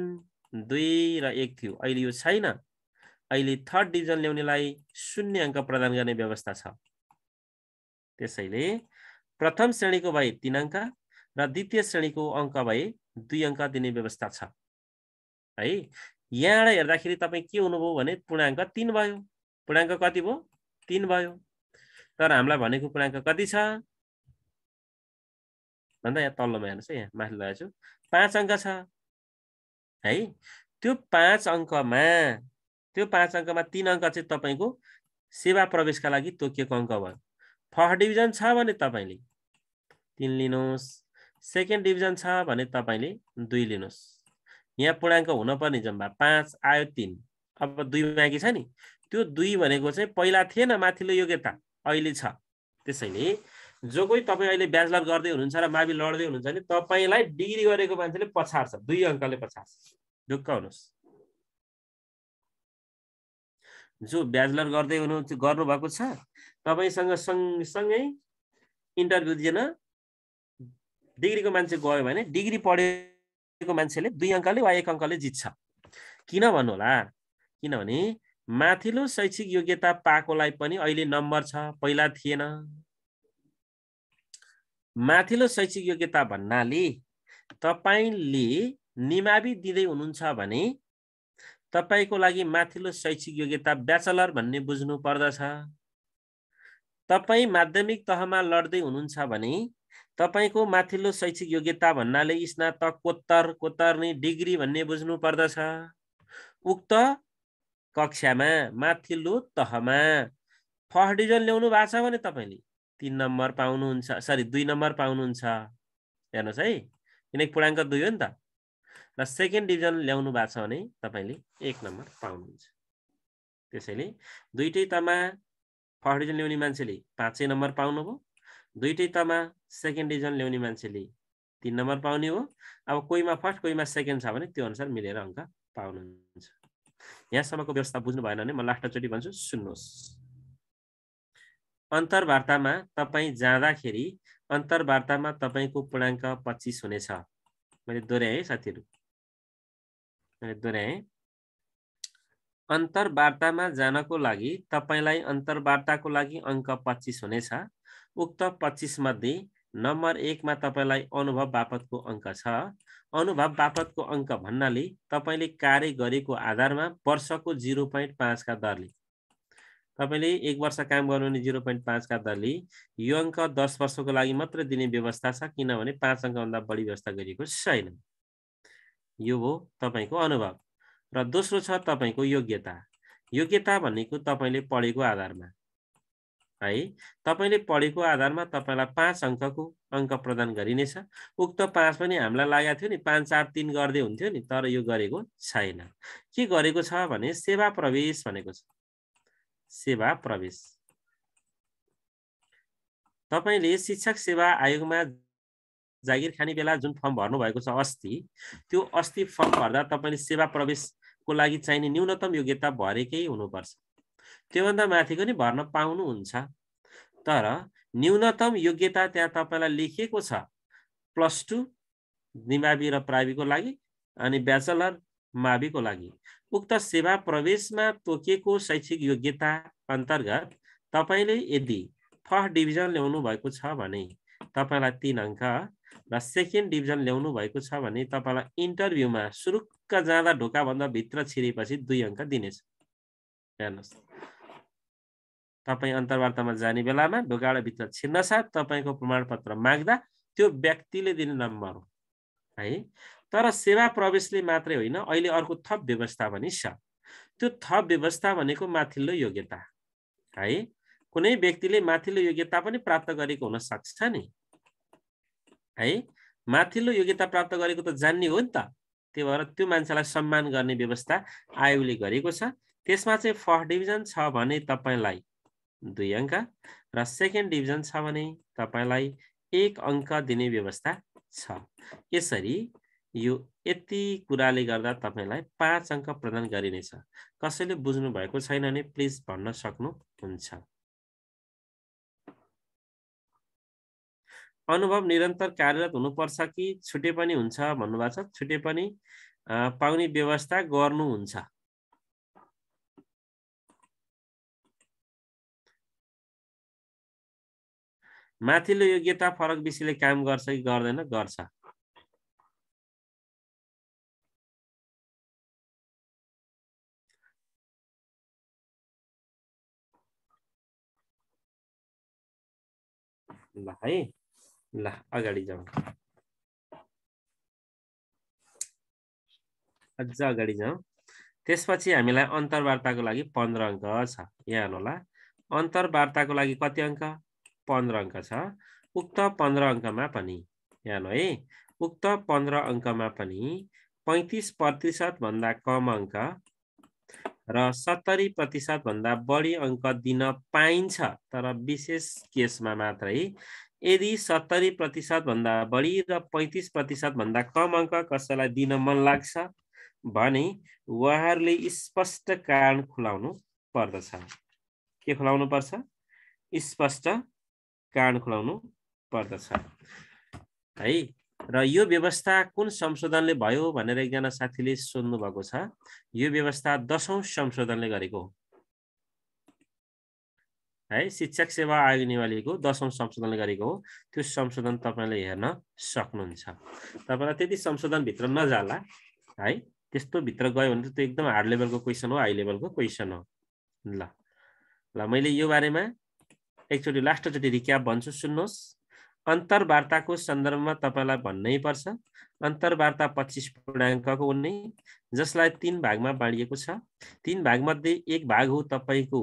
2 र 1 थियो अहिले यो छैन अहिले थर्ड डिभिजन ल्याउनेलाई 0 अंक प्रदान गर्ने व्यवस्था छ त्यसैले प्रथम श्रेणीको भए 3 अंक र द्वितीय श्रेणीको अंक भए 2 अंक दिने व्यवस्था छ है यहाँबाट हेर्दाखेरि तपाई के हुनुभयो भने पूर्णांक 3 भयो पूर्णांक कति भयो 3 भयो तर हामीलाई भनेको पूर्णांक कति छ भन्दा यहाँ तल्लोमा हेर्नुस् है यहाँ माथि लगाएको छु 5 अंक छ है त्यो 5 अंकमा 3 अंक चाहिँ तपाईको सेवा प्रवेशका लागि तोकिएको अंक भयो फर्स्ट डिभिजन छ भने तपाईले 3 लिनुस् सेकेन्ड डिभिजन छ भने तपाईले 2 लिनुस् यहाँ पूर्णांक हुन पर्ने जम्मा 5 आयो 3 अब 2 बाँकी छ नि त्यो 2 भनेको चाहिँ पहिला थिएन माथिल्लो योग्यता अहिले छ त्यसैले जो कोही तपाई अहिले ब्याचलर गर्दै हुनुहुन्छ र मावि लड्दै हुनुहुन्छ नि तपाईलाई डिग्री गरेको मान्छेले पछाड्छ 2 अंकले पछाड्छ ढुक्क हुनुस् जो ब्याचलर गर्दै हुनुहुन्छ गर्नु भएको छ तपाईसँग सँगै इन्टरभ्यु दिन डिग्रीको मान्छे गयो भने डिग्री पढेको मान्छेले 2 अंकले वा 1 अंकले जित्छ किन भन्नु होला किनभने माथिल्लो शैक्षिक योग्यता पाएकोलाई पनि अहिले नम्बर छ पहिला थिएन माथिल्लो शैक्षिक योग्यता भन्नाले तपाईले निमावि दिँदै हुनुहुन्छ भने तपाईको लागि माथिल्लो शैक्षिक योग्यता ब्याचलर भन्ने बुझ्नु पर्दछ तपाई माध्यमिक तहमा लड्दै हुनुहुन्छ भने तपाईको माथिल्लो शैक्षिक योग्यता भन्नाले स्नातकोत्तर नि डिग्री भन्ने बुझ्नु पर्दछ उक्त कक्षामा माथिल्लो तहमा फर्स्ट डिभिजन ल्याउनु भएको छ भने तपाईले 3 नम्बर पाउनुहुन्छ सरी 2 नम्बर पाउनुहुन्छ हेर्नुस् है किनकि पूर्णांक 2 हो नि त र सेकेन्ड डिभिजन ल्याउनु भएको छ भने तपाईले 1 नम्बर पाउनुहुन्छ त्यसैले दुईटै तमा फर्स्ट डिभिजन ल्याउने मान्छेले 5 नम्बर पाउनु भयो दुईटै तमा सेकेन्ड डिभिजन ल्याउने मान्छेले 3 नम्बर पाउने हो अब कोहीमा फर्स्ट कोहीमा सेकेन्ड छ भने त्यो अनुसार मिलेर अंक पाउनुहुन्छ यहाँसम्मको व्यवस्था बुझ्नु भएन भने म लास्टचोटी भन्छु सुन्नुहोस् अन्तर्वार्तामा तपाई जाँदाखेरि अन्तर्वार्तामा तपाईको पूर्णांक 25 हुनेछ मैले दोहोर्याएँ साथीहरु मैले दोहोर्याएँ अन्तर्वार्तामा जानको लागि तपाईलाई अन्तर्वार्ताको लागि अंक 25 हुनेछ उक्त 25 मध्ये नम्बर 1 मा तपाईलाई अनुभव बापतको अंक छ अनुभव बापतको अंक भन्नाले तपाईले कार्य गरेको आधारमा वर्षको 0.5 का दरले तपाईले 1 वर्ष काम गर्नुहुने 0.5 का दरले यो अंक 10 वर्षको लागि मात्र दिने व्यवस्था छ किनभने 5 अंक भन्दा बढी व्यवस्था गरिएको छैन यो हो तपाईको अनुभव र दोस्रो छ तपाईको योग्यता भनेको तपाईले पढेको आधारमा है तपाईले पढेको आधारमा तपाईलाई 5 अंकको अंक प्रदान गरिनेछ उक्त 5 पनि हामीलाई लागेको थियो नि 5 4 3 गर्दै हुन्थ्यो नि तर यो गरेको छैन के गरेको छ भने सेवा प्रवेश भनेको छ सेवा प्रवेश तपाईले शिक्षक सेवा आयोगमा जागिर खाने बेला जुन फर्म भर्नु भएको छ त्यो अस्ति फर्म भर्दा तपाईले सेवा प्रवेशको लागि चाहिने न्यूनतम योग्यता भरेकै हुनुपर्छ त्योभन्दा माथिको नि भर्न पाउनुहुन्छ तर न्यूनतम योग्यता त्यहाँ तपाईलाई लेखिएको छ +2 निमावि र प्राविको लागि अनि ब्याचलर माविको लागि उक्त सेवा प्रवेशमा तोकिएको शैक्षिक योग्यता अन्तर्गत तपाईले यदि फर्स्ट डिभिजन ल्याउनु भएको छ भने तपाईलाई 3 अंक र सेकेन्ड डिभिजन ल्याउनु भएको छ भने तपाईलाई इन्टरभ्यूमा सुरुक्क जाँदा ढोकाभन्दा भित्र छिरेपछि 2 अङ्क दिनेछ। हेर्नुस्, तपाई अन्तर्वार्तामा जाने बेलामा ढोकाबाट भित्र छिर्न साथ तपाईको प्रमाणपत्र माग्दा त्यो व्यक्तिले दिने नम्बर हो है। तर सेवा प्रवेशले मात्रै होइन, अहिले अर्को थप व्यवस्था पनि छ। त्यो थप व्यवस्था भनेको माथिल्लो योग्यता है। कुनै व्यक्तिले माथिल्लो योग्यता पनि प्राप्त गरेको हुन सक्छ नि है। माथिल्लो योग्यता प्राप्त गरेको त जान्ने हो नि त। त्यो भएर त्यो मान्छेलाई सम्मान गर्ने व्यवस्था आयोगले गरेको छ। त्यसमा चाहिँ फर्स्ट डिभिजन छ भने तपाईलाई 2 अङ्क र सेकेन्ड डिभिजन छ भने तपाईलाई 1 अङ्क दिने व्यवस्था छ। यसरी यो यति कुराले गर्दा तपाईलाई 5 अङ्क प्रदान गरिनेछ। कसैले बुझ्नु भएको छैन भने प्लिज भन्न सक्नुहुन्छ। अनुभव निरन्तर कार्यरत हुनुपर्छ कि छुटे पनि हुन्छ भन्नुभएको छ। छुटे पनि पाउने व्यवस्था गर्नुहुन्छ। माथिल्लो योग्यता फरक विषयले काम गर्छ कि गर्दैन? गर्छ। ल है, ल अगाडि जाउँ। अझ अगाडि जाउँ। त्यसपछि हामीलाई अन्तर्वार्ताको लागि 15 अङ्क छ। यहाँ हेर्नु होला, अन्तर्वार्ताको लागि कति अङ्क? 15 अङ्क छ। उक्त 15 अङ्कमा पनि हेर्नु है, उक्त 15 अङ्कमा पनि 35% भन्दा कम अङ्क र 70% भन्दा बढी अङ्क दिन पाइन्छ। तर विशेष केसमा मात्रै यदि 70% भन्दा बढी र 35% भन्दा कम अङ्क कसैलाई दिन मन लाग्छ भने उहाँहरूले स्पष्ट कारण खुलाउनु पर्दछ। के खुलाउनु पर्छ? स्पष्ट कारण खुलाउनु पर्दछ है। र यो व्यवस्था कुन संशोधनले भयो भनेर एकजना साथीले सोध्नु भएको छ। यो व्यवस्था 10औं संशोधनले गरेको हो है। शिक्षक सेवा आयोग नेवालीको 10औं संशोधनले गरेको हो। त्यो संशोधन तपाईले हेर्न सक्नुहुन्छ। तपाईलाई त्यति संशोधन भित्र नजाला है। त्यस्तो भित्र गयो भने त्यो एकदम हार्ड लेभलको क्वेशन हो, हाई लेभलको क्वेशन हो। ल मैले यो बारेमा एकचोटि लास्टचोटि रिक्याप भन्छु, सुन्नुहोस्। अन्तर्वार्ताको सन्दर्भमा तपाईलाई भन्नै पर्छ। अन्तर्वार्ता 25 पूर्णाङ्कको हुने, जसलाई 3 भागमा बाँडिएको छ। 3 भागमध्ये 1 भाग हो तपाईको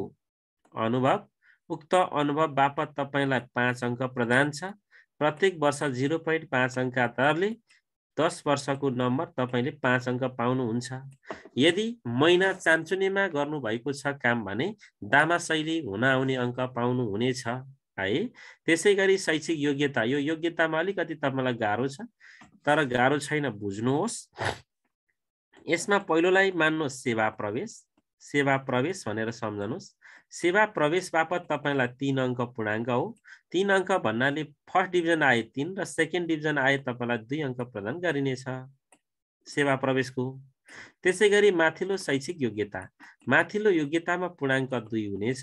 अनुभव। उक्त अनुभव बापत तपाईलाई 5 अङ्क प्रदान छ। प्रत्येक वर्ष 0.5 अङ्क दरले 10 वर्षको नम्बर तपाईले 5 अङ्क पाउनुहुन्छ। यदि महिना चान्चुनेमा गर्नु भएको छ काम भने दामा शैली हुन आउने अङ्क पाउनु हुनेछ है। त्यसैगरी शैक्षिक योग्यता, यो योग्यतामा अलिकति तपाईलाई गाह्रो छ, तर गाह्रो छैन, बुझ्नुहोस्। यसमा पहिलोलाई मान्नुहोस् सेवा प्रवेश। सेवा प्रवेश भनेर सम्झनुहोस्। सेवा प्रवेश बापत तपाईलाई 3 अङ्क पूर्णाङ्क हो। 3 अङ्क भन्नाले फर्स्ट डिभिजन आए 3 र सेकेन्ड डिभिजन आए तपाईलाई 2 अङ्क प्रदान गरिनेछ सेवा प्रवेशको। त्यसैगरी माथिल्लो शैक्षिक योग्यता, माथिल्लो योग्यतामा पूर्णाङ्क 2 हुनेछ।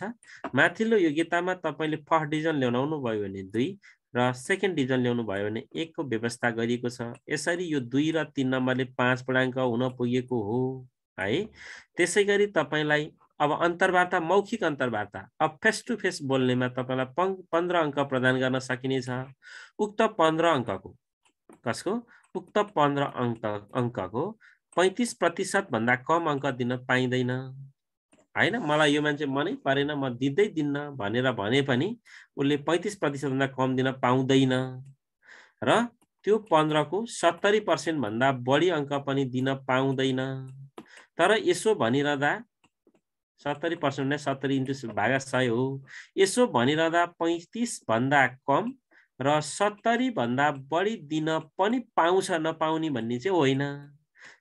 माथिल्लो योग्यतामा तपाईले फर्स्ट डिभिजन ल्याउनु भयो भने 2 र सेकेन्ड डिभिजन ल्याउनु भयो भने 1 को व्यवस्था गरिएको छ। यसरी यो 2 र 3 नम्बरले 5 पूर्णाङ्क हुन पुगेको हो है। त्यसैगरी तपाईलाई अब अन्तर्वार्ता, मौखिक अन्तर्वार्ता, अब फेस टु फेस बोल्नेमा तपाईलाई 15 अङ्क प्रदान गर्न सकिनेछ। उक्त 15 अङ्कको, कसको? उक्त 15 अङ्कको 35% भन्दा कम अङ्क दिन पाइँदैन हैन। मलाई यो मान्छे मनै परेन, म दिँदै दिन्न भनेर भने पनि उसले 35% भन्दा कम दिन पाउँदैन। र त्यो 15 को 70% भन्दा बढी अङ्क पनि दिन पाउँदैन। तर यसो भनिरहँदा 70% ने 70 इन्टु भागा 100 हो। यसो भनिरहँदा 35 भन्दा कम र 70 भन्दा बढी दिन पनि पाउँछ, नपाउने भन्ने चाहिँ होइन।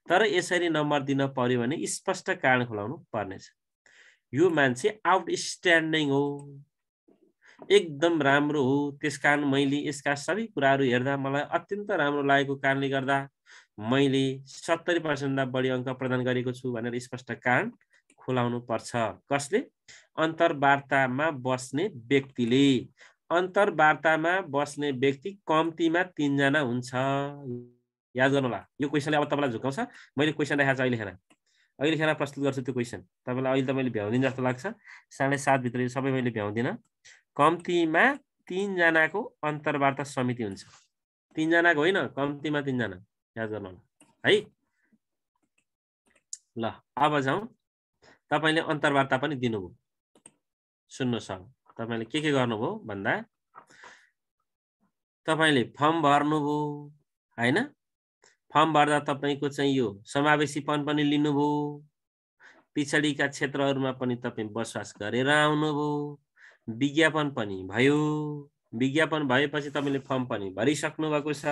तर यसरी नम्बर दिन पर्यो भने स्पष्ट कारण खुलाउनु पर्नेछ। यो मान्छे आउटस्ट्यान्डिङ हो, एकदम राम्रो हो, त्यसकारण मैले यसका सबै कुराहरू हेर्दा मलाई अत्यन्त राम्रो लागेको कारणले गर्दा मैले 70% भन्दा बढी अङ्क प्रदान गरेको छु भनेर स्पष्ट कारण खुलाउनु पर्छ। कसले? अन्तर्वार्तामा बस्ने व्यक्तिले। अन्तर्वार्तामा बस्ने व्यक्ति कम्तीमा 3 जना हुन्छ। याद गर्नु होला, यो क्वेशनले अब तपाईलाई झुकाउँछ। मैले क्वेशन देखाएको छु अहिले खेर प्रस्तुत गर्छु त्यो क्वेशन। तपाईलाई अहिले त मैले भ्याउँदिन जस्तो लाग्छ। 7:30 भित्र सबै मैले भ्याउँदिन। कम्तीमा 3 जनाको अन्तर्वार्ता समिति हुन्छ। 3 जनाको होइन, कम्तीमा 3 जना। याद गर्नु होला है। ल अब जाउँ। तपाईले अन्तर्वार्ता पनि दिनुभयो। सुन्नुस् अब तपाईले के गर्नुभयो भन्दा तपाईले फर्म भर्नुभयो हैन। फर्म भर्दा तपाईको चाहिँ यो समावेशीपन पनि लिनुभयो। पिछडीका क्षेत्रहरुमा पनि तपाई बसोबास गरेर आउनुभयो। विज्ञापन पनि भयो। विज्ञापन भएपछि तपाईले फर्म पनि भरिसक्नु भएको छ।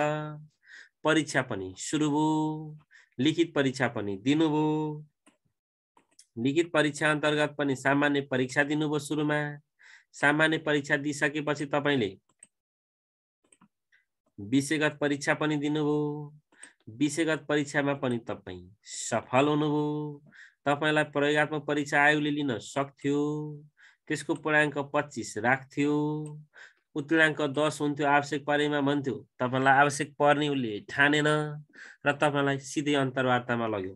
परीक्षा पनि सुरु भयो। लिखित परीक्षा पनि दिनुभयो। लिखित परीक्षा अन्तर्गत पनि सामान्य परीक्षा दिनुभयो सुरुमा। सामान्य परीक्षा दिइसकेपछि तपाईले विषयगत परीक्षा पनि दिनुभयो। विषयगत परीक्षामा पनि तपाई सफल हुनुभयो। तपाईलाई प्रयोगात्मक परीक्षा आयोगले लिन सक्थ्यो। त्यसको पूर्णाङ्क 25 राख्थ्यो। उत्तीर्णाङ्क 10 हुन्थ्यो। आवश्यक परेमा भन्थ्यो। तपाईलाई आवश्यक पर्ने उले ठानेन र तपाईलाई सिधै अन्तर्वार्तामा लग्यो।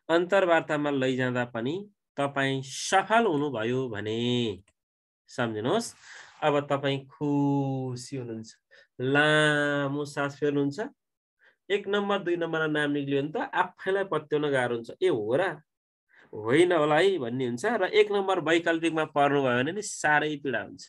अन्तर्वार्तामा लैजाँदा पनि तपाई सफल हुनुभयो भने सम्झिनुहोस्, अब तपाई खुसी हुनुहुन्छ। लामो सास फेर्नुहुन्छ। 1 नम्बर 2 नम्बरमा नाम निक्लियो भने त आफैलाई पत्याउन गाह्रो हुन्छ। ए हो र होइन होला है भन्ने हुन्छ र 1 नम्बर वैकल्पिकमा पर्नु भयो भने नि साह्रै पीडा हुन्छ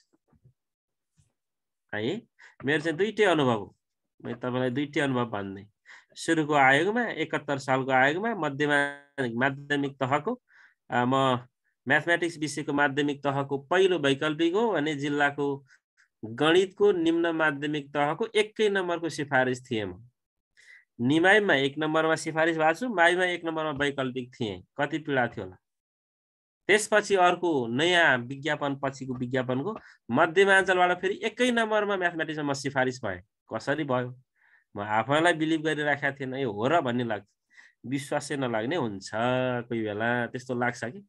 है। मेरो चाहिँ दुईटै अनुभव हो। मैले तपाईलाई दुईटै अनुभव भन्दै। सुरुको आयोगमा 71 सालको आयोगमा माध्यमिक तहको म म्याथमेटिक्स विषयको माध्यमिक तहको पहिलो वैकल्पिक हो भने जिल्लाको गणितको निम्न माध्यमिक तहको 1 नम्बरको सिफारिस थिए म। निमाईमा 1 नम्बरमा सिफारिस भएको छु। माईमा 1 नम्बरमा वैकल्पिक थिए। कति पीडा थियो होला। त्यसपछि अर्को नयाँ विज्ञापन पछिको विज्ञापनको मध्यमाञ्चलबाट फेरि 1 नम्बरमा म्याथमेटिक्समा म सिफारिस भए। कसरी भयो? म आफैलाई बिलिभ गरिराखेको थिएन। यो हो र भन्ने लाग्छ। विश्वासै नलाग्ने हुन्छ कोही बेला। त्यस्तो लाग्छ कि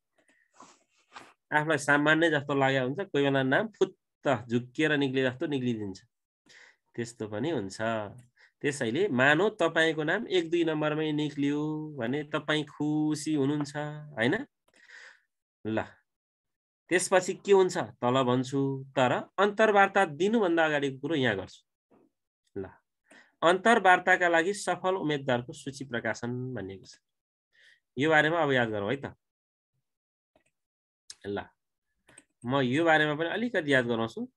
आफूलाई सामान्य जस्तो लाग्या हुन्छ। कोही बेला नाम फुत्त झुक्किएर निक्ले जस्तो निक्लिदिन्छ। त्यस्तो पनि हुन्छ। त्यसैले मानौ तपाईको नाम 1-2 नम्बरमै निक्लियो भने तपाई खुसी हुनुहुन्छ हैन। ल त्यसपछि के हुन्छ तल भन्छु। तर अन्तर्वार्ता दिनुभन्दा अगाडिको कुरो यहाँ गर्छु। ल अन्तर्वार्ताका लागि सफल उम्मेदवारको सूची प्रकाशन भनिएको छ। यो बारेमा अब याद गरौँ है त। ल म यो बारेमा पनि अलिकति याद गराउँछु।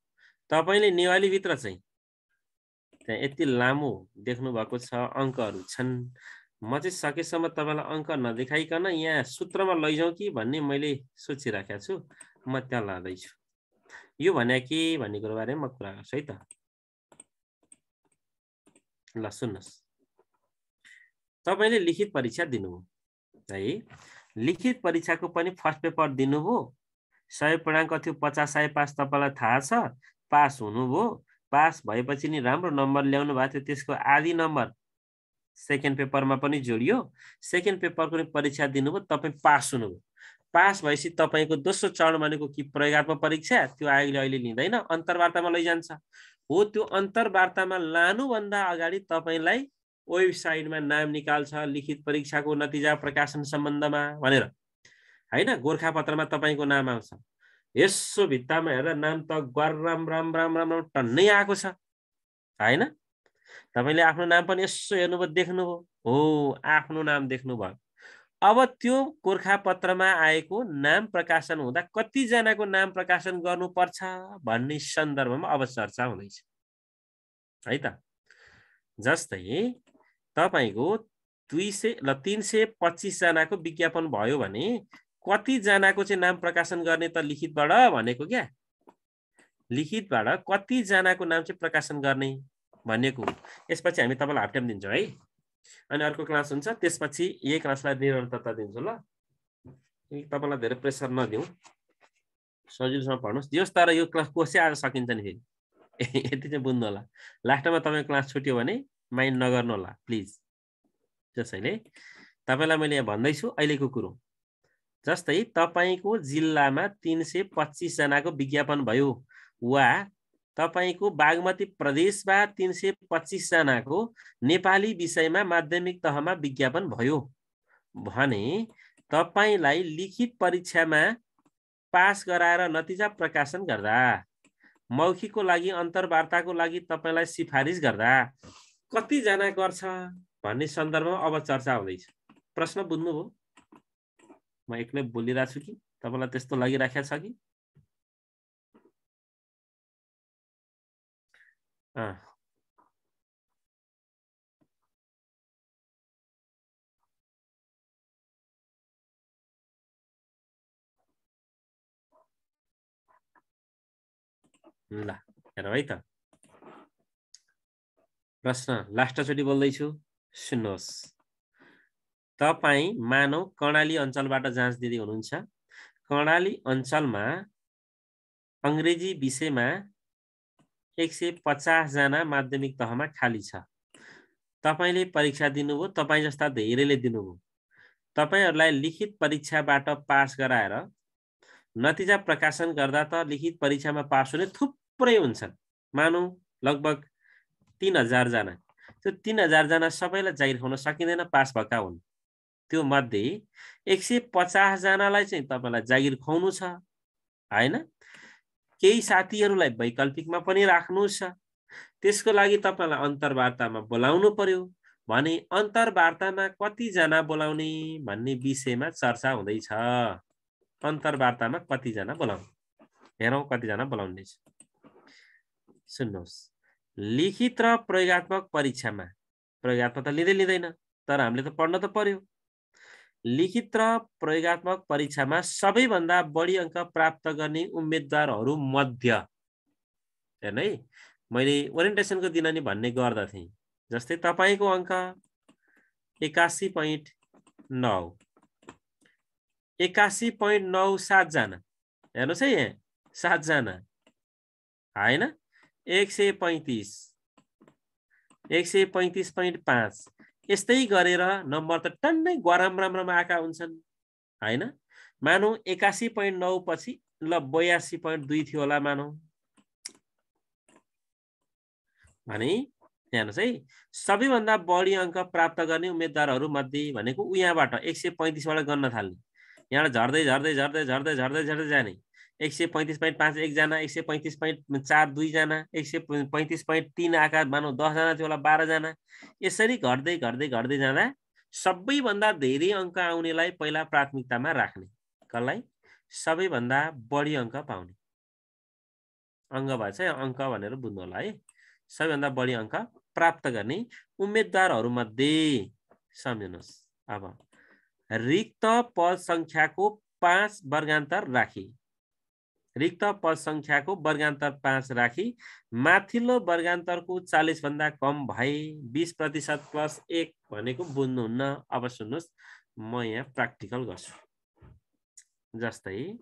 तपाईले नेवाली भित्र चाहिँ त्यहाँ यति लामो देख्नु भएको छ। अङ्कहरू छन्। म चाहिँ सकेसम्म तपाईलाई अङ्क नदेखाइकन यहाँ सूत्रमा लैजाउँ कि भन्ने मैले सोचिराखेको छु। म त्यहाँ लाँदै छु। यो भने के भन्ने कुरो बारेमा म कुरा गर्छु है त। ल सुन्नुस्। तपाईले लिखित परीक्षा दिनुभयो है। लिखित परीक्षाको पनि फर्स्ट पेपर दिनुभयो। 100 पूर्णाङ्क थियो। 50 पास तपाईलाई थाहा छ। पास हुनुभयो। पास भएपछि नि राम्रो नम्बर ल्याउनु भएको थियो। त्यसको आधी नम्बर सेकेन्ड पेपरमा पनि जोडियो। सेकेन्ड पेपरको पनि परीक्षा दिनुभयो। तपाई पास हुनुभयो। पास भएपछि तपाईको दोस्रो चरण भनेको कि प्रयोगात्मक परीक्षा। त्यो आयोगले अहिले लिँदैन, अन्तर्वार्तामा लैजान्छ। हो त्यो अन्तर्वार्तामा लानुभन्दा अगाडि तपाईलाई वेबसाइटमा नाम निकाल्छ लिखित परीक्षाको नतिजा प्रकाशन सम्बन्धमा भनेर हैन। गोरखापत्रमा तपाईको नाम आउँछ। यसो भित्तामा हेरेर नाम त गरम राम राम राम टन्नै आएको छ हैन। तपाईले आफ्नो नाम पनि यसो हेर्नुभयो, देख्नुभयो। हो आफ्नो नाम देख्नुभयो। अब त्यो गोरखापत्रमा आएको नाम प्रकाशन हुँदा कति जनाको नाम प्रकाशन गर्नुपर्छ भन्ने सन्दर्भमा अब चर्चा हुँदैछ है त। जस्तै तपाईको 325 जनाको विज्ञापन भयो भने कति जनाको चाहिँ नाम प्रकाशन गर्ने त लिखितबाट भनेको क्या। लिखितबाट कति जनाको नाम चाहिँ प्रकाशन गर्ने भनेको। यसपछि हामी तपाईलाई हाफ टाइम दिन्छौँ है। अनि अर्को क्लास हुन्छ। त्यसपछि यही क्लासलाई निरन्तरता दिन्छु ल। तपाईलाई धेरै प्रेसर नदिउँ। सजिलोसँग पढ्नुस्। दियोस् तर यो क्लास कोर्सै आज सकिन्छ नि फेरि। यति चाहिँ बुझ्नु होला। लास्टमा तपाईको क्लास छुट्यो भने माइन्ड नगर्नु होला प्लिज। त्यसैले तपाईलाई मैले यहाँ भन्दैछु अहिलेको कुरो। जस्तै तपाईको जिल्लामा 325 जनाको विज्ञापन भयो वा तपाईको बागमती प्रदेशमा 325 जनाको नेपाली विषयमा माध्यमिक तहमा विज्ञापन भयो भने तपाईलाई लिखित परीक्षामा पास गराएर नतिजा प्रकाशन गर्दा मौखिकको लागि अन्तर्वार्ताको लागि तपाईलाई सिफारिस गर्दा कति जना गर्छ भन्ने सन्दर्भमा अब चर्चा हुँदैछ। प्रश्न बुझ्नुभयो? म एक्लै बोलिरहेको छु कि तपाईलाई त्यस्तो लागिराखेको छ कि? ल हेरौँ है त। प्रश्न लास्टचोटि बोल्दैछु, सुन्नुहोस्। तपाई मानव कर्णाली अञ्चलबाट जाँच दिँदै हुनुहुन्छ। कर्णाली अञ्चलमा अंग्रेजी विषयमा 150 जना माध्यमिक तहमा खाली छ। तपाईले परीक्षा दिनुभयो, तपाई जस्ता धेरैले दिनुभयो। तपाईहरुलाई लिखित परीक्षाबाट पास गराएर नतिजा प्रकाशन गर्दा त लिखित परीक्षामा पास हुने थुप्रै हुन्छन्। मानौ लगभग 3000 जना। त्यो 3000 जना सबैलाई जागिर खुवाउन सकिँदैन, पास भएका हुन्। त्यो मध्ये 150 जनालाई चाहिँ तपाईलाई जागिर खुवाउनु छ, हैन? केही साथीहरुलाई वैकल्पिकमा पनि राख्नु छ। त्यसको लागि तपाईलाई अन्तर्वार्तामा बोलाउनु पर्यो भने अन्तर्वार्तामा कति जना बोलाउने भन्ने विषयमा चर्चा हुँदैछ। अन्तर्वार्तामा कति जना बोलाउने, हेरौं कति जना बोलाउने छ। सुन्नुहोस्, लिखित र प्रयोगात्मक परीक्षामा, प्रयोगात्मक त लिँदैन तर हामीले त पढ्न त पर्यो। लिखित र प्रयोगात्मक परीक्षामा सबैभन्दा बढी अंक प्राप्त गर्ने उम्मेदवारहरू मध्ये, हेर्नु है, मैले ओरिएन्टेसनको दिन नि भन्ने गर्दथे। जस्तै तपाईको अंक 81.9, 81.9 7 जना, हेर्नुस् है यहाँ 7 जना, हैन? 135, 135.5 यस्तै गरेर नम्बर त टन्नै गरम राम्रोमा आएका हुन्छन्, हैन? मानौ 81.9 पछि ल 82.2 थियो होला मानौ। भने हेर्नुस् है, सबैभन्दा बढी अंक प्राप्त गर्ने उम्मेदवारहरू मध्ये भनेको यहाँबाट 135 बाट गर्न थाल्ने। यहाँ झर्दै झर्दै झर्दै झर्दै झर्दै झर्दै जाने। 135.5 एक जना, 135.4 2 जना, 135.3 आकार मानौ 10 जना थियो होला, 12 जना। यसरी घट्दै घट्दै घट्दै जाँदा सबैभन्दा धेरै अंक आउनेलाई पहिला प्राथमिकतामा राख्ने। कसलाई? सबैभन्दा बढी अंक पाउने। अंक भएछ अंक भनेर बुझ्नु होला है। सबैभन्दा बढी अंक प्राप्त गर्ने उम्मेदवारहरू मध्ये सम्झनुस्। अब रिक्त पद संख्याको 5 वर्गान्तर राखी, रिक्त पद संख्याको वर्गान्तर 5 राखी माथिल्लो वर्गान्तरको 40 भन्दा कम भए 20% प्लस 1 भनेको बुझ्नुहुन्न। अब सुन्नुस्, म यहाँ प्र्याक्टिकल गर्छु। जस्तै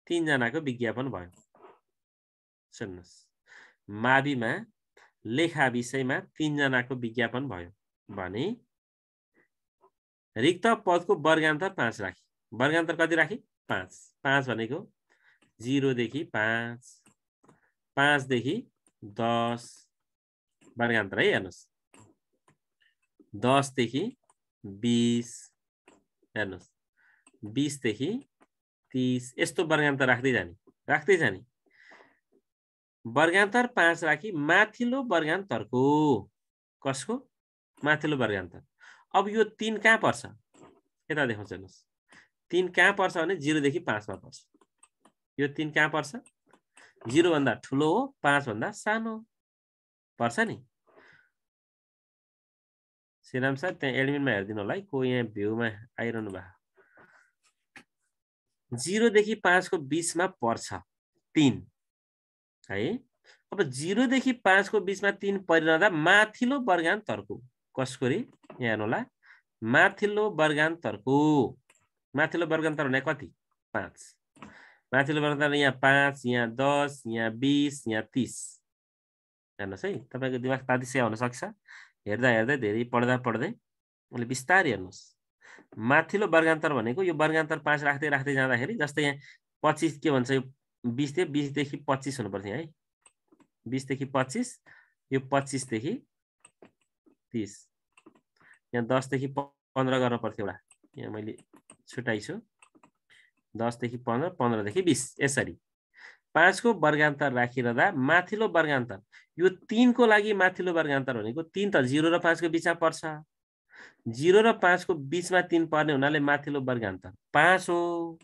3 जनाको विज्ञापन भयो। सुन्नुस्, माविमा लेखा विषयमा 3 जनाको विज्ञापन भयो भने रिक्त पदको वर्गान्तर 5 राखी। वर्गान्तर कति राखी? 5। 5 भनेको 0 देखि 5, 5 देखि 10 वर्गान्तर है। हेर्नुस्, 10 देखि 20, हेर्नुस् 20 देखि 30, यस्तो वर्गान्तर राख्दै जाने, राख्दै जाने। वर्गान्तर 5 राखी माथिल्लो वर्गान्तरको, कसको? माथिल्लो वर्गान्तर। अब यो 3 कहाँ पर्छ? यता देखाउँछु हेर्नुस्। 3 कहाँ पर्छ भने 0 देखि 5 मा पर्छ। यो 3 कहाँ पर्छ? 0 भन्दा ठुलो हो, 5 भन्दा सानो पर्छ नि। श्रीराम सर त्यहाँ एडमिनमा हेरिदिनु होला है, को यहाँ भ्यूमा आइरहनु भएको। 0 देखि 5 को बीचमा पर्छ 3 है। अब 0 देखि 5 को बीचमा 3 परिरहँदा माथिल्लो वर्गान्तरको, कसको रे? यहाँ हेर्नु होला, माथिल्लो वर्गान्तरको, माथिल्लो वर्गान्तर भने कति? 5। माथिल्लो वर्गान्तर यहाँ 5, यहाँ 10, यहाँ 20, यहाँ 30। हेर्नुहोस् है, तपाईको दिमाग तातिसै हुन सक्छ। हेर्दा हेर्दै धेरै पढ्दा पढ्दै अहिले बिस्तारै हेर्नुहोस्। माथिल्लो वर्गान्तर भनेको यो वर्गान्तर 5 राख्दै राख्दै जाँदाखेरि, जस्तै यहाँ 25 के भन्छ, यो 20 थियो, 20 देखि 25 हुनुपर्छ है। 20 देखि 25, यो 25 देखि 30, यहाँ 10 देखि 15 गर्न पर्थ्यो एउटा, यहाँ मैले छुटाइछु। 10 देखि 15, 15 देखि 20, यसरी 5 को वर्गान्तर राखिरहँदा माथिल्लो वर्गान्तर, यो 3 को लागि माथिल्लो वर्गान्तर भनेको 3 त 0 र 5 को बीचमा पर्छ, 0 र 5 को बीचमा 3 पर्ने हुनाले माथिल्लो वर्गान्तर 5 हो।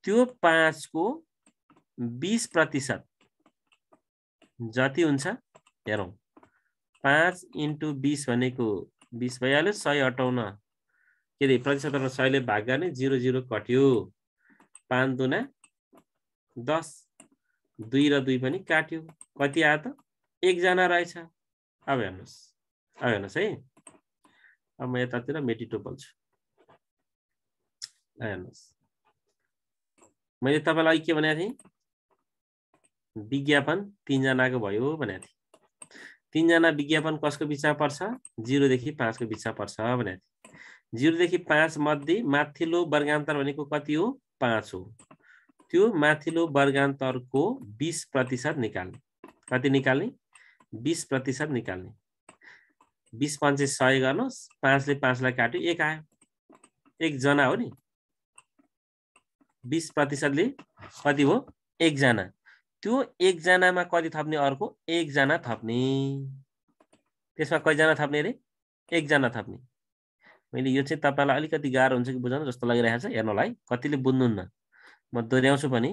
त्यो 5 को 20% जति हुन्छ हेरौं, 5 × 20 भनेको 20 भइहाल्यो, 100 हटाउन के रे प्रतिशतमा 100 ले भाग गर्ने, 0 0 कट्यो, 5 दुना 10, 2 र 2 पनि काट्यो, कति आयो त 1 जना रहेछ। अब हेर्नुस् है, अब म यतातिर मेटिटो बोल्छु। हेर्नुस्, मैले तपाईलाई के भनेको थिएँ, विज्ञापन 3 जनाको भयो भनेको थिएँ। 3 जना विज्ञापन कसको बीचमा पर्छ, 0 देखि 5 को बीचमा पर्छ भनेको थिएँ। 0 देखि 5 मध्ये माथिल्लो वर्गान्तर भनेको कति हो, 5 हो। त्यो माथिल्लो वर्गान्तरको 20% निकाल्ने, कति निकाल्ने, 20% निकाल्ने। 20 पंचे 100 गर्नुस्, 5 ले 5 लाई काट्यो, 1 आयो, 1 जना हो नि। 20% ले कति हो, 1 जना। त्यो 1 जनामा कति थप्ने, अर्को 1 जना थप्ने, त्यसमा कति जना थप्ने रे, 1 जना थप्ने। मैले यो चाहिँ तपाईलाई अलिकति गाह्रो हुन्छ कि बुझ्न जस्तो लागिरहेको छ, हेर्नु होला है, कतिले बुझ्नुहुन्न, म दोहोर्याउँछु पनि।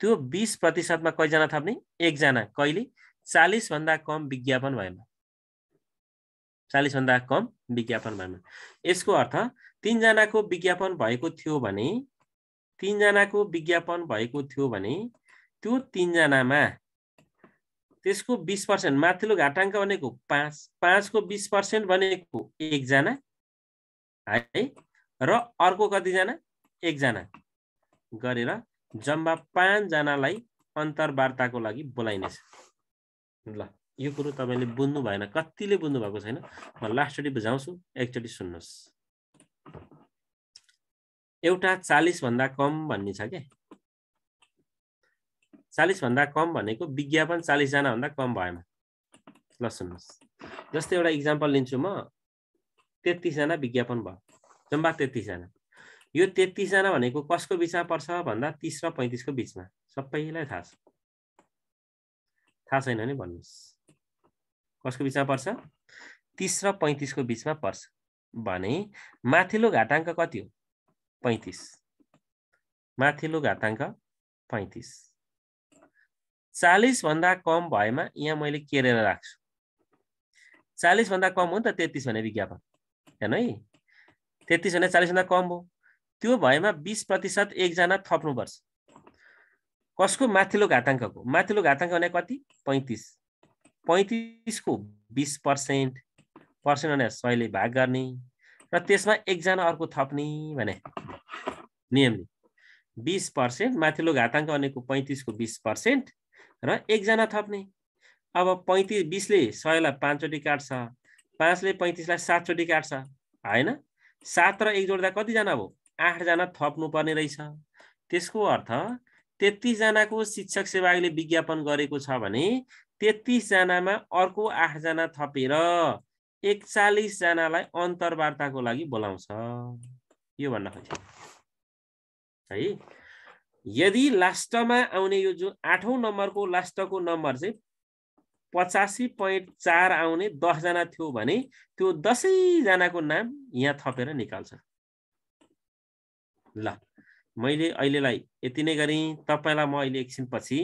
त्यो 20% मा कति जना थप्ने, 1 जना, कहिले, 40 भन्दा कम विज्ञापन भएमा, 40 भन्दा कम विज्ञापन भएमा। यसको अर्थ 3 जनाको विज्ञापन भएको थियो भने, 3 जनाको विज्ञापन भएको थियो भने त्यो 3 जनामा त्यसको 20% माथिल्लो घाटाङ्क भनेको 5, 5 को 20% भनेको 1 जना है, र अर्को कति जना, 1 जना गरेर जम्मा 5 जनालाई अन्तर्वार्ताको लागि बोलाइनेछ। ल, यो कुरो तपाईले बुझ्नु भएन, कतिले बुझ्नु भएको छैन, म लास्टचोटि बुझाउँछु, एकचोटि सुन्नुस्। एउटा 40 भन्दा कम भन्ने छ के, 40 भन्दा कम भनेको विज्ञापन 40 जना भन्दा कम भएमा। ल सुन्नुस्, जस्तै एउटा इक्जाम्पल लिन्छु म, 33 जना विज्ञापन भयो, जम्मा 33 जना। यो 33 जना भनेको कसको बीचमा पर्छ भन्दा 30 र 35 को बीचमा, सबैलाई थाहा छ। थाहा छैन भने भन्नुस्, कसको बीचमा पर्छ, 30 र 35 को बीचमा पर्छ भने माथिल्लो घाटाङ्क कति हो, 35, माथिल्लो घाटाङ्क 35। 40 भन्दा कम भएमा यहाँ मैले केरेर राख्छु, 40 भन्दा कम हो नि त 33 भने विज्ञापन, हेर्नु है, 33 भने 40 भन्दा कम हो, त्यो भएमा 20% 1 जना थप्नुपर्छ। कसको, माथिल्लो घाटाङ्कको, माथिल्लो घाटाङ्क भने कति, 35, 35 को 20%, पर्सेन्ट भने 100 ले भाग गर्ने, र त्यसमा 1 जना अर्को थप्ने भने नियमले 20%, माथिल्लो घाटाङ्क भनेको 35 को 20% र 1 जना थप्ने। अब 20 ले 100 लाई 5 चोटि काट्छ, 5 ले 35 लाई 7 चोटि काट्छ हैन, 7 र 1 जोड्दा कति जना भयो, 8 जना थप्नु पर्ने रहेछ। त्यसको अर्थ 33 जनाको शिक्षक सेवा आयोगले विज्ञापन गरेको छ भने 33 जनामा अर्को 8 जना थपेर 41 जनालाई अन्तर्वार्ताको लागि बोलाउँछ। यो भन्न खोजेको है। यदि लास्टमा आउने यो जो 8औं नम्बरको लास्टको नम्बर चाहिँ 85.4 आउने 10 जना थियो भने त्यो 10 जनाको नाम यहाँ थपेर निकाल्छ। ल, मैले अहिलेलाई यति नै गरेँ। तपाईलाई म अहिले एकछिनपछि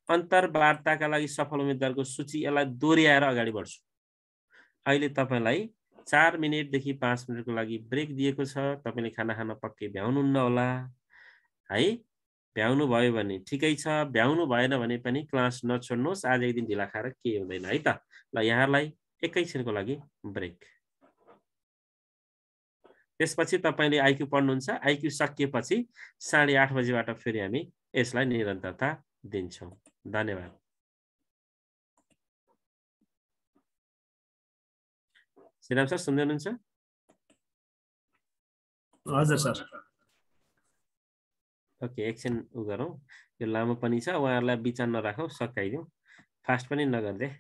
अन्तर्वार्ताका लागि सफल उम्मेदवारको सूची यसलाई दोहोर्याएर अगाडि बढ्छु। अहिले तपाईलाई 4 मिनेटदेखि 5 मिनेटको लागि ब्रेक दिएको छ। तपाईले खाना खान पक्कै भ्याउनुहुन्न होला है। भ्याउनु भयो भने ठिकै छ, भ्याउनु भएन भने पनि क्लास नछोड्नुहोस्। आज एक दिन ढिला खाएर के हुँदैन है त। ल, यहाँलाई एकैछिनको लागि ब्रेक। त्यसपछि तपाईले आइक्यू पढ्नुहुन्छ। आइक्यू सकिएपछि 8:30 बजेबाट फेरि हामी यसलाई निरन्तरता दिन्छौं। धन्यवाद। श्रीराम सर सुन्दै हुनुहुन्छ? हजुर सर। ओके, एकछिन उ गरौँ। यो लामो पनि छ, उहाँहरूलाई बिचान नराखौँ, सकाइदिउँ। फास्ट पनि नगर्दे।